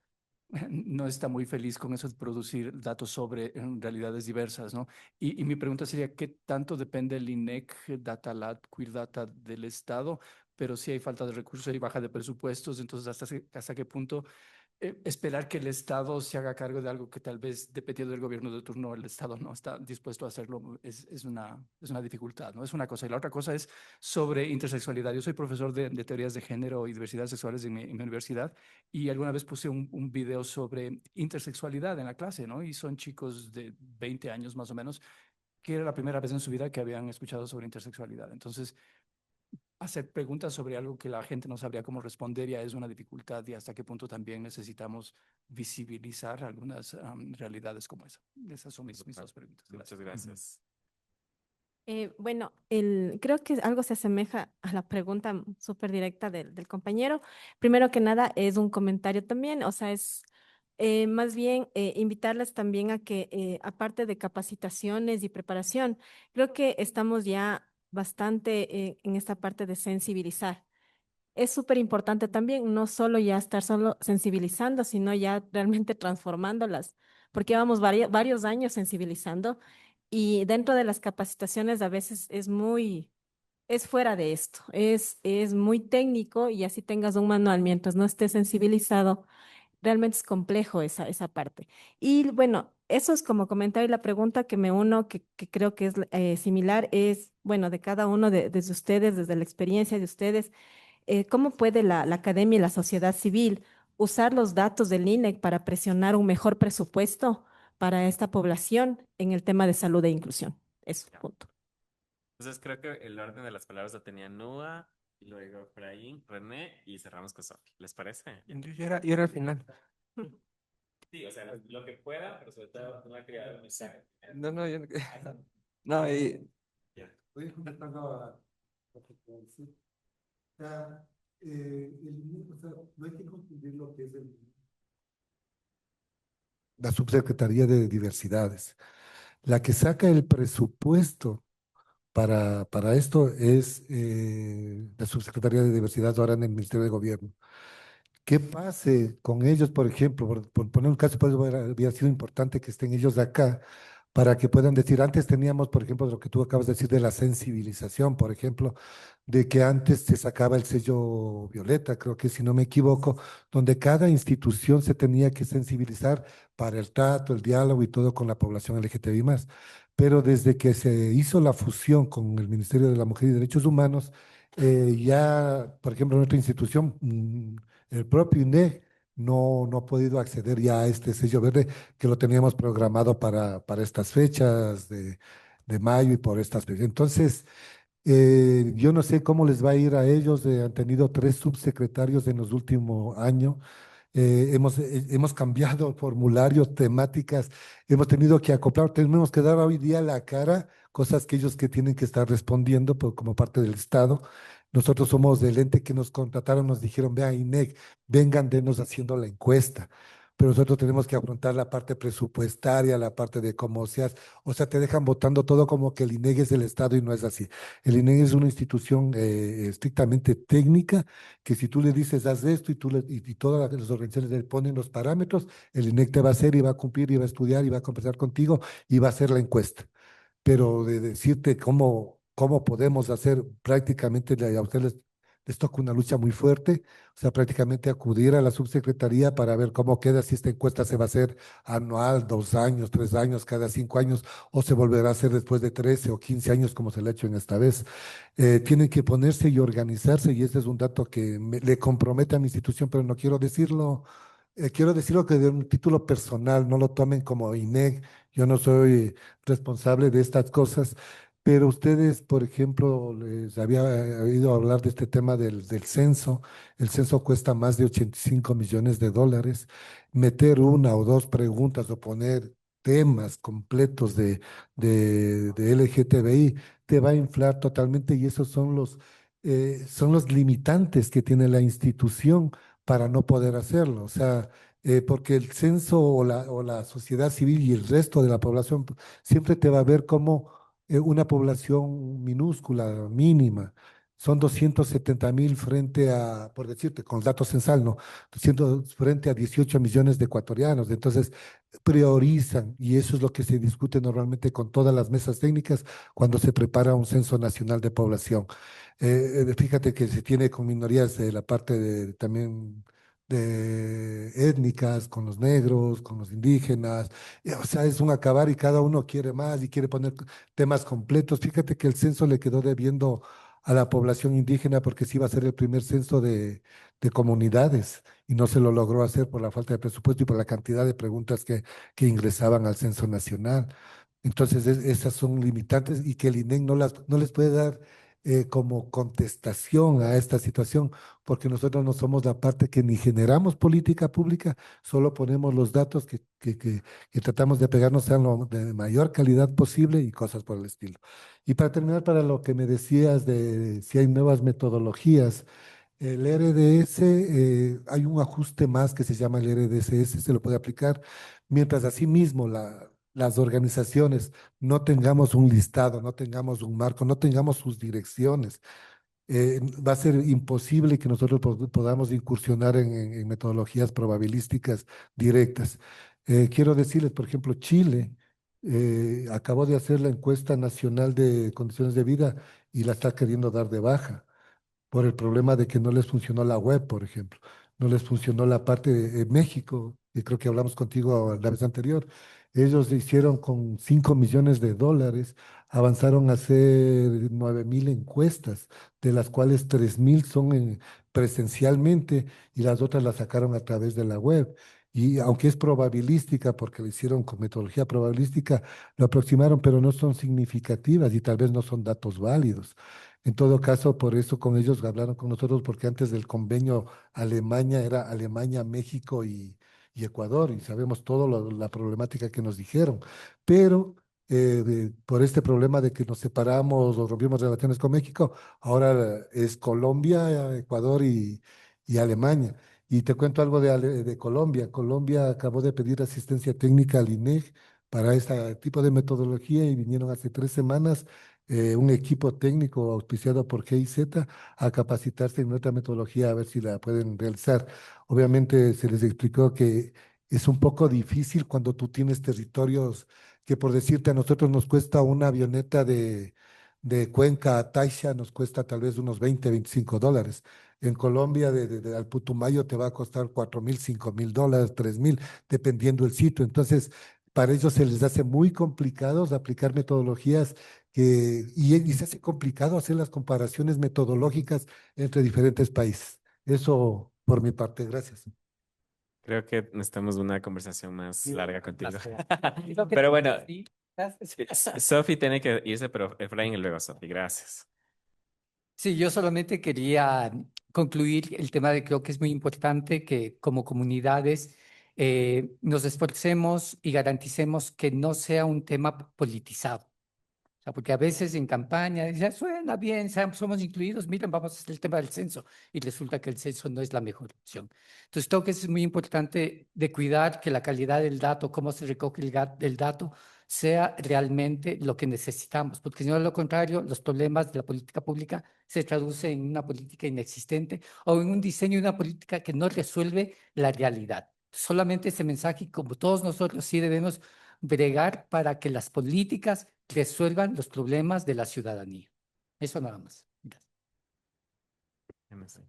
no está muy feliz con eso de producir datos sobre realidades diversas, ¿no? Y mi pregunta sería, ¿qué tanto depende el INEC, DataLab, Queer Data del Estado? Pero si hay falta de recursos y baja de presupuestos, entonces ¿hasta qué punto esperar que el Estado se haga cargo de algo que tal vez, dependiendo del gobierno de turno, el Estado no está dispuesto a hacerlo, es una dificultad, ¿no? Es una cosa. Y la otra cosa es sobre intersexualidad. Yo soy profesor de teorías de género y diversidades sexuales en mi universidad y alguna vez puse un video sobre intersexualidad en la clase, ¿no? Y son chicos de 20 años más o menos, que era la primera vez en su vida que habían escuchado sobre intersexualidad. Entonces, hacer preguntas sobre algo que la gente no sabría cómo responder ya es una dificultad y hasta qué punto también necesitamos visibilizar algunas realidades como esa. Esas son mis dos preguntas. Muchas Gracias. gracias. Bueno, creo que algo se asemeja a la pregunta súper directa del compañero. Primero que nada, es un comentario también, o sea, es más bien invitarles también a que, aparte de capacitaciones y preparación, creo que estamos ya bastante en esta parte de sensibilizar. Es súper importante también no solo ya estar solo sensibilizando, sino ya realmente transformándolas, porque llevamos varios años sensibilizando y dentro de las capacitaciones a veces es fuera de esto, es muy técnico y así tengas un manual mientras no estés sensibilizado, realmente es complejo esa parte. Y bueno, eso es como comentario y la pregunta que me uno, que creo que es similar, es, bueno, de cada uno desde ustedes, desde la experiencia de ustedes. ¿Cómo puede la academia y la sociedad civil usar los datos del INEC para presionar un mejor presupuesto para esta población en el tema de salud e inclusión? Eso, Ya. punto. Entonces creo que el orden de las palabras lo tenía Nua, y luego Efraín, René y cerramos con Sofi. ¿Les parece? Ya. Yo era al final. Sí, o sea, lo que pueda, pero sobre todo no ha creado un mensaje. No, no, yo no. No, Ya. Voy comentando a lo que puedo decir. O sea, o sea, no hay que confundir lo que es la Subsecretaría de Diversidades. La que saca el presupuesto para esto es la Subsecretaría de Diversidad ahora en el Ministerio de Gobierno. ¿Qué pase con ellos, por ejemplo? Por poner un caso, pues hubiera sido importante que estén ellos acá para que puedan decir, antes teníamos, por ejemplo, lo que tú acabas de decir de la sensibilización, por ejemplo, de que antes se sacaba el sello violeta, creo que si no me equivoco, donde cada institución se tenía que sensibilizar para el trato, el diálogo y todo con la población LGTBI más. Pero desde que se hizo la fusión con el Ministerio de la Mujer y Derechos Humanos, ya, por ejemplo, nuestra institución, el propio INE no ha podido acceder ya a este sello verde que lo teníamos programado para estas fechas de mayo y por estas fechas. Entonces, yo no sé cómo les va a ir a ellos. Han tenido 3 subsecretarios en los últimos años. Hemos cambiado formularios, temáticas, hemos tenido que acoplar, tenemos que dar hoy día la cara, cosas que ellos que tienen que estar respondiendo como parte del Estado. Nosotros somos del ente que nos contrataron, nos dijeron, vean, INEC, vengan, denos haciendo la encuesta. Pero nosotros tenemos que afrontar la parte presupuestaria, la parte de cómo se hace. O sea, te dejan votando todo como que el INEC es el Estado y no es así. El INEC es una institución estrictamente técnica que si tú le dices, haz esto y todas las organizaciones le ponen los parámetros, el INEC te va a hacer y va a cumplir y va a estudiar y va a conversar contigo y va a hacer la encuesta. Pero de decirte cómo podemos hacer prácticamente, a ustedes les toca una lucha muy fuerte, o sea, prácticamente acudir a la subsecretaría para ver cómo queda, si esta encuesta se va a hacer anual, 2 años, 3 años, cada 5 años, o se volverá a hacer después de 13 o 15 años, como se le ha hecho en esta vez. Tienen que ponerse y organizarse, y ese es un dato que le compromete a mi institución, pero no quiero decirlo quiero decirlo que de un título personal, no lo tomen como INEC, yo no soy responsable de estas cosas, pero ustedes, por ejemplo, les había oído hablar de este tema del censo. El censo cuesta más de 85 millones de dólares. Meter una o dos preguntas o poner temas completos de LGTBI te va a inflar totalmente y esos son los limitantes que tiene la institución para no poder hacerlo. O sea, porque el censo o la sociedad civil y el resto de la población siempre te va a ver como una población minúscula, mínima. Son 270.000 frente a, por decirte, con datos censal, ¿no? 200 frente a 18 millones de ecuatorianos. Entonces, priorizan, y eso es lo que se discute normalmente con todas las mesas técnicas cuando se prepara un censo nacional de población. Fíjate que se tiene con minorías de la parte de, también de étnicas, con los negros, con los indígenas, o sea, es un acabar y cada uno quiere más y quiere poner temas completos. Fíjate que el censo le quedó debiendo a la población indígena porque sí iba a ser el primer censo de comunidades y no se lo logró hacer por la falta de presupuesto y por la cantidad de preguntas que ingresaban al censo nacional. Entonces, esas son limitantes y que el INEC no les puede dar como contestación a esta situación, porque nosotros no somos la parte que ni generamos política pública, solo ponemos los datos que tratamos de pegarnos sean lo de mayor calidad posible y cosas por el estilo. Y para terminar, para lo que me decías de si hay nuevas metodologías, el RDS, hay un ajuste más que se llama el RDSS, se lo puede aplicar, mientras asimismo las organizaciones no tengamos un listado, no tengamos un marco, no tengamos sus direcciones. Va a ser imposible que nosotros podamos incursionar en metodologías probabilísticas directas. Quiero decirles, por ejemplo, Chile acabó de hacer la encuesta nacional de condiciones de vida y la está queriendo dar de baja por el problema de que no les funcionó la web, por ejemplo. No les funcionó la parte de México, y creo que hablamos contigo la vez anterior. Ellos hicieron con 5 millones de dólares, avanzaron a hacer 9.000 encuestas, de las cuales 3.000 son presencialmente y las otras las sacaron a través de la web. Y aunque es probabilística, porque lo hicieron con metodología probabilística, lo aproximaron, pero no son significativas y tal vez no son datos válidos. En todo caso, por eso con ellos hablaron con nosotros, porque antes del convenio Alemania era Alemania, México y Ecuador, y sabemos toda la problemática que nos dijeron. Pero por este problema de que nos separamos o rompimos relaciones con México, ahora es Colombia, Ecuador y Alemania. Y te cuento algo de Colombia. Colombia acabó de pedir asistencia técnica al INEG para este tipo de metodología y vinieron hace 3 semanas un equipo técnico auspiciado por GIZ a capacitarse en nuestra metodología a ver si la pueden realizar. Obviamente se les explicó que es un poco difícil cuando tú tienes territorios que, por decirte, a nosotros nos cuesta una avioneta de Cuenca a Taisha, nos cuesta tal vez unos 20, $25. En Colombia, al Putumayo te va a costar 4.000, $5.000, 3.000, dependiendo del sitio. Entonces, para ellos se les hace muy complicado aplicar metodologías y se hace complicado hacer las comparaciones metodológicas entre diferentes países. Eso por mi parte, gracias. Creo que necesitamos una conversación más larga contigo. Lo que Pero bueno, sí, gracias. Sofi tiene que irse, pero Efraín y luego Sofi. Gracias. Sí, yo solamente quería concluir el tema de creo que es muy importante que como comunidades nos esforcemos y garanticemos que no sea un tema politizado. O sea, porque a veces en campaña dicen, suena bien, somos incluidos, miren, vamos a hacer el tema del censo, y resulta que el censo no es la mejor opción. Entonces, creo que es muy importante de cuidar que la calidad del dato, cómo se recoge el dato, sea realmente lo que necesitamos, porque si no, de lo contrario, los problemas de la política pública se traducen en una política inexistente o en un diseño de una política que no resuelve la realidad. Solamente ese mensaje, y como todos nosotros sí debemos bregar para que las políticas resuelvan los problemas de la ciudadanía. Eso nada más. Gracias.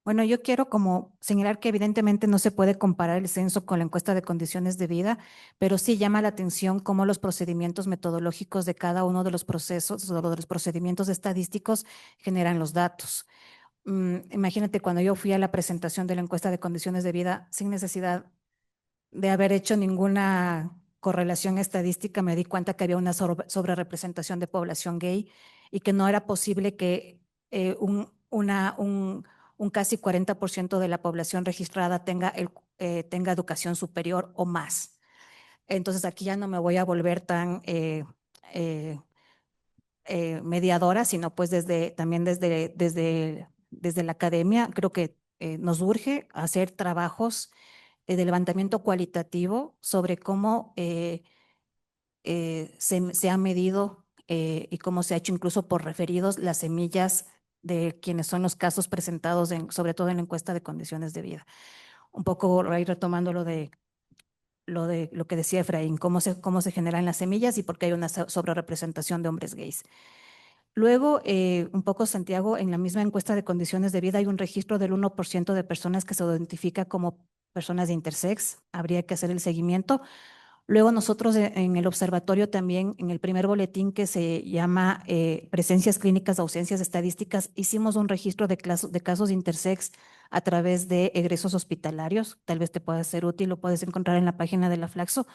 Bueno, yo quiero como señalar que evidentemente no se puede comparar el censo con la encuesta de condiciones de vida, pero sí llama la atención cómo los procedimientos metodológicos de cada uno de los procesos o de los procedimientos estadísticos generan los datos. Imagínate cuando yo fui a la presentación de la encuesta de condiciones de vida sin necesidad de haber hecho ninguna correlación estadística, me di cuenta que había una sobrerepresentación de población gay y que no era posible que un casi 40% de la población registrada tenga educación superior o más. Entonces aquí ya no me voy a volver tan eh, mediadora, sino pues también desde la academia, creo que nos urge hacer trabajos de levantamiento cualitativo sobre cómo se ha medido y cómo se ha hecho incluso por referidos las semillas de quienes son los casos presentados, sobre todo en la encuesta de condiciones de vida. Un poco ahí retomando lo que decía Efraín, cómo se generan las semillas y por qué hay una sobrerepresentación de hombres gays. Luego, un poco Santiago, en la misma encuesta de condiciones de vida hay un registro del 1% de personas que se identifica como personas de intersex. Habría que hacer el seguimiento. Luego nosotros en el observatorio también, en el primer boletín que se llama Presencias clínicas, ausencias estadísticas, hicimos un registro de casos de intersex a través de egresos hospitalarios. Tal vez te pueda ser útil, lo puedes encontrar en la página de la Flaxo.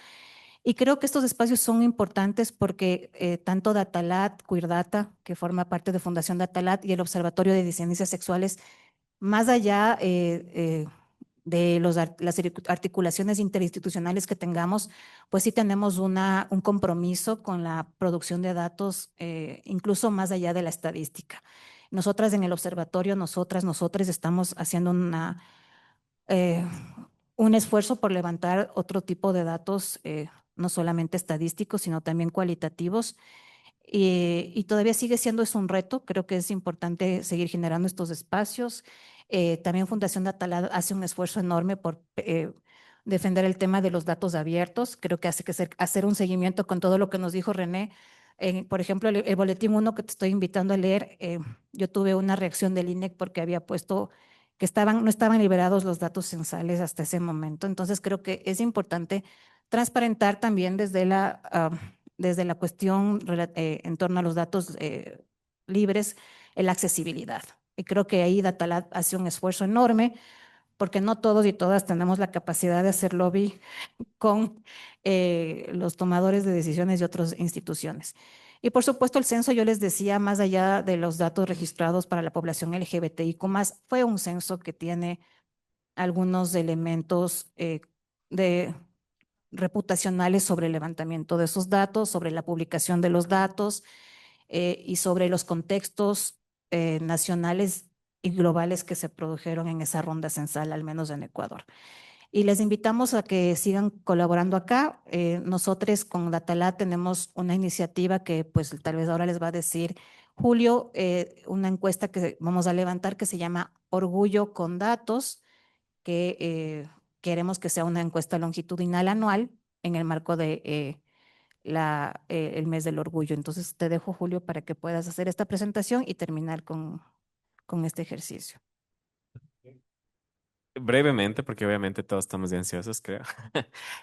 Y creo que estos espacios son importantes porque tanto Datalat, Queer Data, que forma parte de Fundación Datalat, y el Observatorio de Disidencias Sexuales, más allá de las articulaciones interinstitucionales que tengamos, pues sí tenemos un compromiso con la producción de datos, incluso más allá de la estadística. Nosotras en el observatorio, nosotros estamos haciendo eh, un esfuerzo por levantar otro tipo de datos, no solamente estadísticos, sino también cualitativos. Y todavía sigue siendo eso un reto. Creo que es importante seguir generando estos espacios. También Fundación Datalad hace un esfuerzo enorme por defender el tema de los datos abiertos. Creo que hacer un seguimiento con todo lo que nos dijo René. Por ejemplo, el boletín 1 que te estoy invitando a leer, yo tuve una reacción del INEC porque había puesto que no estaban liberados los datos censales hasta ese momento. Entonces, creo que es importante transparentar también desde la cuestión en torno a los datos libres, la accesibilidad. Y creo que ahí Datalab hace un esfuerzo enorme porque no todos y todas tenemos la capacidad de hacer lobby con los tomadores de decisiones de otras instituciones. Y por supuesto el censo, yo les decía, más allá de los datos registrados para la población LGBTIQ+, fue un censo que tiene algunos elementos de reputacionales sobre el levantamiento de esos datos, sobre la publicación de los datos y sobre los contextos nacionales y globales que se produjeron en esa ronda censal, al menos en Ecuador. Y les invitamos a que sigan colaborando acá. Nosotros con Datalá tenemos una iniciativa que pues tal vez ahora les va a decir Julio, una encuesta que vamos a levantar que se llama Orgullo con Datos, que queremos que sea una encuesta longitudinal anual en el marco de el mes del orgullo. Entonces te dejo, Julio, para que puedas hacer esta presentación y terminar con este ejercicio. Brevemente, porque obviamente todos estamos de ansiosos, creo.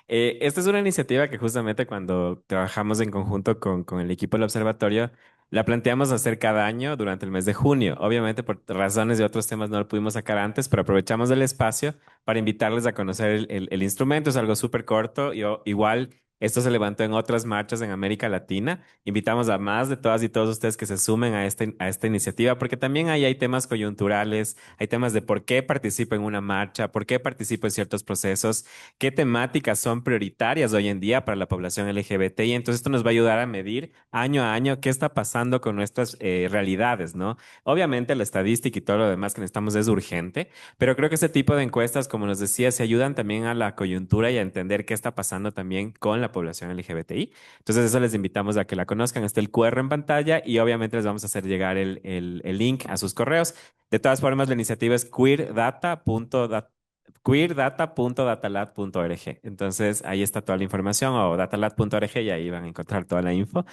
Esta es una iniciativa que justamente cuando trabajamos en conjunto con el equipo del observatorio, la planteamos hacer cada año durante el mes de junio. Obviamente por razones de otros temas no lo pudimos sacar antes, pero aprovechamos el espacio para invitarles a conocer el instrumento. Es algo súper corto. Igual esto se levantó en otras marchas en América Latina. Invitamos a más de todas y todos ustedes que se sumen a esta iniciativa, porque también ahí hay temas coyunturales, hay temas de por qué participo en una marcha, por qué participo en ciertos procesos, qué temáticas son prioritarias hoy en día para la población LGBTI. Entonces esto nos va a ayudar a medir año a año qué está pasando con nuestras realidades, ¿no? Obviamente la estadística y todo lo demás que necesitamos es urgente, pero creo que este tipo de encuestas, como nos decía, se ayudan también a la coyuntura y a entender qué está pasando también con la población LGBTI. Entonces, eso les invitamos a que la conozcan. Está el QR en pantalla y obviamente les vamos a hacer llegar el link a sus correos. De todas formas, la iniciativa es queerdata.datalat.org. Entonces, ahí está toda la información o datalat.org y ahí van a encontrar toda la info.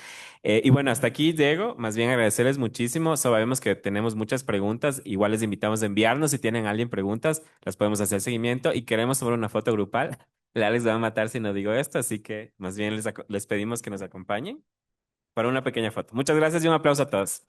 Y bueno, hasta aquí, Diego. Más bien agradecerles muchísimo. Sabemos que tenemos muchas preguntas. Igual les invitamos a enviarnos si tienen alguien preguntas, las podemos hacer seguimiento y queremos tomar una foto grupal. El Alex va a matar si no digo esto, así que más bien les pedimos que nos acompañen para una pequeña foto. Muchas gracias y un aplauso a todos.